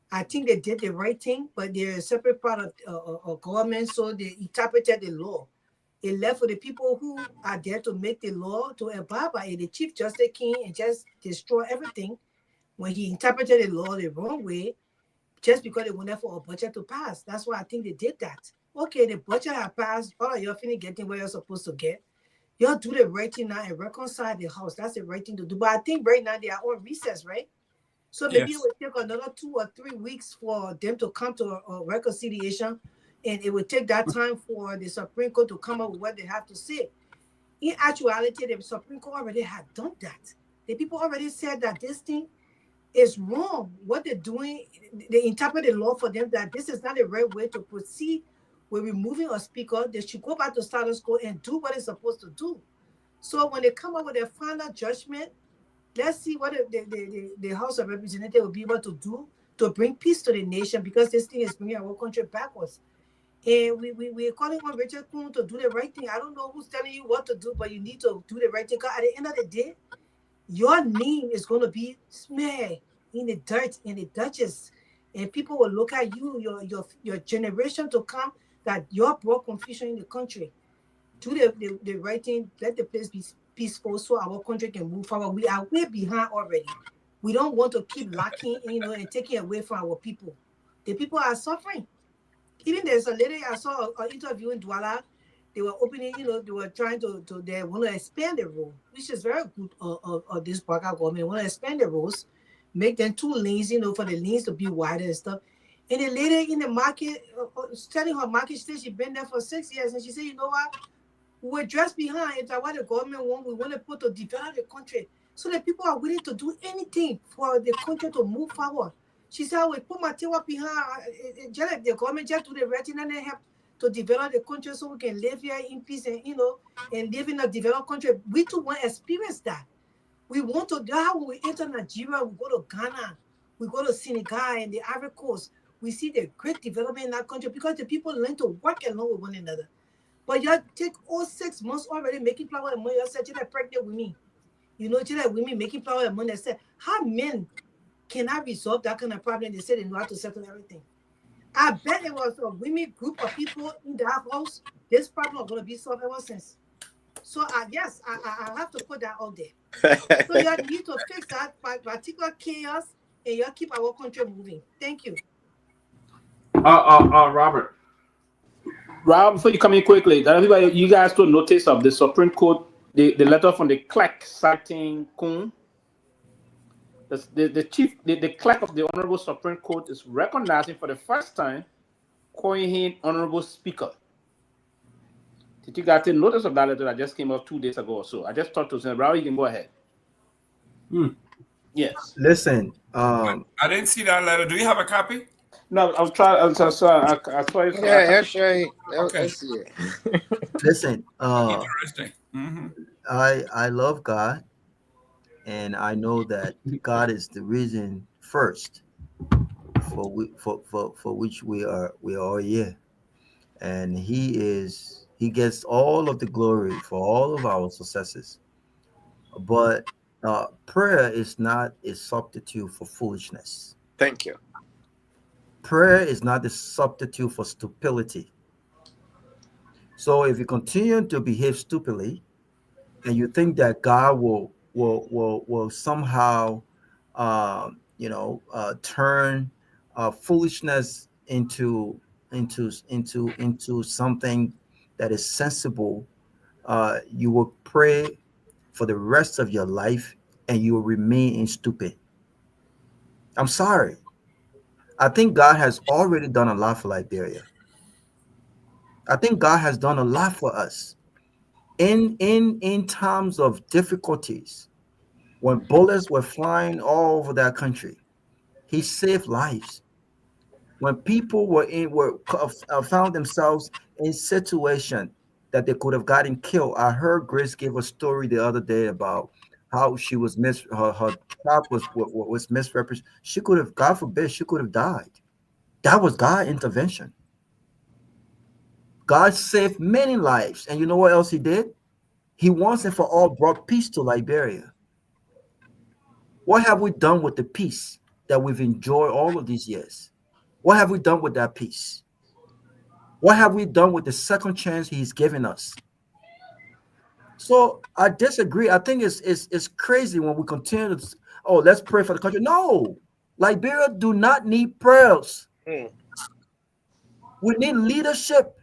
I think they did the right thing, but they're a separate part of government, so they interpreted the law. It left for the people who are there to make the law to abide by it. The Chief Justice came and just destroy everything when he interpreted the law the wrong way, just because they wanted for a budget to pass. That's why I think they did that. Okay, the budget has passed. All of you finish getting what you're supposed to get. Y'all do the right thing now and reconcile the House. That's the right thing to do. But I think right now they are on recess, right? So maybe it will take another 2 or 3 weeks for them to come to a reconciliation, and it will take that time for the Supreme Court to come up with what they have to say. In actuality, the Supreme Court already had done that. The people already said that this thing is wrong. What they're doing, they interpret the law for them that this is not the right way to proceed with removing a speaker. They should go back to status quo and do what it's supposed to do. So when they come up with their final judgment, let's see what the House of Representatives will be able to do to bring peace to the nation, because this thing is bringing our country backwards. And we're calling on Richard Kuhn to do the right thing. I don't know who's telling you what to do, but you need to do the right thing. Because at the end of the day, your name is going to be smeared in the dirt, in the Duchess, and people will look at you, your generation to come, that you brought confusion in the country. Do the right thing. Let the place be peaceful so our country can move forward. We are way behind already. We don't want to keep lacking, and taking away from our people. The people are suffering. Even there's a lady I saw an interview in Douala. They were opening, they were trying they want to expand the road, which is very good of this Baka government. Want to expand the roads, make them 2 lanes, for the lanes to be wider and stuff. And the lady in the market, telling her market, she said she's been there for 6 years, and she said, you know what? We're just behind. It's what the government want. We want to put to develop the country, so that people are willing to do anything for the country to move forward. She said, I will put my tail behind. The government just do the right thing and then help to develop the country so we can live here in peace and and live in a developed country. We too want to experience that. We want to. That's how when we enter Nigeria, we go to Ghana, we go to Senegal and the Ivory Coast. we see the great development in our country because the people learn to work along with one another. But you take all 6 months already making flour and money. You said you're pregnant with me. You know, you're women making flour and money. I said, how men cannot resolve that kind of problem? They said they know how to settle everything. I bet it was a women group of people in that house. This problem is going to be solved ever since. So yes, I have to put that out there. So you need to fix that particular chaos and you keep our country moving. Thank you. Robert. Rob, before you come in quickly, that everybody, you guys took notice of the Supreme Court, the letter from the clerk citing Kun. The clerk of the Honorable Supreme Court is recognizing for the first time Kohen Honorable Speaker. Did you guys take notice of that letter that just came out 2 days ago or so? I just talked to him. Rob, you can go ahead. Yes. Listen, I didn't see that letter. Do you have a copy? No, I'll try. I saw it. Yeah, sure. Okay. Let's see it. listen. Interesting. I love God, and I know that God is the reason first for which we are all here, and He gets all of the glory for all of our successes. But prayer is not a substitute for foolishness. Thank you. Prayer is not a substitute for stupidity. So if you continue to behave stupidly, and you think that God will somehow, turn foolishness into something that is sensible, you will pray for the rest of your life, and you will remain stupid. I'm sorry. I think God has already done a lot for Liberia. I think God has done a lot for us. In times of difficulties, when bullets were flying all over that country, He saved lives. When people found themselves in situation that they could have gotten killed. I heard Grace give a story the other day about how she was her child was misrepresented. She could have, God forbid, she could have died. That was God's intervention. God saved many lives, and you know what else He did? He once and for all brought peace to Liberia. What have we done with the peace that we've enjoyed all of these years? What have we done with that peace? What have we done with the second chance He's given us? So I disagree. I think it's crazy when we continue to, let's pray for the country. No, Liberia do not need prayers. We need leadership.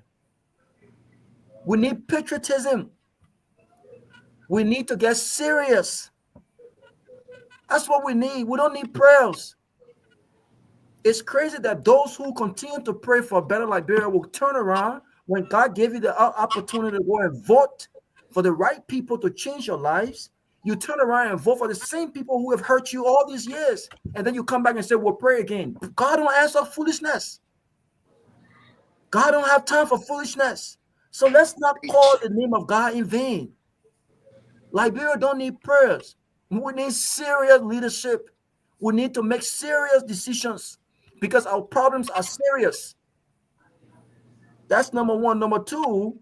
We need patriotism. We need to get serious. That's what we need. We don't need prayers. It's crazy that those who continue to pray for a better Liberia will turn around when God gave you the opportunity to go and vote for the right people to change your lives. You turn around and vote for the same people who have hurt you all these years. And then you come back and say, we'll pray again. God don't answer foolishness. God don't have time for foolishness. So let's not call the name of God in vain. Liberia don't need prayers. We need serious leadership. We need to make serious decisions because our problems are serious. That's number one. Number two,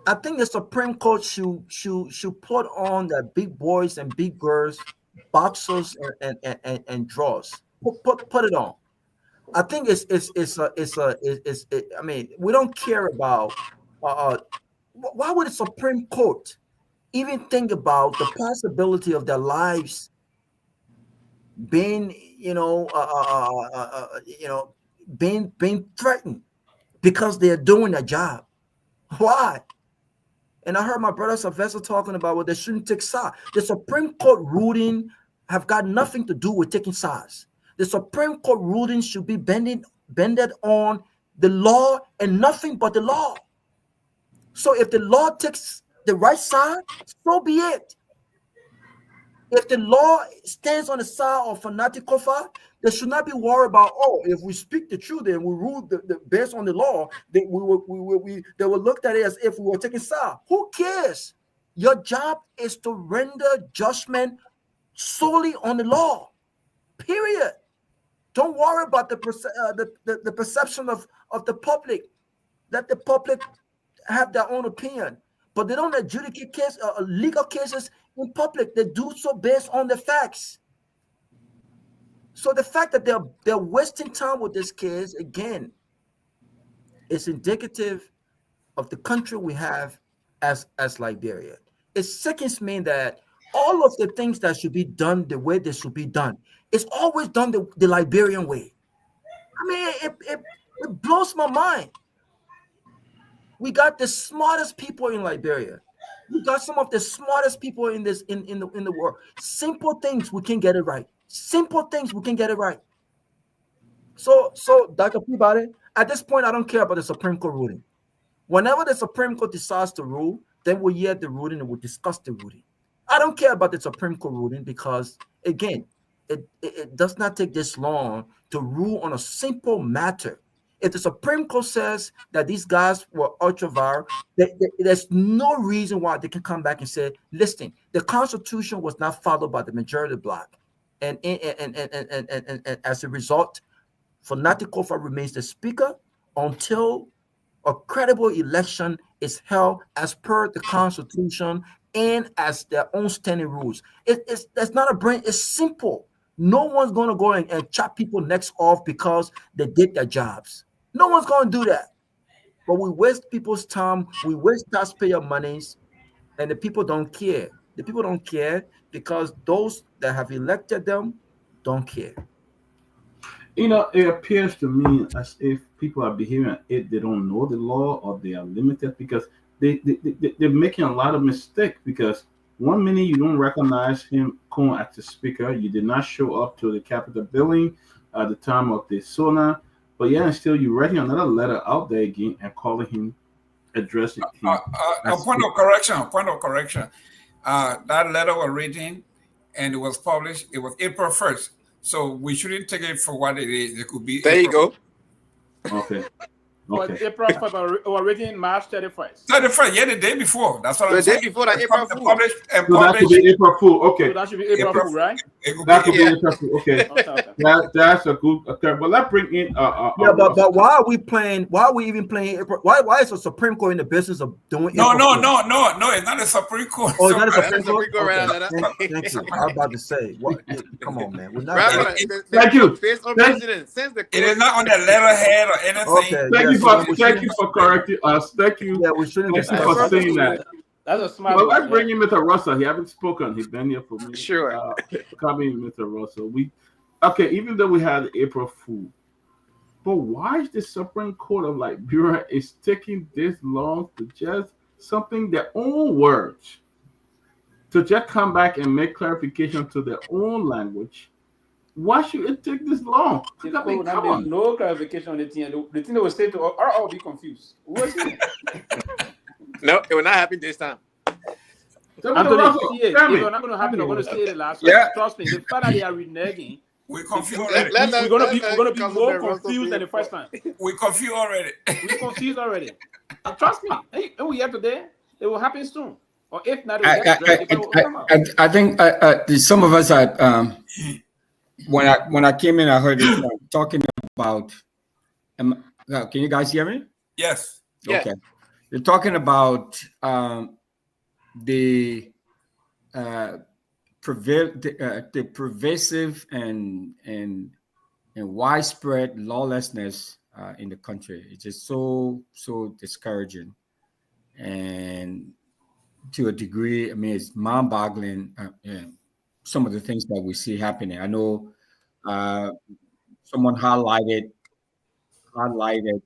I think the Supreme Court should put on the big boys and big girls, boxers and drawers. Put it on. I think I mean, we don't care about why would the Supreme Court even think about the possibility of their lives being, being threatened because they're doing their job? Why? And I heard my brother Sylvester talking about they shouldn't take sides. The Supreme Court ruling have got nothing to do with taking sides. The Supreme Court ruling should be bended on the law and nothing but the law. So if the law takes the right side, so be it. If the law stands on the side of fanatical, they should not be worried about, if we speak the truth and we rule the based on the law, they will look at it as if we were taking side. Who cares? Your job is to render judgment solely on the law. Period. Don't worry about the perception of the public. Let the public have their own opinion. But they don't adjudicate legal cases in public. They do so based on the facts. So the fact that they're wasting time with this case, again, is indicative of the country we have as Liberia. It sickens me that all of the things that should be done the way they should be done, it's always done the Liberian way. I mean, it blows my mind. We got the smartest people in Liberia. We got some of the smartest people in the world. Simple things, we can get it right. Simple things, we can get it right. So Dr. Peabody, at this point, I don't care about the Supreme Court ruling. Whenever the Supreme Court decides to rule, then we'll hear the ruling and we'll discuss the ruling. I don't care about the Supreme Court ruling because, again, it does not take this long to rule on a simple matter. If the Supreme Court says that these guys were ultra-vires, there's no reason why they can come back and say, listen, the Constitution was not followed by the majority bloc. And as a result, Fonati Kofa remains the speaker until a credible election is held as per the Constitution and as their own standing rules. That's not a brain. It's simple. No one's going to go and chop people necks off because they did their jobs. No one's going to do that. But we waste people's time. We waste taxpayer monies, and the people don't care. The people don't care because those that have elected them don't care. You know, it appears to me as if people are behaving as if they don't know the law or they are limited because they're making a lot of mistakes because 1 minute you don't recognize him as the speaker. You did not show up to the Capitol building at the time of the SONA, but yeah, and still you're writing another letter out there again and calling him, addressing him. A point of correction. That letter was written and it was published. It was April 1st. So we shouldn't take it for what it is. It could be. There April. you go. Okay. But April 1st, or written March 31st. 31st, yeah, the day before. That's what I'm The saying. day before that April Fool. Published and So that should published. be April Fool. Okay. So that should be April Fool, right? It could That could be be April Fool. Okay. Okay. That's a good. Okay. But let's bring in. Yeah, but why are we playing? Why are we even playing? Why is the Supreme Court in the business of doing? No. April Fool? No. It's not a Supreme Court. Oh, it's not a So, Supreme Court. Go right Okay. out of that. Thank you. I was about to say, what? Come on, man. We're not. Thank you. Face on Thank- president. Since the It is not on the letterhead or anything. Okay. Thank you for correcting us. Thank you. Yeah, we shouldn't Thank you discuss. for saying that. That's a smart Well, one. let's bring in Mr. Russell. He haven't spoken. He's been here for me. Sure. Come in, Mr. Russell. Even though we had April Fool, but why is the Supreme Court of Liberia is taking this long to just something their own words to just come back and make clarification to their own language? Why should it take this long? I mean, come on. No clarification on the thing. The thing that was said to all be confused. Who was it? No, it will not happen this time. Tell me, Anthony, Russell, see it. tell me. It's not going to happen. I'm going to say it last Yeah. one. Trust me. The fact that they are reneging, We confused Let- already. let- we're going to be let- more let- let- confused than the first time. We confused already. We're confused already. And trust me. Hey, we have today. It will happen soon. Or if not, it will come out. I think some of us are. When I came in, I heard it talking about. Can you guys hear me? Yes. Yeah. Okay. You're talking about the pervasive and widespread lawlessness in the country. It's just so discouraging, and to a degree, I mean, it's mind-boggling. Some of the things that we see happening. I know someone highlighted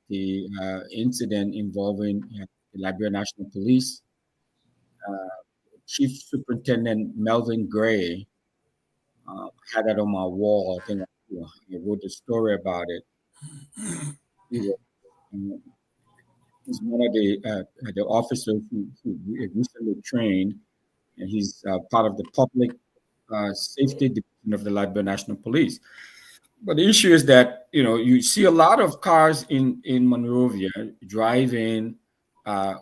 the incident involving the Liberia National Police. Chief Superintendent Melvin Gray had that on my wall. I think I wrote a story about it. He's one of the officers who recently trained, and he's part of the public safety division of the Liberia National Police. But the issue is that you see a lot of cars in Monrovia driving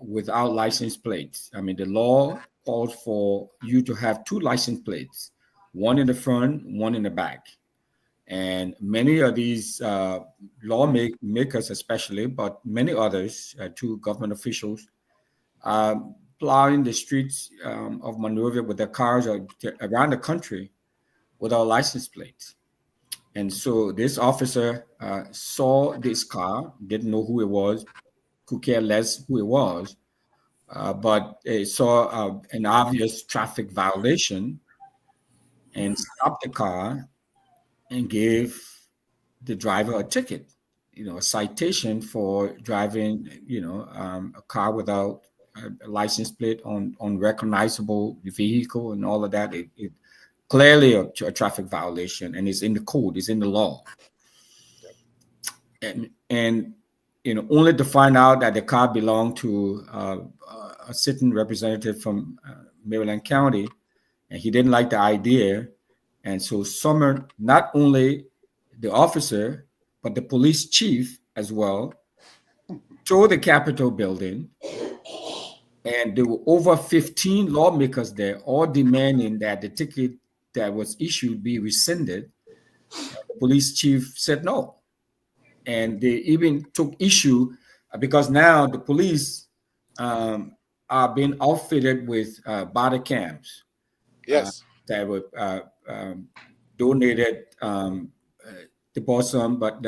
without license plates. I mean, the law calls for you to have 2 license plates, one in the front, one in the back. And many of these lawmakers, especially, but many others, two government officials, plowing the streets of Monrovia with their cars around the country without license plates. And so this officer saw this car, didn't know who it was, could care less who it was, but saw an obvious traffic violation and stopped the car and gave the driver a ticket, a citation for driving, a car without a license plate on unrecognizable vehicle and all of that. It clearly a traffic violation, and it's in the code, it's in the law. And only to find out that the car belonged to a sitting representative from Maryland County, and he didn't like the idea, and so summoned not only the officer but the police chief as well to the Capitol building. And there were over 15 lawmakers there, all demanding that the ticket that was issued be rescinded. The police chief said no. And they even took issue because now the police are being outfitted with body cams. Yes. That were donated to Boston, but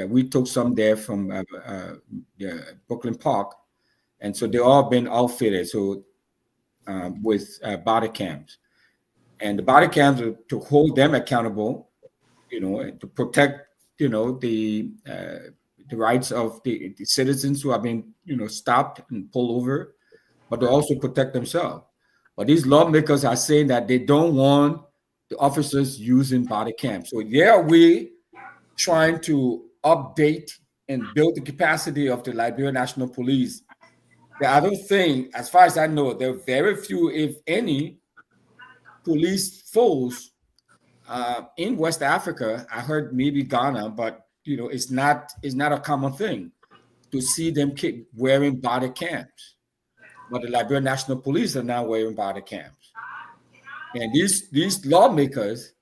we took some there from Brooklyn Park. And so they're all been outfitted with body cams. And the body cams are to hold them accountable, to protect, the rights of the citizens who have been, stopped and pulled over, but to also protect themselves. But these lawmakers are saying that they don't want the officers using body cams. So we trying to update and build the capacity of the Liberia National Police. I don't think, as far as I know, there are very few, if any, police force in West Africa. I heard maybe Ghana, but it's not a common thing to see them keep wearing body cams. But the Liberia National Police are now wearing body cams, and these lawmakers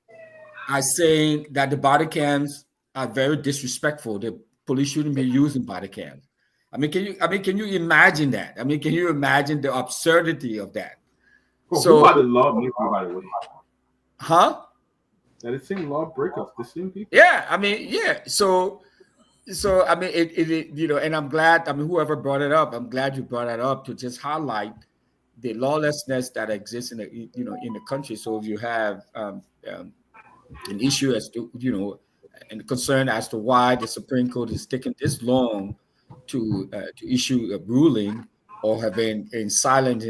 are saying that the body cams are very disrespectful. The police shouldn't be using body cams. Can you imagine that? Can you imagine the absurdity of that? Well, who are the lawmakers, by the way? Huh? That the same lawbreakers, the same people. Yeah. So it and I'm glad. Whoever brought it up, I'm glad you brought it up to just highlight the lawlessness that exists in the country. So if you have an issue as to and concern as to why the Supreme Court is taking this long to issue a ruling, or have been in silence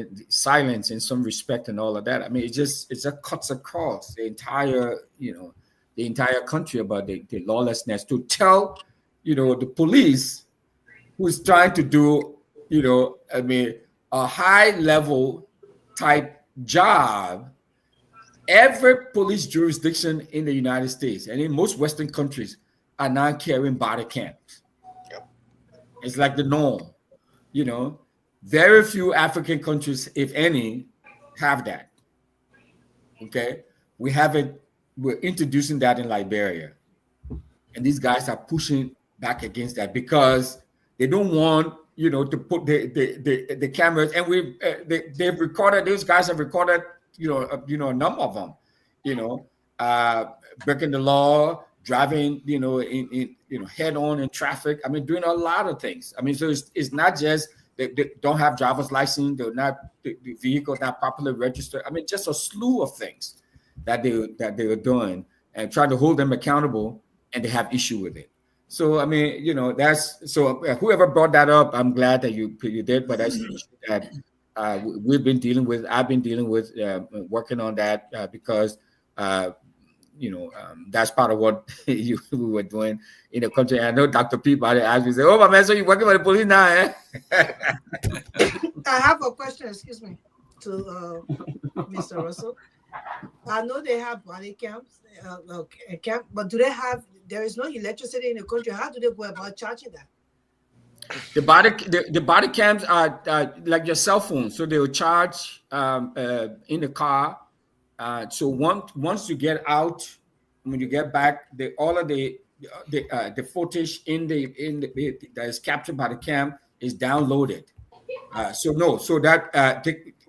in some respect and all of that. It just cuts across the entire country about the lawlessness. To tell the police, who's trying to do a high level type job. Every police jurisdiction in the United States and in most Western countries are now carrying body cams. Yep. It's like the norm, Very few African countries, if any, have that. Okay, we have it. We're introducing that in Liberia, and these guys are pushing back against that because they don't want to put the cameras. And they've recorded. Those guys have recorded. A number of them, breaking the law, driving, in head on in traffic. Doing a lot of things. So it's not just they don't have driver's license. They're not the vehicle not properly registered. Just a slew of things that they are doing and trying to hold them accountable, and they have issue with it. So that's so. Whoever brought that up, I'm glad that you did. But that's an issue that. We've been dealing with. I've been dealing with working on that because that's part of what we were doing in the country. And I know Dr. Peabody asked me, say, "Oh my man, so you're working with the police now?" Eh? I have a question. Excuse me, to Mr. Russell. I know they have body cams, but do they have? There is no electricity in the country. How do they go about charging that? The body cams are like your cell phone, so they will charge in the car. So once you get out when you get back, all of the footage that is captured by the cam is downloaded. So that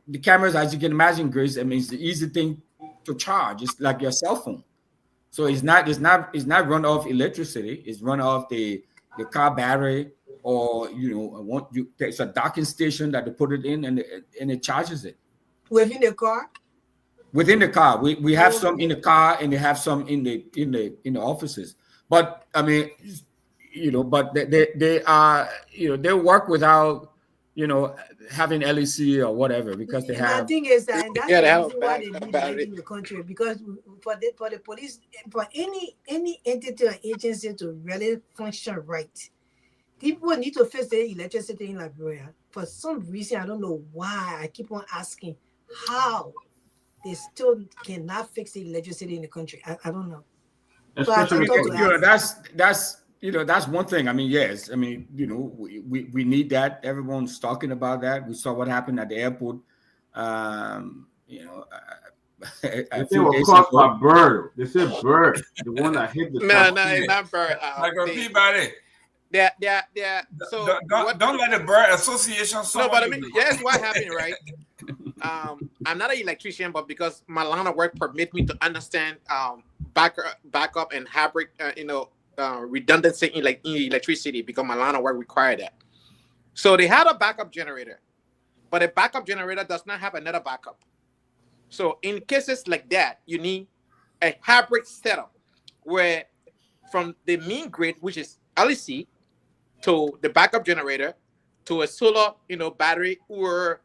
the cameras, as you can imagine, Grace, I mean, it's the easy thing to charge. It's like your cell phone. So it's not run off electricity. It's run off the car battery, or there's a docking station that they put it in, and it charges it within the car. Within the car, we have some in the car, and they have some in the offices. But I mean, but they are they work without having LEC or whatever, because they have. The thing is that that's Yeah, the they have reason a why they need battery. in the country, because for the police, for any entity or agency to really function right, people need to fix the electricity in Liberia. For some reason, I don't know why, I keep on asking how they still cannot fix the electricity in the country. I don't know. Especially, that's one thing. I mean, yes. I mean, we need that. Everyone's talking about that. We saw what happened at the airport. A they few were days caught ago. by Bird. They said Bird, the one that hit the. No, it's not Bird. Peabody. They're so don't let the Bird Association. No, but I mean, yes, what happened, right? I'm not an electrician, but because my line of work permit me to understand backup and hybrid, redundancy in electricity, because my line of work required that. So they had a backup generator, but a backup generator does not have another backup. So in cases like that, you need a hybrid setup where from the main grid, which is LEC, to the backup generator, to a solar, battery, or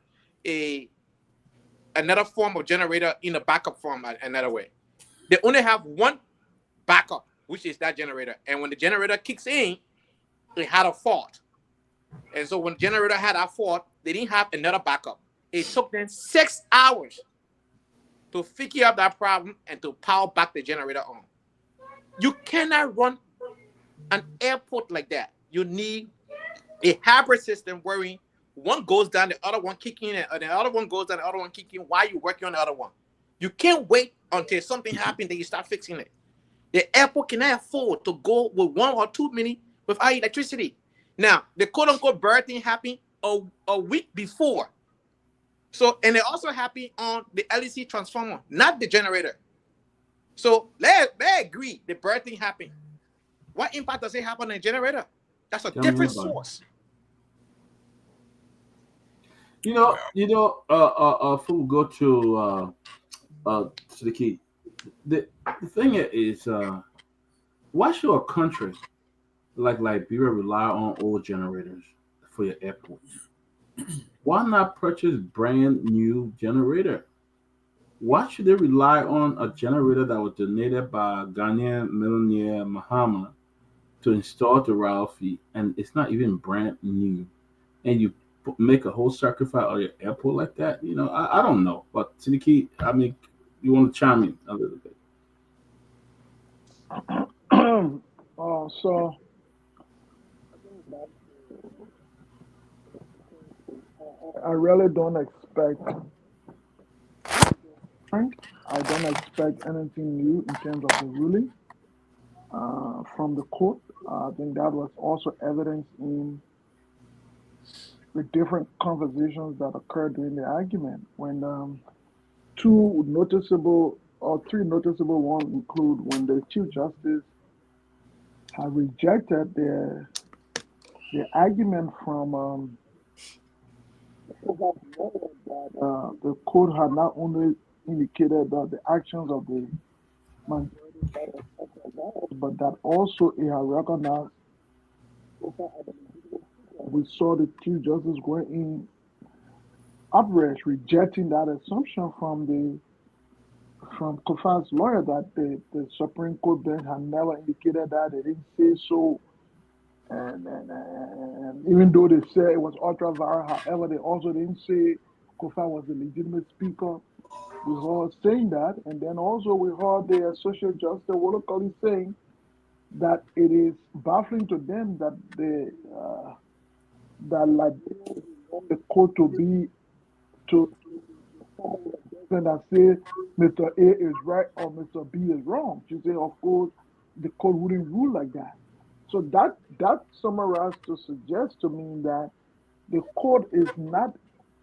another form of generator in a backup form another way. They only have one backup, which is that generator. And when the generator kicks in, it had a fault. And so when the generator had a fault, they didn't have another backup. It took them 6 hours to figure out that problem and to power back the generator on. You cannot run an airport like that. You need a hybrid system where one goes down, the other one kicking in, and the other one goes down, the other one kicking while you're working on the other one. You can't wait until something happens, then you start fixing it. The airport cannot afford to go with 1 or 2 minutes without electricity. Now, the quote-unquote Bird thing happened a week before. So, and it also happened on the LEC transformer, not the generator. So, let's agree the Bird thing happened. What impact does it have on the generator? That's a different source. Before we go to the key, the thing is, why should a country like Liberia rely on old generators for your airports? Why not purchase brand new generator? Why should they rely on a generator that was donated by Ghanaian millionaire Muhammad to install the Ralphie, and it's not even brand new, and you make a whole sacrifice on your airport like that? I don't know. But Siddiqui, I mean, you want to chime in a little bit? So I really don't expect. I don't expect anything new in terms of the ruling from the court. I think that was also evidenced in the different conversations that occurred during the argument, when 3 noticeable ones include when the Chief Justice had rejected the argument from that the court had not only indicated that the actions of the majority, but that also it had recognized. We saw the Chief Justice going in outrage, rejecting that assumption from Kofa's lawyer that the Supreme Court bench had never indicated that. They didn't say so. And even though they said it was ultra vires, however, they also didn't say Kofa was a legitimate speaker. We heard saying that, and then also we heard the Associate Justice Wolokoli saying that it is baffling to them that the court to that say Mr. A is right or Mr. B is wrong. She said, of course, the court wouldn't rule like that. So that summarized to suggest to me that the court would not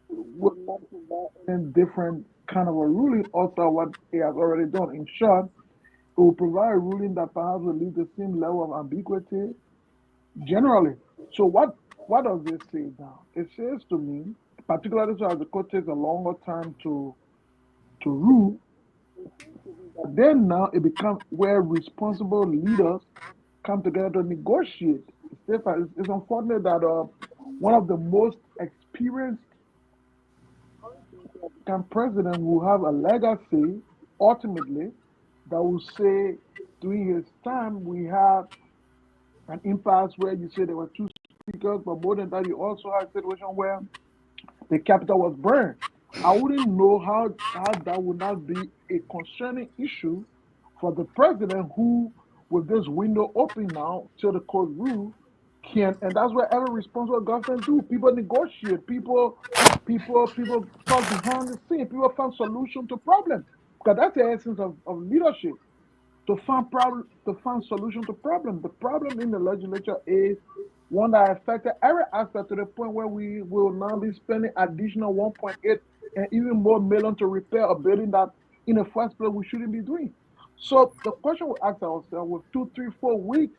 provide any different kind of a ruling after what it has already done. In short, it will provide a ruling that perhaps will leave the same level of ambiguity generally. So what does this say now? It says to me, particularly so as the court takes a longer time to rule, then now it becomes where responsible leaders come together to negotiate. It's unfortunate that one of the most experienced president will have a legacy ultimately that will say during his time we had an impasse where you say there were two speakers, but more than that, you also had a situation where the capital was burned. I wouldn't know how that would not be a concerning issue for the president who, with this window open now till the court rule, and that's what every responsible government do. People negotiate, people talk behind the scene, people find solution to problems. Because that's the essence of leadership. To find solution to problems. The problem in the legislature is one that affected every aspect to the point where we will now be spending additional 1.8 and even more million to repair a building that in the first place we shouldn't be doing. So the question we ask ourselves, with 2, 3, 4 weeks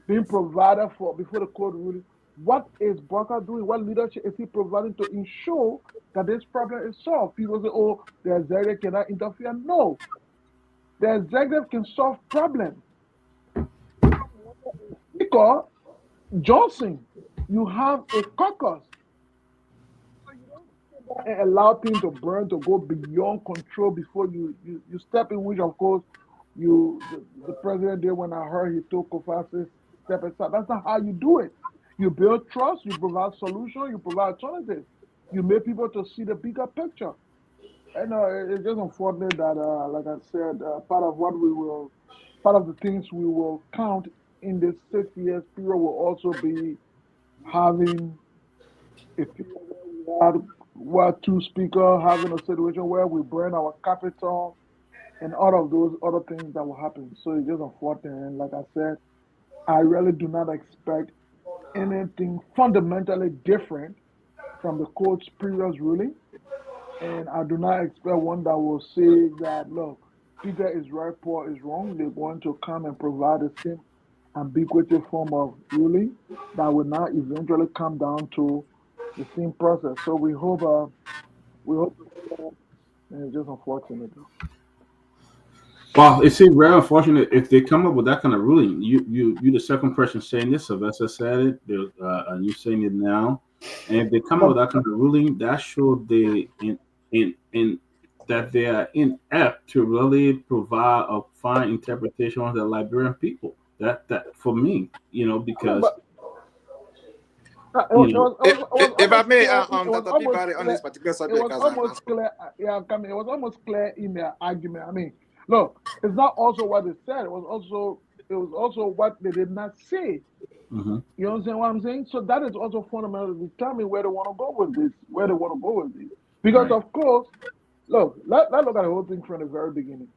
being provided for before the court ruling, what is Barker doing? What leadership is he providing to ensure that this problem is solved? People say, oh, the executive cannot interfere. No. The executive can solve problems. Because Johnson, you have a caucus. So you don't allow things to burn, to go beyond control before you step in, which of course the president did when I heard he told Kofa step aside. That's not how you do it. You build trust, you provide solution, you provide alternatives. You make people to see the bigger picture. And it's just unfortunate that, like I said, part of the things we will count in this 6 years period will also be having a period where we had two speakers, having a situation where we burn our capital, and all of those other things that will happen. So it's just unfortunate. And like I said, I really do not expect anything fundamentally different from the court's previous ruling. And I do not expect one that will say that, look, Peter is right, Paul is wrong. They're going to come and provide the same ambiguity form of ruling that will now eventually come down to the same process. So we hope, and it's just unfortunate. Well, it seems very unfortunate if they come up with that kind of ruling. You the second person saying this. Sylvester said it. And you saying it now. And if they come up with that kind of ruling, that shows they in that they are inept to really provide a fine interpretation of the Liberian people. That for me, because. If I may, Dr. Peabody, on this particular subject, it was almost clear. Yeah, it was almost clear in their argument. I mean, look, it's not also what they said. It was also what they did not say. Mm-hmm. You understand what I'm saying? So that is also fundamental to determine where they want to go with this. Because right. Of course, look, let's look at the whole thing from the very beginning.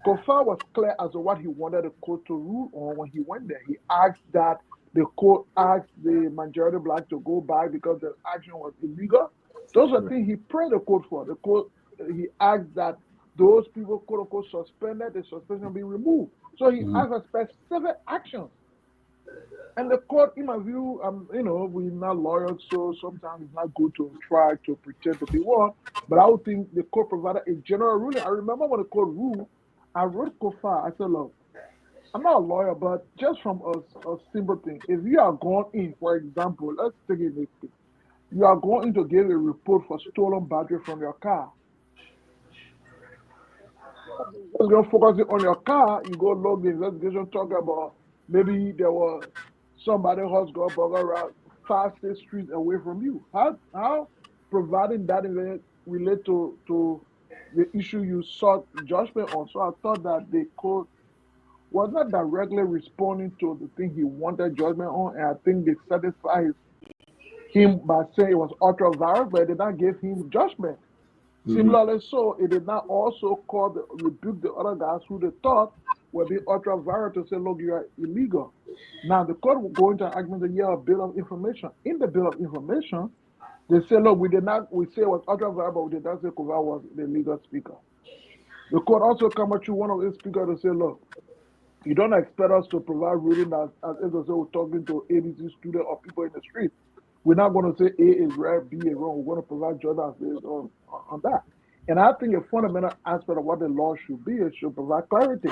Kofa was clear as to what he wanted the court to rule on when he went there. He asked that the court asked the majority black to go back because the action was illegal. Those are things he prayed the court for. The court, he asked that those people, quote unquote, suspended, the suspension be removed. So he asked for specific actions. And the court, in my view, we're not lawyers, so sometimes it's not good to try to pretend to be one. But I would think the court provided a general ruling. I remember when the court ruled, I wrote Kofa. I said, look, I'm not a lawyer, but just from a simple thing, if you are going in, for example, let's take it this way. You are going in to give a report for stolen battery from your car. You're focusing on your car, you go log the investigation, talk about maybe there was somebody else got burger around 5, 6 streets away from you. How providing that event relate to the issue you sought judgment on? So I thought that the court was not directly responding to the thing he wanted judgment on, and I think they satisfied him by saying it was ultra-virus, but they did not give him judgment. Similarly, so it did not also rebuke the other guys who they thought were being ultra violent to say, look, you are illegal. Now the court will go into an argument that a bill of information. In the bill of information, they say, look, we say it was ultra violent, but we did not say Guar was the legal speaker. The court also come at you, one of the speakers, to say, look, you don't expect us to provide reading as if we're talking to ABC students or people in the street. We're not going to say A is right, B is wrong. We're going to provide judgment based on that. And I think a fundamental aspect of what the law should be is should provide clarity.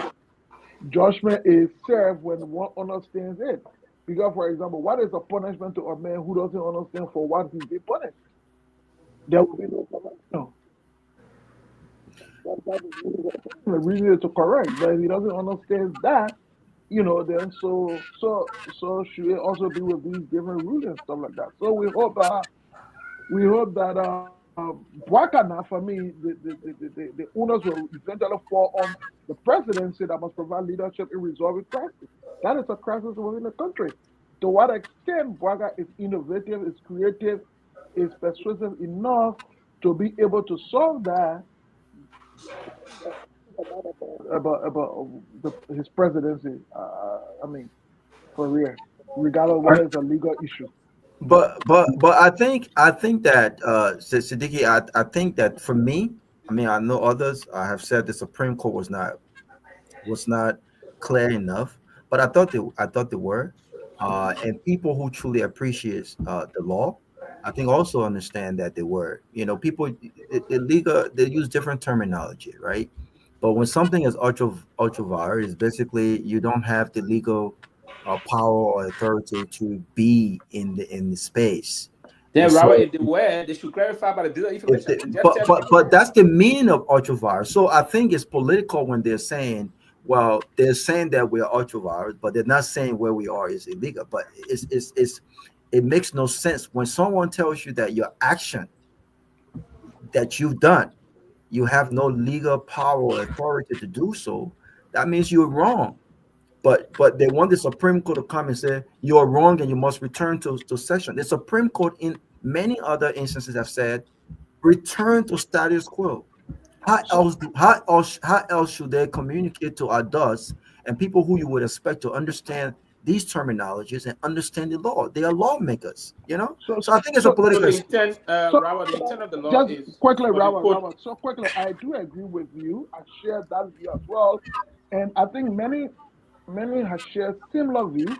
Judgment is served when one understands it. Because, for example, what is the punishment to a man who doesn't understand for what he's being punished? There will be no punishment. The reason is to correct, but if he doesn't understand that, then so should it also be with these different rules and stuff like that. So we hope that Bwakana, for me, the owners will eventually fall on the presidency that must provide leadership in resolving crisis. That is a crisis within the country. To what extent Bwaka is innovative, is creative, is persuasive enough to be able to solve that about his presidency. For real, regardless of whether it's a legal issue. But I think that Siddiqui, I think that for me, I know others have said the Supreme Court was not clear enough, but I thought they were, and people who truly appreciate the law, I think also understand that they were. People illegal, they use different terminology, right? But when something is ultra virus, basically you don't have the legal power or authority to be in the space. Then, Robert, if they were, they should clarify by the bill of information. But that's the meaning of ultra virus. So I think it's political when they're saying, well, they're saying that we are ultra virus, but they're not saying where we are is illegal. But it makes no sense when someone tells you that your action that you've done, you have no legal power or authority to do so. That means you're wrong. But they want the Supreme Court to come and say you're wrong and you must return to session. The Supreme Court in many other instances have said return to status quo. How else should they communicate to adults and people who you would expect to understand these terminologies and understand the law? They are lawmakers, So I think it's a political. The intent of the law just is quickly, Robert. So quickly, I do agree with you. I share that view as well, and I think many have shared similar view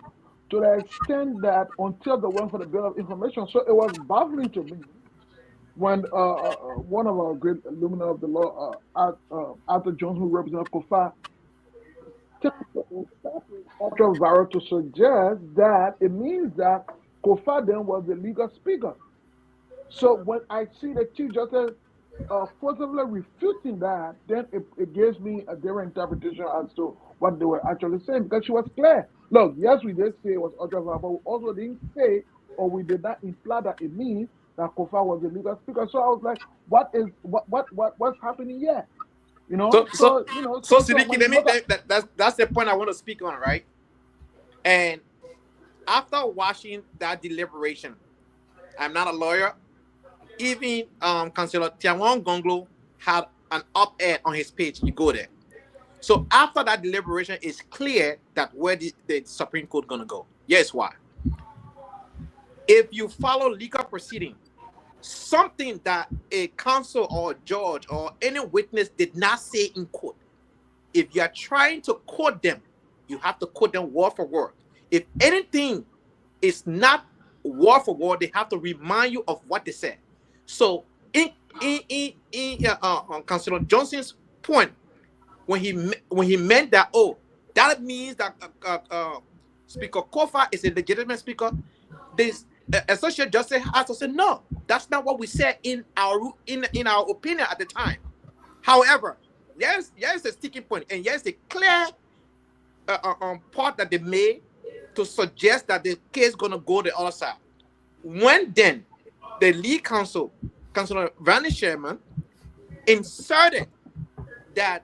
to the extent that until they went for the Bill of Information, so it was baffling to me when one of our great alumni of the law, Arthur Jones, who represented Kofa, ultra-viral to suggest that it means that Kofa then was the legal speaker. So when I see the Chief Justice forcibly refuting that, then it gives me a different interpretation as to what they were actually saying, because she was clear. Look, yes, we did say it was ultra-viral, but we also didn't say, or we did not imply that it means that Kofa was the legal speaker. So I was like, what's happening here? So Siddiqui, that's the point I want to speak on, right? And after watching that deliberation, I'm not a lawyer. Even Councillor Nyenwolo Gongloe had an op-ed on his page. You go there. So after that deliberation, it's clear that where the Supreme Court gonna go. Yes, why? If you follow legal proceeding, something that a counsel or a judge or any witness did not say in court, if you are trying to quote them, you have to quote them word for word. If anything is not word for word, they have to remind you of what they said. So in Councillor Johnson's point, when he meant that, that means that Speaker Kofa is a legitimate speaker, this Associate Justice has to say, no, that's not what we said in our opinion at the time. However, there's a sticking point, and there's a clear part that they made to suggest that the case is going to go the other side. When then the lead counsel, Councillor Vanny Sherman, inserted that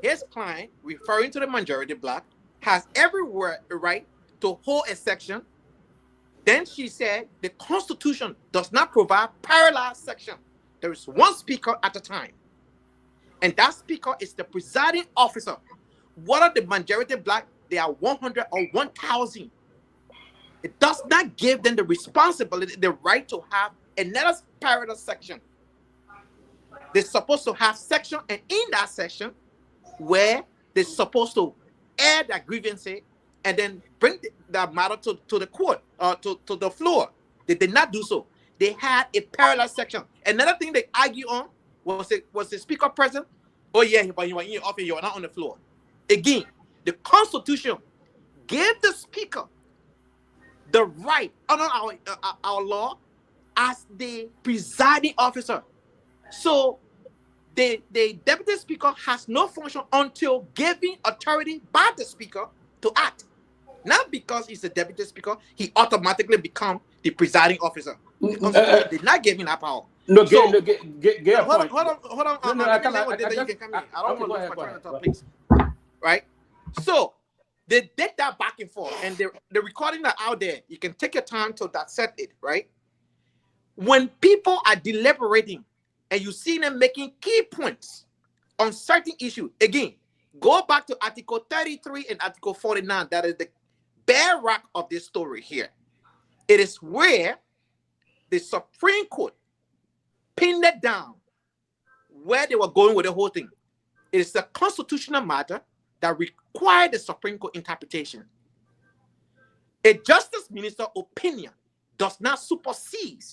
his client, referring to the majority black, has every right to hold a section. Then she said the Constitution does not provide parallel section there is one speaker at a time. And that speaker is the presiding officer. Whether the majority black, they are 100 or 1,000. It does not give them the responsibility, the right to have another parallel section. They're supposed to have section, and in that section, where they're supposed to air their grievances and then bring that matter to the court or to the floor. They did not do so. They had a parallel section. Another thing they argue on was the speaker present? Oh yeah, but you were in your office, you were not on the floor. Again, the Constitution gave the speaker the right under our law as the presiding officer. So the deputy speaker has no function until given authority by the speaker to act. Not because he's the deputy speaker, he automatically becomes the presiding officer. The Constitution did not give him that power. No, So, get hold on. I don't want to lose my train of thought, please. Right? So they did that back and forth, and the recording are out there. You can take your time to dissect it, right? When people are deliberating and you see them making key points on certain issues, again, go back to Article 33 and Article 49. That is the bedrock of this story here. It is where the Supreme Court pinned it down where they were going with the whole thing. It is a constitutional matter that required the Supreme Court interpretation. A justice minister opinion does not supersede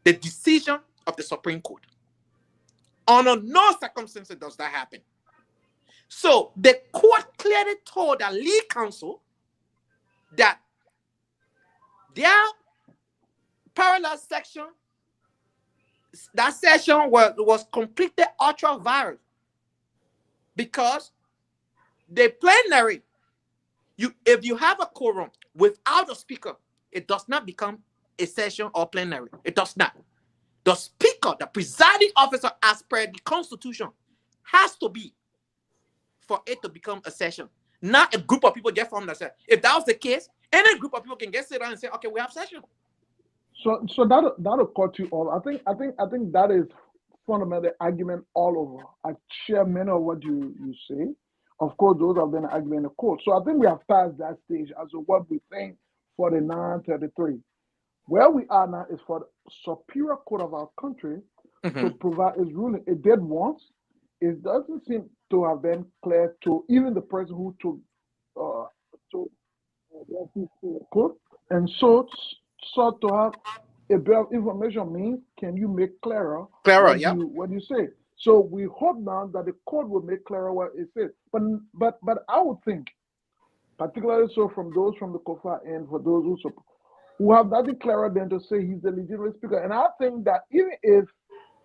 the decision of the Supreme Court. Under no circumstances does that happen. So the court clearly told the lead counsel that their parallel section, that session was completely ultra-virus because the plenary, if you have a quorum without a speaker, it does not become a session or plenary. It does not. The speaker, the presiding officer, as per the Constitution, has to be for it to become a session. Not a group of people get formed themselves. If that was the case, any group of people can get sit down and say, okay, we have session. So that'll cut you all. I think that is fundamental argument all over. I share many of what you say. Of course, those have been arguing in the court. So I think we have passed that stage as to what we think for the 933. Where we are now is for the Superior Court of our country to provide its ruling. It did once. It doesn't seem to have been clear to even the person who took the court, and so sought to have a bit of information. Means, can you make clearer what you say? So we hope now that the court will make clearer what it says. But I would think, particularly so from those from the COFA and for those who have nothing clearer than to say he's the legitimate speaker. And I think that even if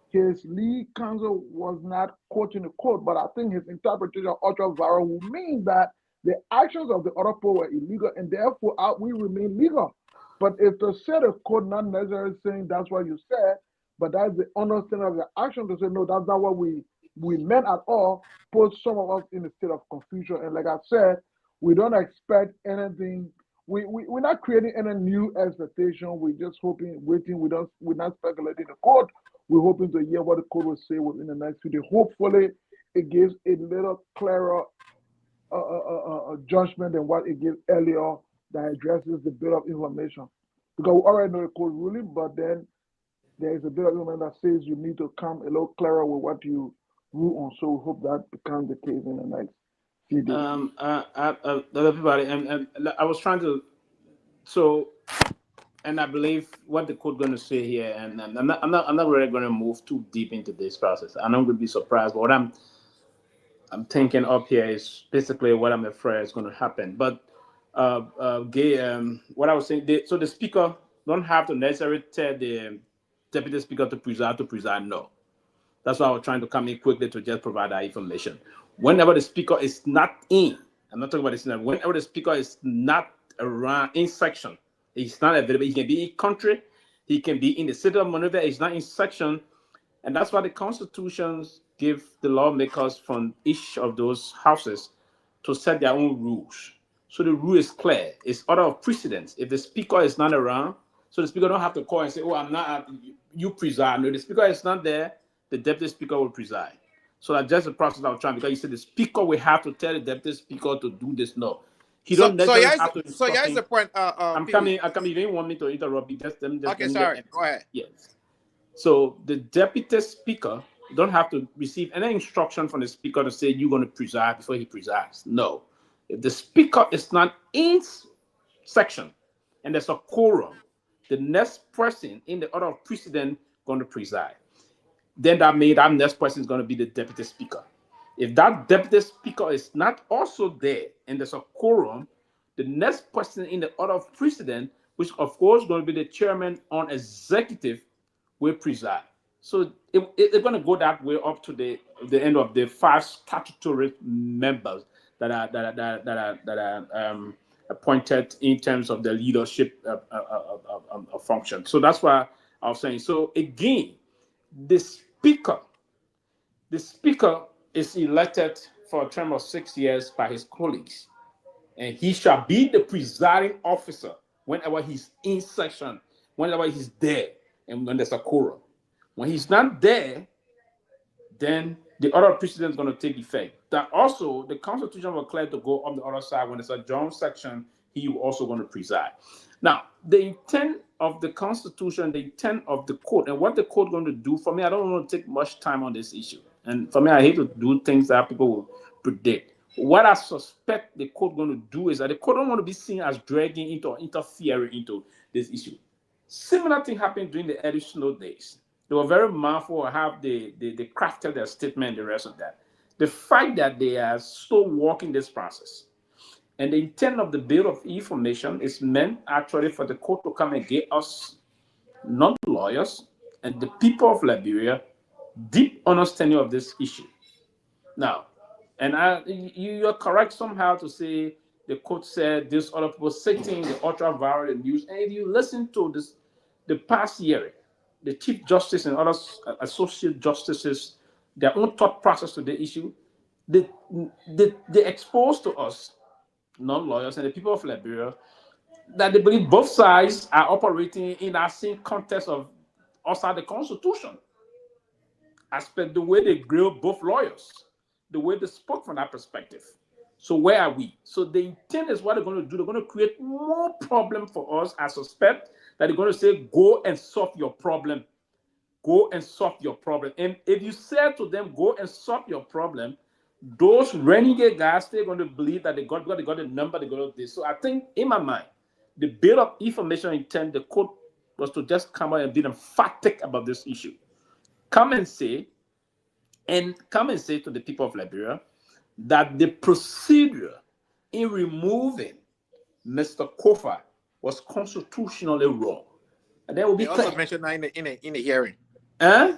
his lead counsel was not quoting the court, but I think his interpretation of ultra-viral will mean that the actions of the other people were illegal, and therefore we remain legal. But if to say the court not necessarily saying that's what you said, but that's the understanding of the action to say, no, that's not what we meant at all, puts some of us in a state of confusion. And like I said, we don't expect anything. We're not creating any new expectation. We're just hoping, waiting. We're not speculating the court. We're hoping to hear what the court will say within the next few days. Hopefully, it gives a little clearer judgment than what it gave earlier that addresses the bit of information. Because we already know the court ruling, but then there is a bit of information that says you need to come a little clearer with what you rule on. So we hope that becomes the case in the next few days. Everybody, and I was trying to, and I believe what the court going to say here, and I'm not really going to move too deep into this process. I'm not going to be surprised, but what I'm thinking up here is basically what I'm afraid is going to happen. But what I was saying, so the speaker don't have to necessarily tell the deputy speaker to preside. No, that's why I was trying to come in quickly to just provide that information. Whenever the speaker is not in, I'm not talking about this now. Whenever the speaker is not around in section, he's not available. He can be in country, he can be in the city of Monrovia. He's not in section, and that's why the constitutions give the lawmakers from each of those houses to set their own rules. So the rule is clear. It's order of precedence. If the speaker is not around, so the speaker don't have to call and say, "Oh, I'm not." you preside. No, the speaker is not there. The deputy speaker will preside. So that's just the process I'm trying, because you said the speaker will have to tell the deputy speaker to do this. No, he don't necessarily have to. So here's the point. I'm Pewee. coming. You didn't want me to interrupt you. Just let me Okay, sorry. Go ahead. Yes. So the deputy speaker don't have to receive any instruction from the speaker to say you're going to preside before he presides. No. If the speaker is not in section and there's a quorum, the next person in the order of precedence going to preside. Then that next person is going to be the deputy speaker. If that deputy speaker is not also there and there's a quorum, the next person in the order of precedence, which of course is going to be the chairman on executive, will preside. So it's going to go that way up to the end of the 5 statutory members that are appointed in terms of the leadership function. So that's why I was saying. So again, the speaker is elected for a term of 6 years by his colleagues, and he shall be the presiding officer whenever he's in session, whenever he's there, and when there's a quorum. When he's not there, then the order of precedence is going to take effect. That also, the Constitution will declare to go on the other side. When it's a joint section, he will also going to preside. Now, the intent of the Constitution, the intent of the court, and what the court going to do, for me, I don't want to take much time on this issue. And for me, I hate to do things that people will predict. What I suspect the court going to do is that the court don't want to be seen as dragging into or interfering into this issue. Similar thing happened during the Eddie Snow days. They were very mindful of how they crafted their statement and the rest of that. The fact that they are still walking this process. And the intent of the Bill of Information is meant actually for the court to come and get us, not lawyers, and the people of Liberia, deep understanding of this issue. Now, and you're correct somehow to say the court said this, other people citing the ultra-violent news. And if you listen to this, the past hearing, the Chief Justice and other associate justices, their own thought process to the issue, they expose to us, non-lawyers and the people of Liberia, that they believe both sides are operating in that same context of outside the Constitution. As per the way they grilled both lawyers, the way they spoke from that perspective. So where are we? So the intent is what they're going to do. They're going to create more problem for us. I suspect that they're going to say, go and solve your problem. Go and solve your problem. And if you say to them, go and solve your problem, those renegade guys, they're going to believe that they got the number, they got this. So I think in my mind, the Bill of Information intent, the court was to just come out and be emphatic about this issue. Come and say to the people of Liberia that the procedure in removing Mr. Kofa was constitutionally wrong. And that will be also mentioned that in the hearing. Huh?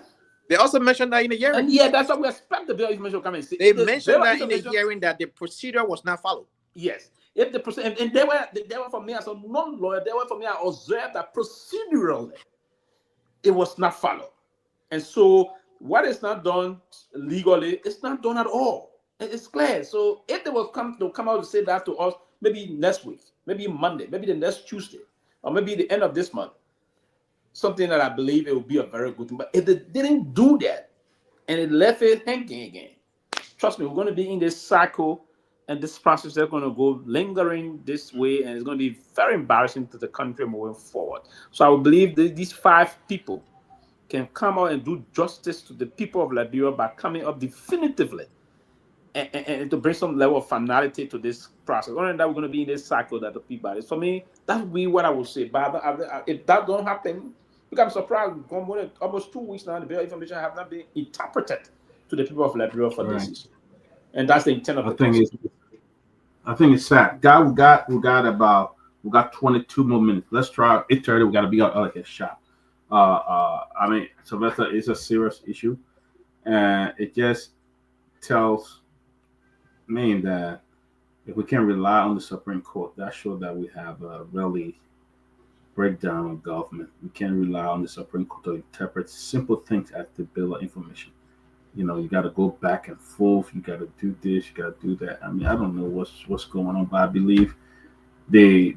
They also mentioned that in the hearing. And yeah, that's what we expect the Bill of Information to come and say. They mentioned that in the hearing that the procedure was not followed. Yes. If the procedure, and they were for me as a non-lawyer, they were for me, I observed that procedurally it was not followed. And so what is not done legally, it's not done at all. It's clear. So if they will come out to say that to us, maybe next week, maybe Monday, maybe the next Tuesday, or maybe the end of this month, something that I believe it will be a very good thing. But if they didn't do that and it left it hanging again, trust me, we're going to be in this cycle and this process. They're going to go lingering this way, and it's going to be very embarrassing to the country moving forward. So I would believe that these 5 people can come out and do justice to the people of Liberia by coming up definitively and to bring some level of finality to this process. Other than that, we're going to be in this cycle that the Peabody. For me, that would be what I would say. But if that don't happen, I'm surprised. Almost 2 weeks now, the Bill of Information have not been interpreted to the people of Liberia for this issue, and that's the intent of the Constitution. I think it's sad. We got 22 more minutes. Let's try 8:30. We got to be out of here sharp. I mean, Sylvester, is a serious issue, and it just tells me that if we can rely on the Supreme Court, that shows that we have a really breakdown of government. We can't rely on the Supreme Court to interpret simple things as the Bill of Information. You know, you got to go back and forth. You got to do this. You got to do that. I mean, I don't know what's going on, but I believe they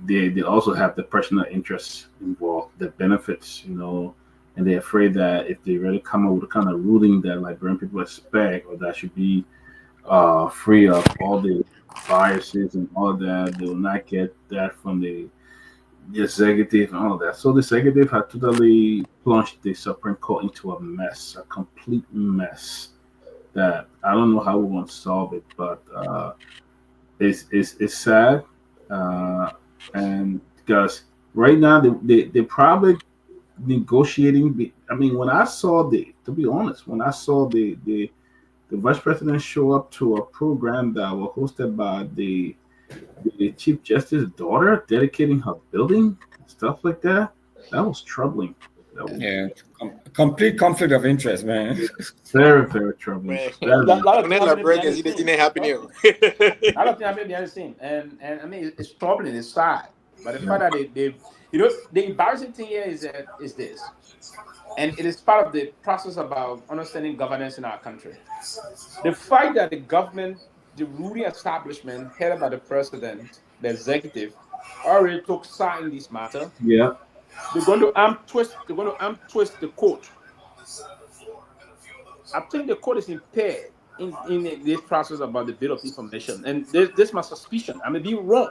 also have the personal interests involved, the benefits, you know, and they're afraid that if they really come up with a kind of ruling that Liberian people expect, or that should be free of all the biases and all that, they will not get that from the executive and all of that. So the executive had totally plunged the Supreme Court into a mess, a complete mess that I don't know how we want to solve it, but it's sad, and because right now they probably negotiating. I mean, when I saw to be honest, when I saw the vice president show up to a program that was hosted by the chief justice's daughter, dedicating her building, stuff like that, that was troubling. That was complete conflict of interest, man. very, very troubling. Man. Very, It didn't happen here. I don't think I made the other scene, and I mean it's troubling, it's sad, but the fact that they the embarrassing thing here is this, and it is part of the process about understanding governance in our country. The fact that the government, the ruling establishment headed by the president, the executive, already took side in this matter. yeah. They're going to arm twist the court. I think the court is impaired in this process about the bit of information, and this my suspicion. I may be wrong.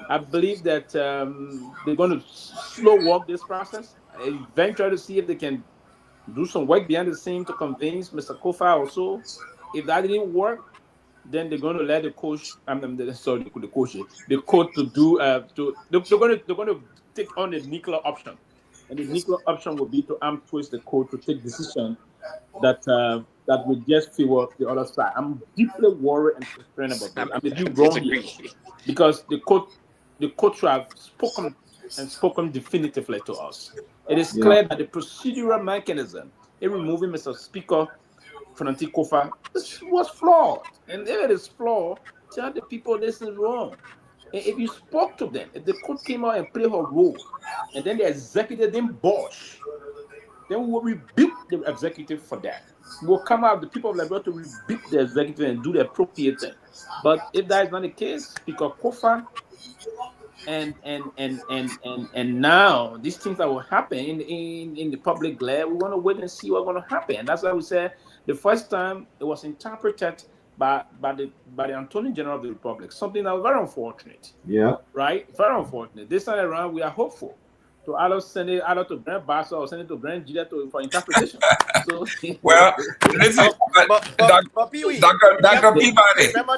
I believe that they're going to slow walk this process, eventually see if they can do some work behind the scene to convince Mr. Kofa also. If that didn't work, then they're going to let the coach. The court to do. They're going to take on the nuclear option, and the nuclear option will be to arm twist the court to take decision that would just favor the other side. I'm deeply worried and concerned about that. I may be wrong here, because the court should have spoken definitively to us. It is clear that the procedural mechanism in removing Mr. Speaker Franti Kofa was flawed, and if it is flawed, tell the people this is wrong. And if you spoke to them, if the court came out and played her role, and then the executive didn't budge, then we will rebuke the executive for that. We will come out, the people of Liberia, to rebuke the executive and do the appropriate thing. But if that is not the case, Speaker Kofa and now these things that will happen in the public glare, we want to wait and see what's going to happen. And that's why we said the first time it was interpreted by the Attorney General of the Republic, something that was very unfortunate. Yeah. Right? Very unfortunate. This time around, we are hopeful to either send it either to Grand Bassa or send it to Grand Julia for interpretation. So, well, listen, but Pewee, Dr. Peabody. Remember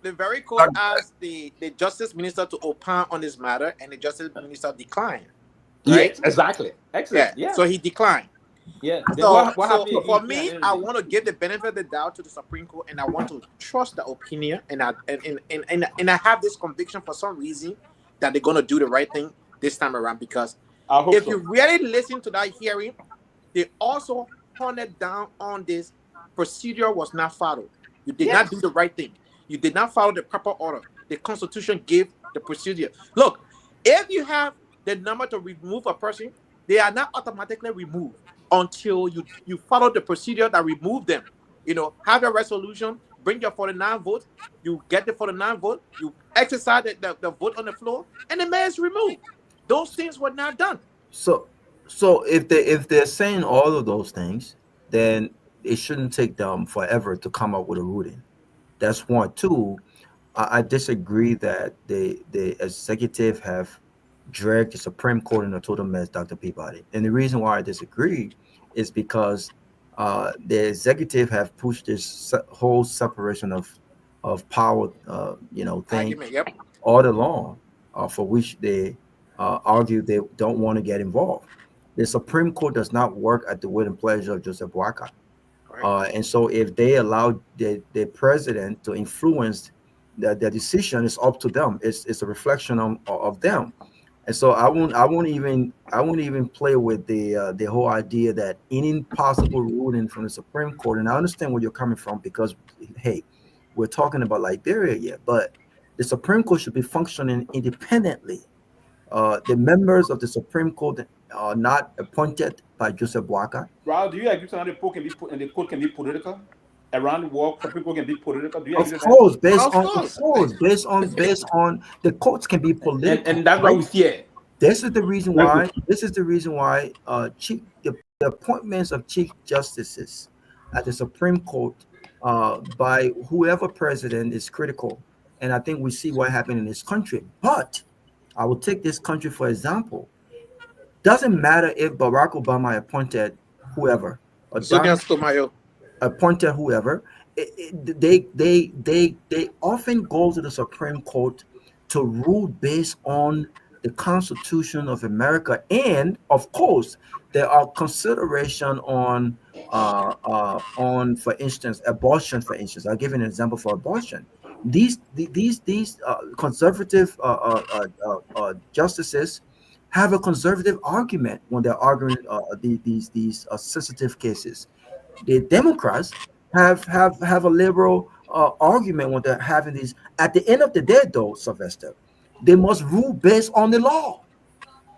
the very court asked the Justice Minister to opine on this matter, and the Justice Minister declined. Right? Yes, exactly. Excellent. Yeah. So he declined. Yeah. So for me, I want to give the benefit of the doubt to the Supreme Court, and I want to trust the opinion, and I have this conviction for some reason that they're going to do the right thing this time around, because if you really listen to that hearing, they also honed down on this procedure was not followed. You did not do the right thing. You did not follow the proper order. The Constitution gave the procedure. Look, if you have the number to remove a person, they are not automatically removed until you follow the procedure that removed them. You know, have a resolution, bring your 49 votes, you get the 49 vote, you exercise the vote on the floor, and the man is removed. Those things were not done. So if they're saying all of those things, then it shouldn't take them forever to come up with a ruling. That's one. Two, I disagree that the executive have dragged the Supreme Court in a total mess, Dr. Peabody. And the reason why I disagree is because the executive have pushed this whole separation of power, thing all along, for which they argue they don't want to get involved. The Supreme Court does not work at the will and pleasure of Joseph Boakai. And so if they allow the president to influence the decision, it's up to them. It's a reflection of them. And so I won't even play with the whole idea that any possible ruling from the Supreme Court. And I understand where you're coming from, because hey, we're talking about Liberia yet, but the Supreme Court should be functioning independently. The members of the Supreme Court are not appointed by Joseph Boakai. Raul, do you agree that the court can be political? Around the world, Supreme Court can be political. Do you agree? Of course, based on the courts can be political. And that's what we fear. This is the reason Thank you. why. This is the reason why the appointments of chief justices at the Supreme Court by whoever president is critical, and I think we see what happened in this country. But I will take this country for example. Doesn't matter if Barack Obama appointed whoever or Sonia Donald Sotomayor. appointed whoever. They often go to the Supreme Court to rule based on the Constitution of America, and of course, there are consideration on, for instance, abortion. For instance, I'll give you an example for abortion. These conservative justices have a conservative argument when they're arguing these sensitive cases. The Democrats have a liberal argument when they're having these. At the end of the day, though, Sylvester, they must rule based on the law.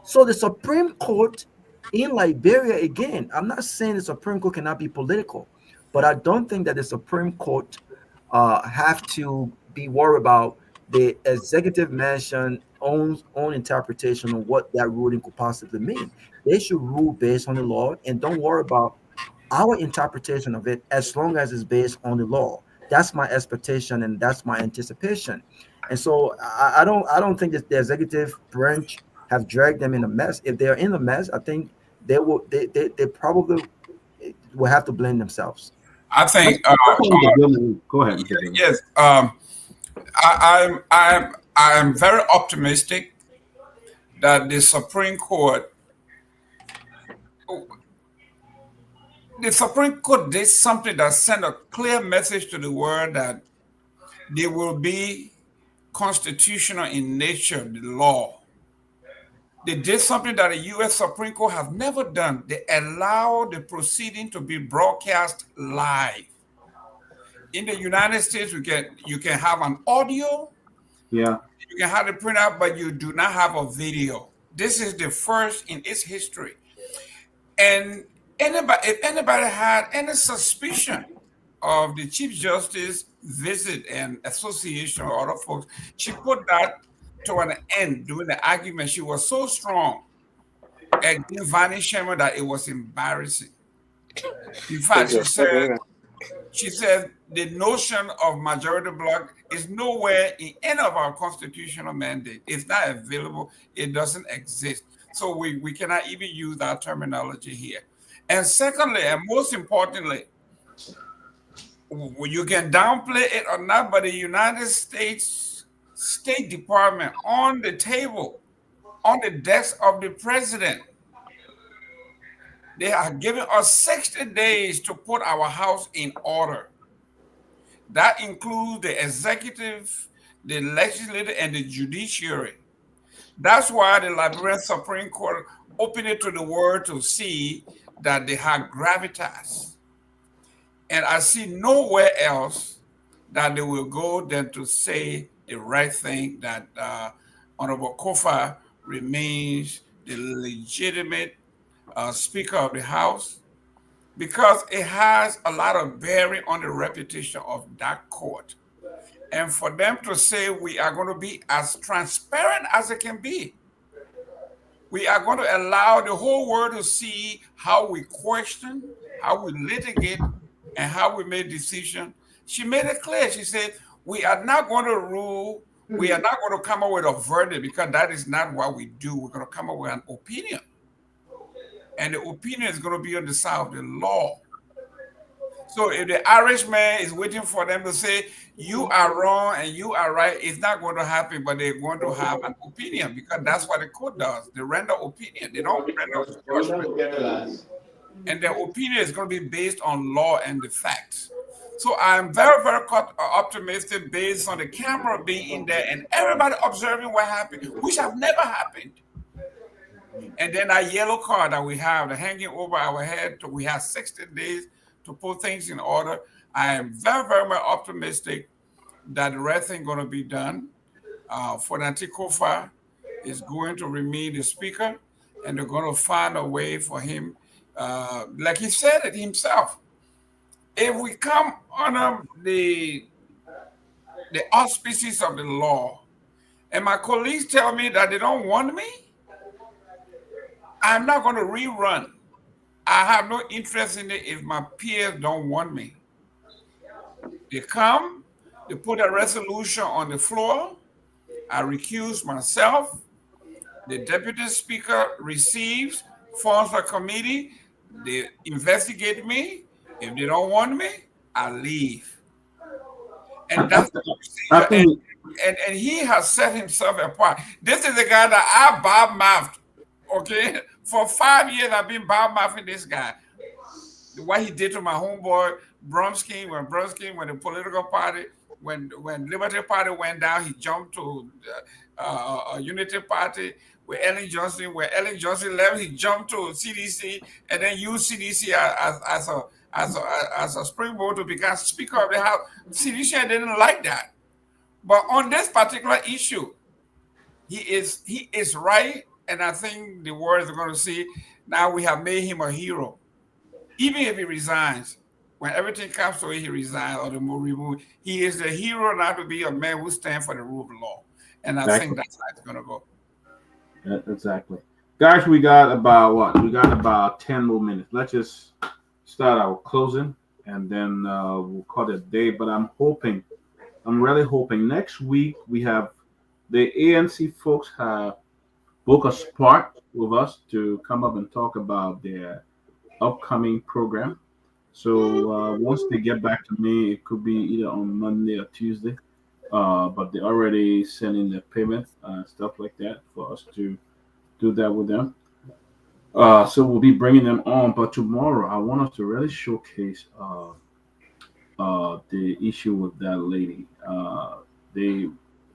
So the Supreme Court in Liberia, again, I'm not saying the Supreme Court cannot be political, but I don't think that the Supreme Court have to be worried about the executive mansion own interpretation of what that ruling could possibly mean. They should rule based on the law and don't worry about our interpretation of it as long as it's based on the law. That's my expectation and that's my anticipation. And so I don't think that the executive branch have dragged them in a mess. If they're in a mess, I think they probably will have to blame themselves. I think Go ahead, Mr. Dillon. yes. I'm very optimistic that the Supreme Court did something that sent a clear message to the world that they will be constitutional in nature, the law. They did something that the U.S. Supreme Court has never done. They allowed the proceeding to be broadcast live. In the United States, you can have an audio, Yeah. you can have it print out, but you do not have a video. This is the first in its history. And if anybody had any suspicion of the Chief Justice visit and association or other folks, she put that to an end during the argument. She was so strong against Vani Sherman that it was embarrassing. In fact, she said the notion of majority bloc is nowhere in any of our constitutional mandate. It's not available. It doesn't exist. So we cannot even use that terminology here. And secondly, and most importantly, you can downplay it or not, but the United States State Department on the table, on the desk of the president, they are giving us 60 days to put our house in order. That includes the executive, the legislature, and the judiciary. That's why the Liberian Supreme Court opened it to the world to see that they have gravitas. And I see nowhere else that they will go than to say the right thing, that Honorable Kofa remains the legitimate Speaker of the House, because it has a lot of bearing on the reputation of that court. And for them to say we are going to be as transparent as it can be, we are going to allow the whole world to see how we question, how we litigate, and how we make decisions. She made it clear. She said, we are not going to rule, we are not going to come up with a verdict, because that is not what we do. We're going to come up with an opinion. And the opinion is going to be on the side of the law. So if the Irishman is waiting for them to say, you are wrong and you are right, it's not going to happen, but they're going to have an opinion, because that's what the court does. They render opinion. They don't render judgment. And their opinion is going to be based on law and the facts. So I'm very, very optimistic based on the camera being in there and everybody observing what happened, which have never happened. And then that yellow card that we have, the hanging over our head, we have 60 days to put things in order. I am very, very much optimistic that the right thing is going to be done. Fonati Kofa is going to remain the speaker, and they're going to find a way for him, like he said it himself. If we come under the auspices of the law, and my colleagues tell me that they don't want me, I'm not going to rerun. I have no interest in it if my peers don't want me. They come, they put a resolution on the floor. I recuse myself. The deputy speaker receives, forms a committee. They investigate me. If they don't want me, I leave. And that's the I procedure. think And he has set himself apart. This is the guy that I bob-mouthed. Okay? For 5 years, I've been bob-mouthing this guy. What he did to my homeboy, Bromsky, when the political party, when Liberty Party went down, he jumped to a Unity Party with Ellen Johnson. When Ellen Johnson left, he jumped to CDC and then used CDC as a springboard to become Speaker of the House. CDC didn't like that. But on this particular issue, he is right, and I think the world is going to see now we have made him a hero. Even if he resigns, when everything comes to it, he resigns or the move removed. He is the hero now to be a man who stands for the rule of law, and I think that's how it's going to go. Yeah, exactly, guys. We got about what? We got about 10 more minutes. Let's just start our closing, and then we'll call it a day. But I'm really hoping next week we have the ANC folks have booked a spot with us to come up and talk about their upcoming program. So once they get back to me, it could be either on Monday or Tuesday. But they're already sending the payment stuff like that for us to do that with them. So we'll be bringing them on. But tomorrow, I want us to really showcase the issue with that lady.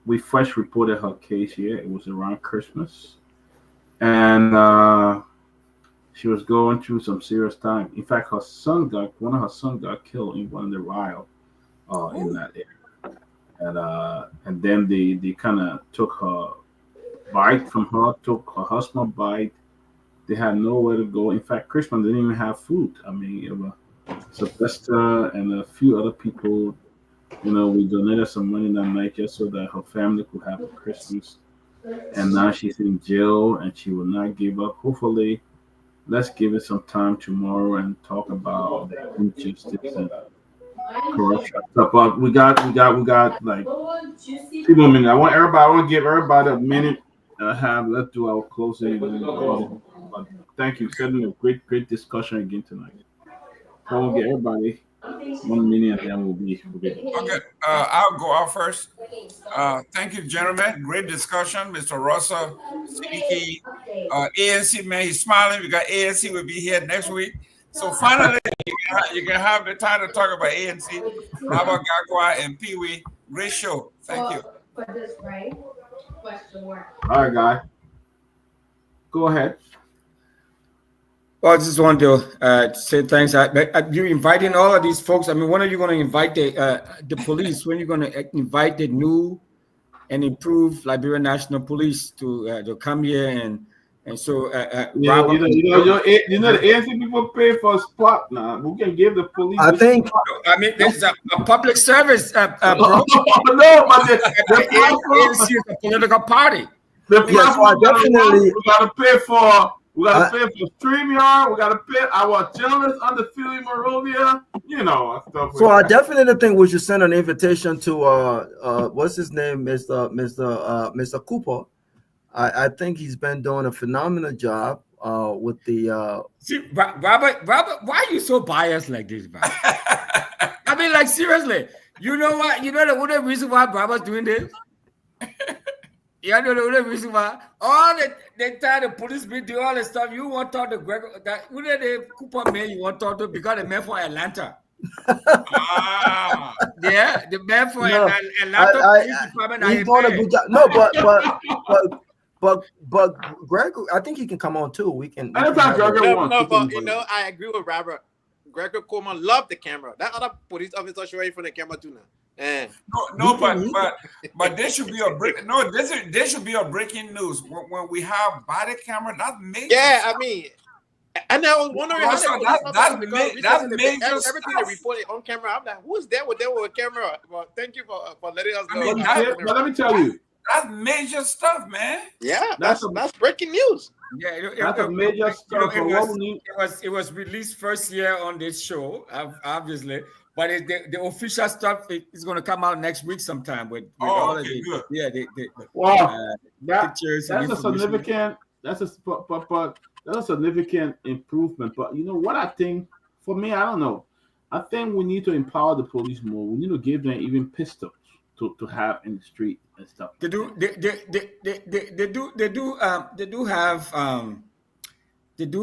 We first reported her case here. It was around Christmas, and she was going through some serious time. In fact, one of her sons got killed in one of the riots in that area. And then they kind of took her bike from her, took her husband bike. They had nowhere to go. In fact, Christmas didn't even have food. I mean, it was Sylvester and a few other people. We donated some money that night just so that her family could have a Christmas. And now she's in jail and she will not give up. Hopefully, let's give it some time tomorrow and talk about the injustice and corruption stuff. But we got like 2 more minutes. I want to give everybody a minute and a half. Let's do our closing. But thank you. Certainly a great discussion again tonight. I will get everybody 1 minute and then we'll be Okay, I'll go out first. Thank you, gentlemen. Great discussion, Mr. Rossa, Siddiqui, ANC man. He's smiling. We got ANC will be here next week. So finally, you can have the time to talk about ANC, Robert Garguah, and Pewee. Great show. Thank you. all right, guy. Go ahead. Well, I just want to say thanks. You're inviting all of these folks. I mean, when are you going to invite the police? When are you going to invite the new and improved Liberia National Police to come here and so? Robert, the ANC people pay for a spot now. We can give the police. I think. I mean, there's a public service, bro. No, but the ANC is a political party. The definitely. We got to pay for. We got to pay for StreamYard. We got to pay our journalists on the Philly Morovia. Stuff. So I definitely think we should send an invitation to what's his name, Mr. Cooper. I think he's been doing a phenomenal job with the. See, Robert, why are you so biased like this, man? I mean, like seriously, you know what? You know the reason why Robert's doing this. You know the reason why all the time the police be doing all the stuff. You want to talk to Greg? That who the Cooper man you want to talk to because the man for Atlanta. Yeah, the man for Atlanta Police Department. He's doing a good job. No, but Greg, I think he can come on too. We can. But I agree with Robert. Gregor Coleman loved the camera. That other police officer showing from the camera too now. But there should be a break. No, there should be a breaking news when we have body camera. That's major. Yeah, I mean, and I was wondering that's major everything they reported on camera. I'm like, who's there with a camera? Well, thank you for letting us know. But let me tell you, that's major stuff, man. Yeah, that's breaking news. Yeah, That's a major step for what we need. it was released first year on this show, obviously, but the official stuff is going to come out next week sometime with all of okay, the good. Wow, pictures and that's a information. significant. But that's a significant improvement. But you know what I think? For me, I don't know. I think we need to empower the police more. We need to give them even pistols to have in the street and stuff. They do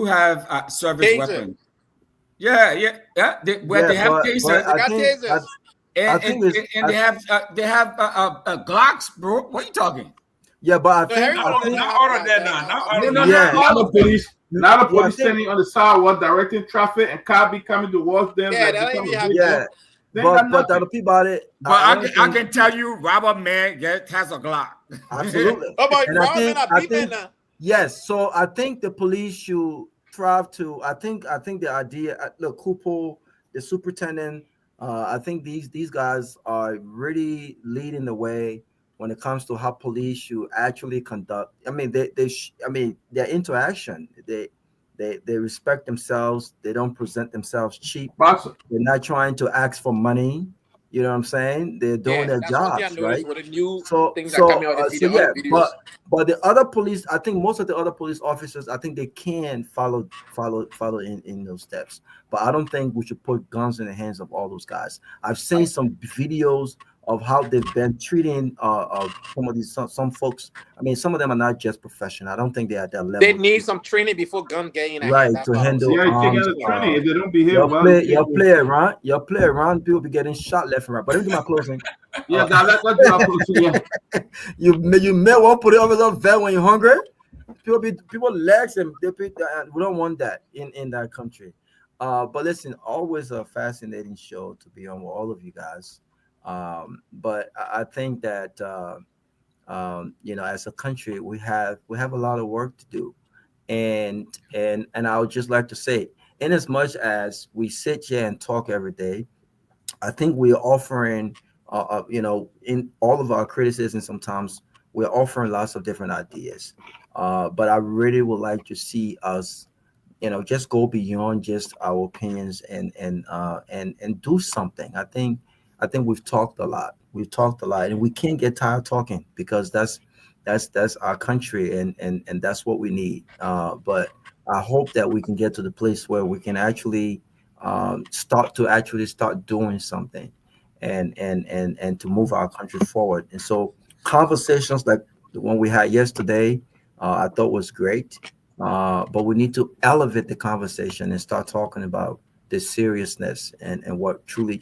have service Taser. weapons. Yeah. They have tasers. They got tasers. And they have Glocks, bro. What are you talking? Yeah, but I think Not all of that now. Yeah. Now the police standing on the sidewalk directing traffic and car be coming towards them. Yeah, like that ain't become a how big you deal. but the people about it. But I can tell you, Robert Man has a Glock. Absolutely. Oh, but And I think- Robin, I think- Yes, so I think the police should try to. I think the idea. Look, Kupo, the superintendent. I think these guys are really leading the way when it comes to how police should actually conduct. I mean, their interaction. They respect themselves. They don't present themselves cheap. Awesome. They're not trying to ask for money. You know what I'm saying? They're doing their jobs, right? With the new So, things that coming out of yeah, videos. but the other police, I think most of the other police officers, I think they can follow in those steps. But I don't think we should put guns in the hands of all those guys. I've seen some videos of how they've been treating some of these some folks. I mean, some of them are not just professional. I don't think they're at that level. They need some training before gun getting right to handle. Yeah, you take out the training if they don't behave well. Your play around, people be getting shot left and right. But let me do my closing. Yeah, let's do our closing. Yeah. You may want to put it over the vet when you're hungry. People legs and we don't want that in that country. But listen, always a fascinating show to be on with all of you guys. But I think that as a country we have a lot of work to do, and I would just like to say, in as much as we sit here and talk every day, I think we're offering in all of our criticism, sometimes we're offering lots of different ideas, but I really would like to see us just go beyond just our opinions and do something. I think we've talked a lot. And we can't get tired talking, because that's our country, and that's what we need. But I hope that we can get to the place where we can actually start doing something, and to move our country forward. And so conversations like the one we had yesterday, I thought was great. But we need to elevate the conversation and start talking about the seriousness and what truly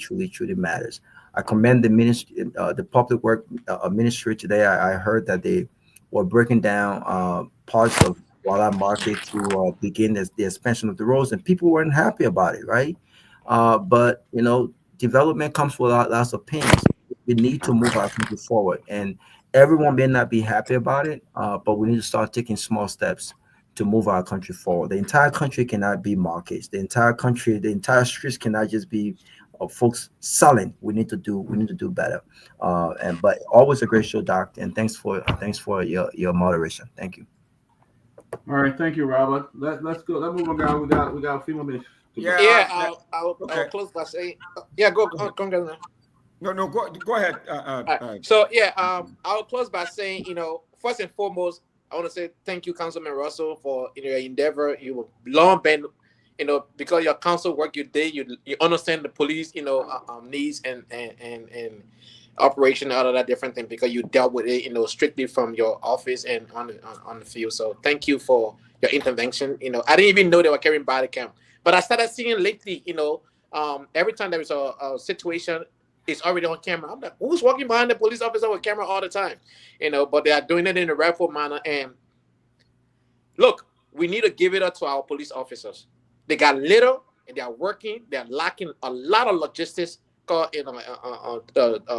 matters. I commend the ministry, the public work ministry today. I heard that they were breaking down parts of Guar Market to begin the expansion of the roads, and people weren't happy about it, right? But development comes with lots of pains. We need to move our country forward, and everyone may not be happy about it, but we need to start taking small steps to move our country forward. The entire country cannot be markets. The entire streets cannot just be folks selling. We need to do better. But always a great show, Doc. And thanks for your moderation. Thank you. All right, thank you, Robert. Let's go. Let's move on, guys. We got a few more minutes. I'll close by saying, go. No, go ahead. Right. So I'll close by saying, first and foremost, I want to say thank you, Councilman Russell, for your endeavor. You were long been, because your council work you did, you understand the police, needs and operation, all of that different thing, because you dealt with it, strictly from your office and on the field. So thank you for your intervention. I didn't even know they were carrying body cam, but I started seeing lately, every time there was a situation, it's already on camera. I'm like, who's walking behind the police officer with camera all the time? But they are doing it in a rightful manner. And look, we need to give it up to our police officers. They got little and they are working. They are lacking a lot of logistics,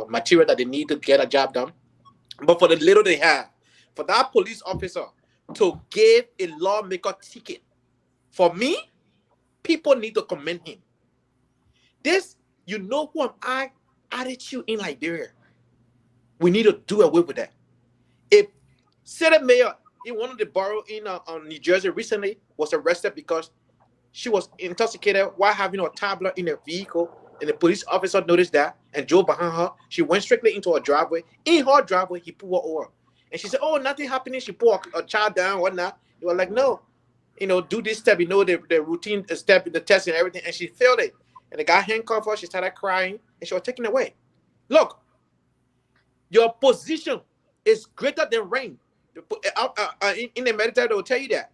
material that they need to get a job done. But for the little they have, for that police officer to give a lawmaker ticket, for me, people need to commend him. This, who am I? Attitude in Liberia. We need to do away with that. If Senate Mayor in one of the borough in on New Jersey recently was arrested because she was intoxicated while having a tablet in a vehicle, and the police officer noticed that and drove behind her. She went strictly into her driveway. In her driveway, he pulled her over, and she said, "Oh, nothing happening." She pulled a child down, whatnot. They were like, "No, do this step, the routine step, the test and everything," and she failed it. And the guy handcuffed her. She started crying, and she was taken away. Look, your position is greater than rank. In the military, they will tell you that.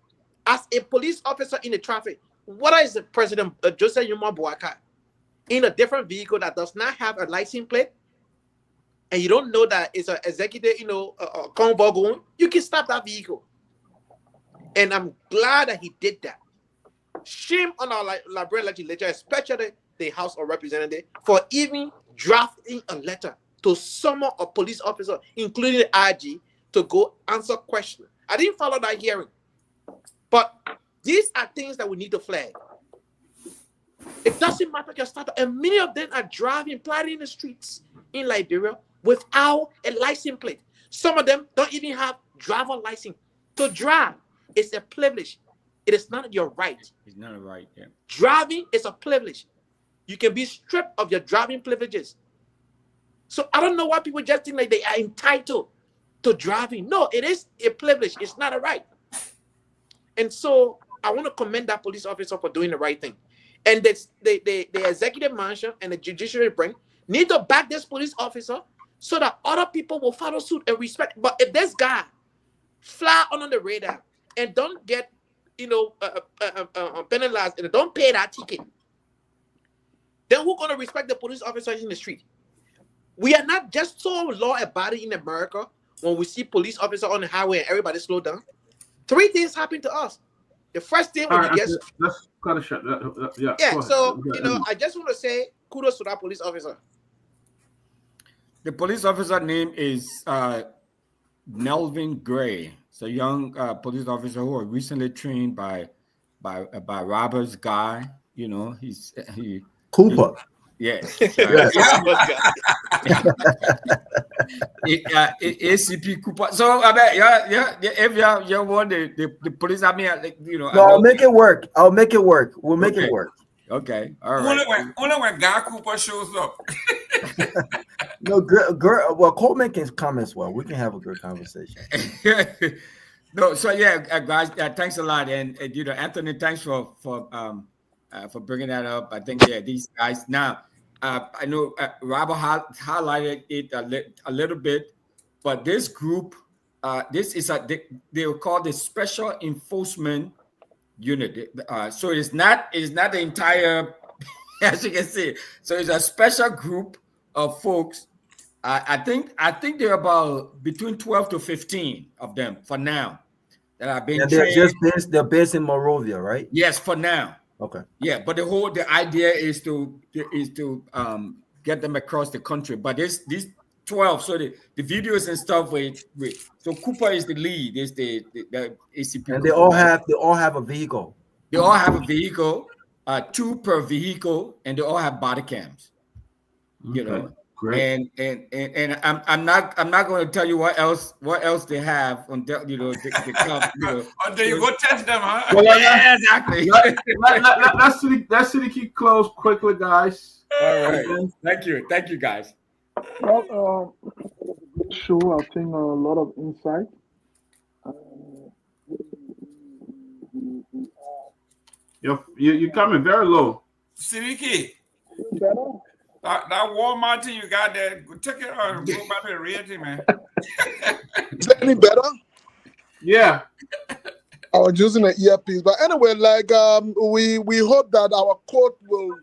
As a police officer in the traffic, what is the President Joseph Yuma Boaka in a different vehicle that does not have a license plate, and you don't know that it's an executive, a convoy going, you can stop that vehicle. And I'm glad that he did that. Shame on our Liberia legislature, especially the House of Representatives, for even drafting a letter to summon a police officer, including the IG, to go answer questions. I didn't follow that hearing. But these are things that we need to flag. It doesn't matter your status. And many of them are driving, plotting in the streets in Liberia without a license plate. Some of them don't even have driver license. To drive is a privilege. It is not your right. It's not a right, yeah. Driving is a privilege. You can be stripped of your driving privileges. So I don't know why people just think like they are entitled to driving. No, it is a privilege. It's not a right. And so I want to commend that police officer for doing the right thing. And the executive mansion and the judiciary branch need to back this police officer so that other people will follow suit and respect. But if this guy fly under the radar and don't get, penalized and don't pay that ticket, then who's going to respect the police officers in the street? We are not just so law-abiding in America when we see police officers on the highway and everybody slow down. 3 things happen to us. The first thing when you get... Let's cut a shot. Yeah, so, I just want to say kudos to that police officer. The police officer name is Melvin Gray. It's a young police officer who was recently trained by Robert's guy. He Cooper. Yes. ACP Cooper. So I mean, yeah. If you want the police, I mean, No, I'll make it work. We'll make it work. Okay. All right. Only when Guy Cooper shows up. No, well, Coleman can come as well. We can have a good conversation. No, so yeah, guys, thanks a lot, and Anthony, thanks for bringing that up. I think these guys now. I know Robert highlighted it a little bit, but this group, this is they are called the Special Enforcement Unit. So it's not the entire, as you can see. So it's a special group of folks. I think there are about between 12 to 15 of them for now that have been trained. They're based in Monrovia, right? Yes, for now. Okay. Yeah, but the idea is to get them across the country. But these 12, so the videos and stuff so Cooper is the lead, is the ACP. And they all have a vehicle. They all have a vehicle, 2 per vehicle, and they all have body cams. Okay. Great. And I'm not going to tell you what else they have on the Until you go test them, huh? Well, yeah, exactly. That city keep closed quickly, guys. All right. Thank you, guys. Well, good show. I think a lot of insight. You're coming very low. Sidiki, Better? that Walmart thing you got there, take it or go back to the realty, man. Is that any better? Yeah. I was using an earpiece, but anyway, we hope that our court will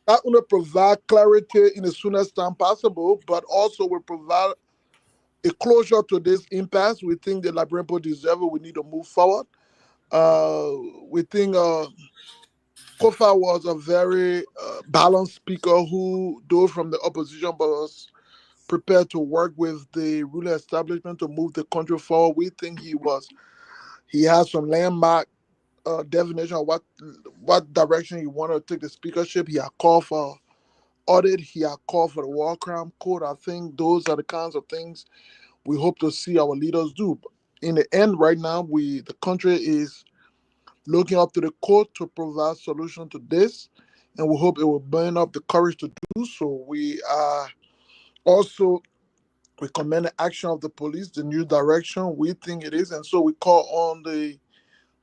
not only provide clarity in the soonest time possible, but also will provide a closure to this impasse. We think the Liberian people deserve it. We need to move forward. We think Kofa was a very balanced speaker who, though from the opposition, but was prepared to work with the ruling establishment to move the country forward. We think he has some landmark definition of what direction he wanted to take the speakership. He had called for audit. He had called for the war crime code. I think those are the kinds of things we hope to see our leaders do. in the end, right now, the country is looking up to the court to provide solution to this, and we hope it will burn up the courage to do so. We are also recommend the action of the police, the new direction we think it is, and so we call on the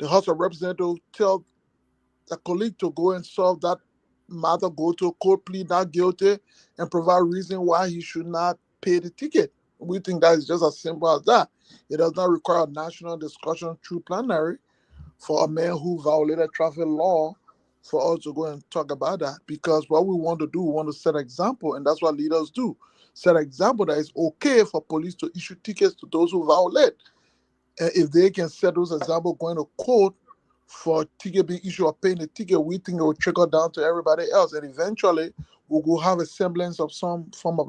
House of Representatives to tell a colleague to go and solve that matter, go to a court, plead not guilty, and provide reason why he should not pay the ticket. We think that is just as simple as that. It does not require a national discussion through plenary for a man who violated traffic law for us to go and talk about that. Because what we want to do, we want to set an example, and that's what leaders do. Set an example that it's okay for police to issue tickets to those who violate. And if they can set those examples going to court for ticket being issued or paying the ticket, we think it will trickle down to everybody else. And eventually, we will have a semblance of some form of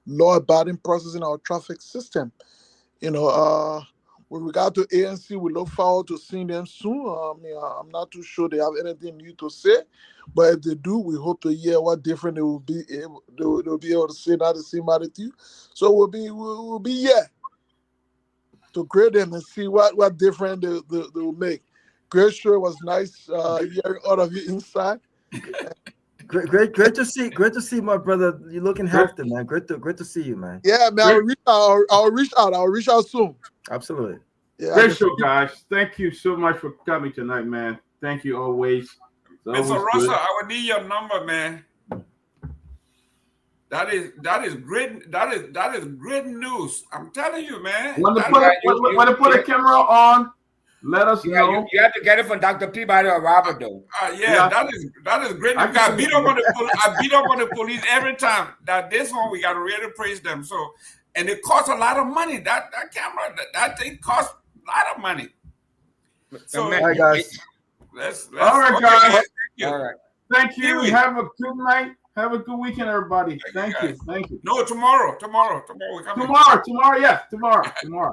law-abiding process in our traffic system. With regard to ANC, we look forward to seeing them soon. I'm not too sure they have anything new to say, but if they do, we hope to hear what different they will be able. They'll be able to say not the same attitude. So we'll be here to grade them and see what different they will make. Great show. It was nice hearing all of you inside. Great to see my brother. You're looking healthy, man. Great to see you, man. Yeah, man. I'll reach out soon. Absolutely. Yeah, Great show, guys. Thank you so much for coming tonight, man. Thank you always. Mr. Russell, I would need your number, man. That is great. That is great news. I'm telling you, man. When they put a camera on, let us know. You have to get it from Dr. Peabody or Robert, though. Yeah, that is great. I beat up on the police every time. That this one we got to really praise them. So, and it costs a lot of money. That camera, that thing costs a lot of money. So, all right, guys. Let's all right, guys. Thank you. All right. Thank you. Have a good night. Have a good weekend, everybody. Thank you. No, tomorrow. Tomorrow. Tomorrow. Yes, tomorrow.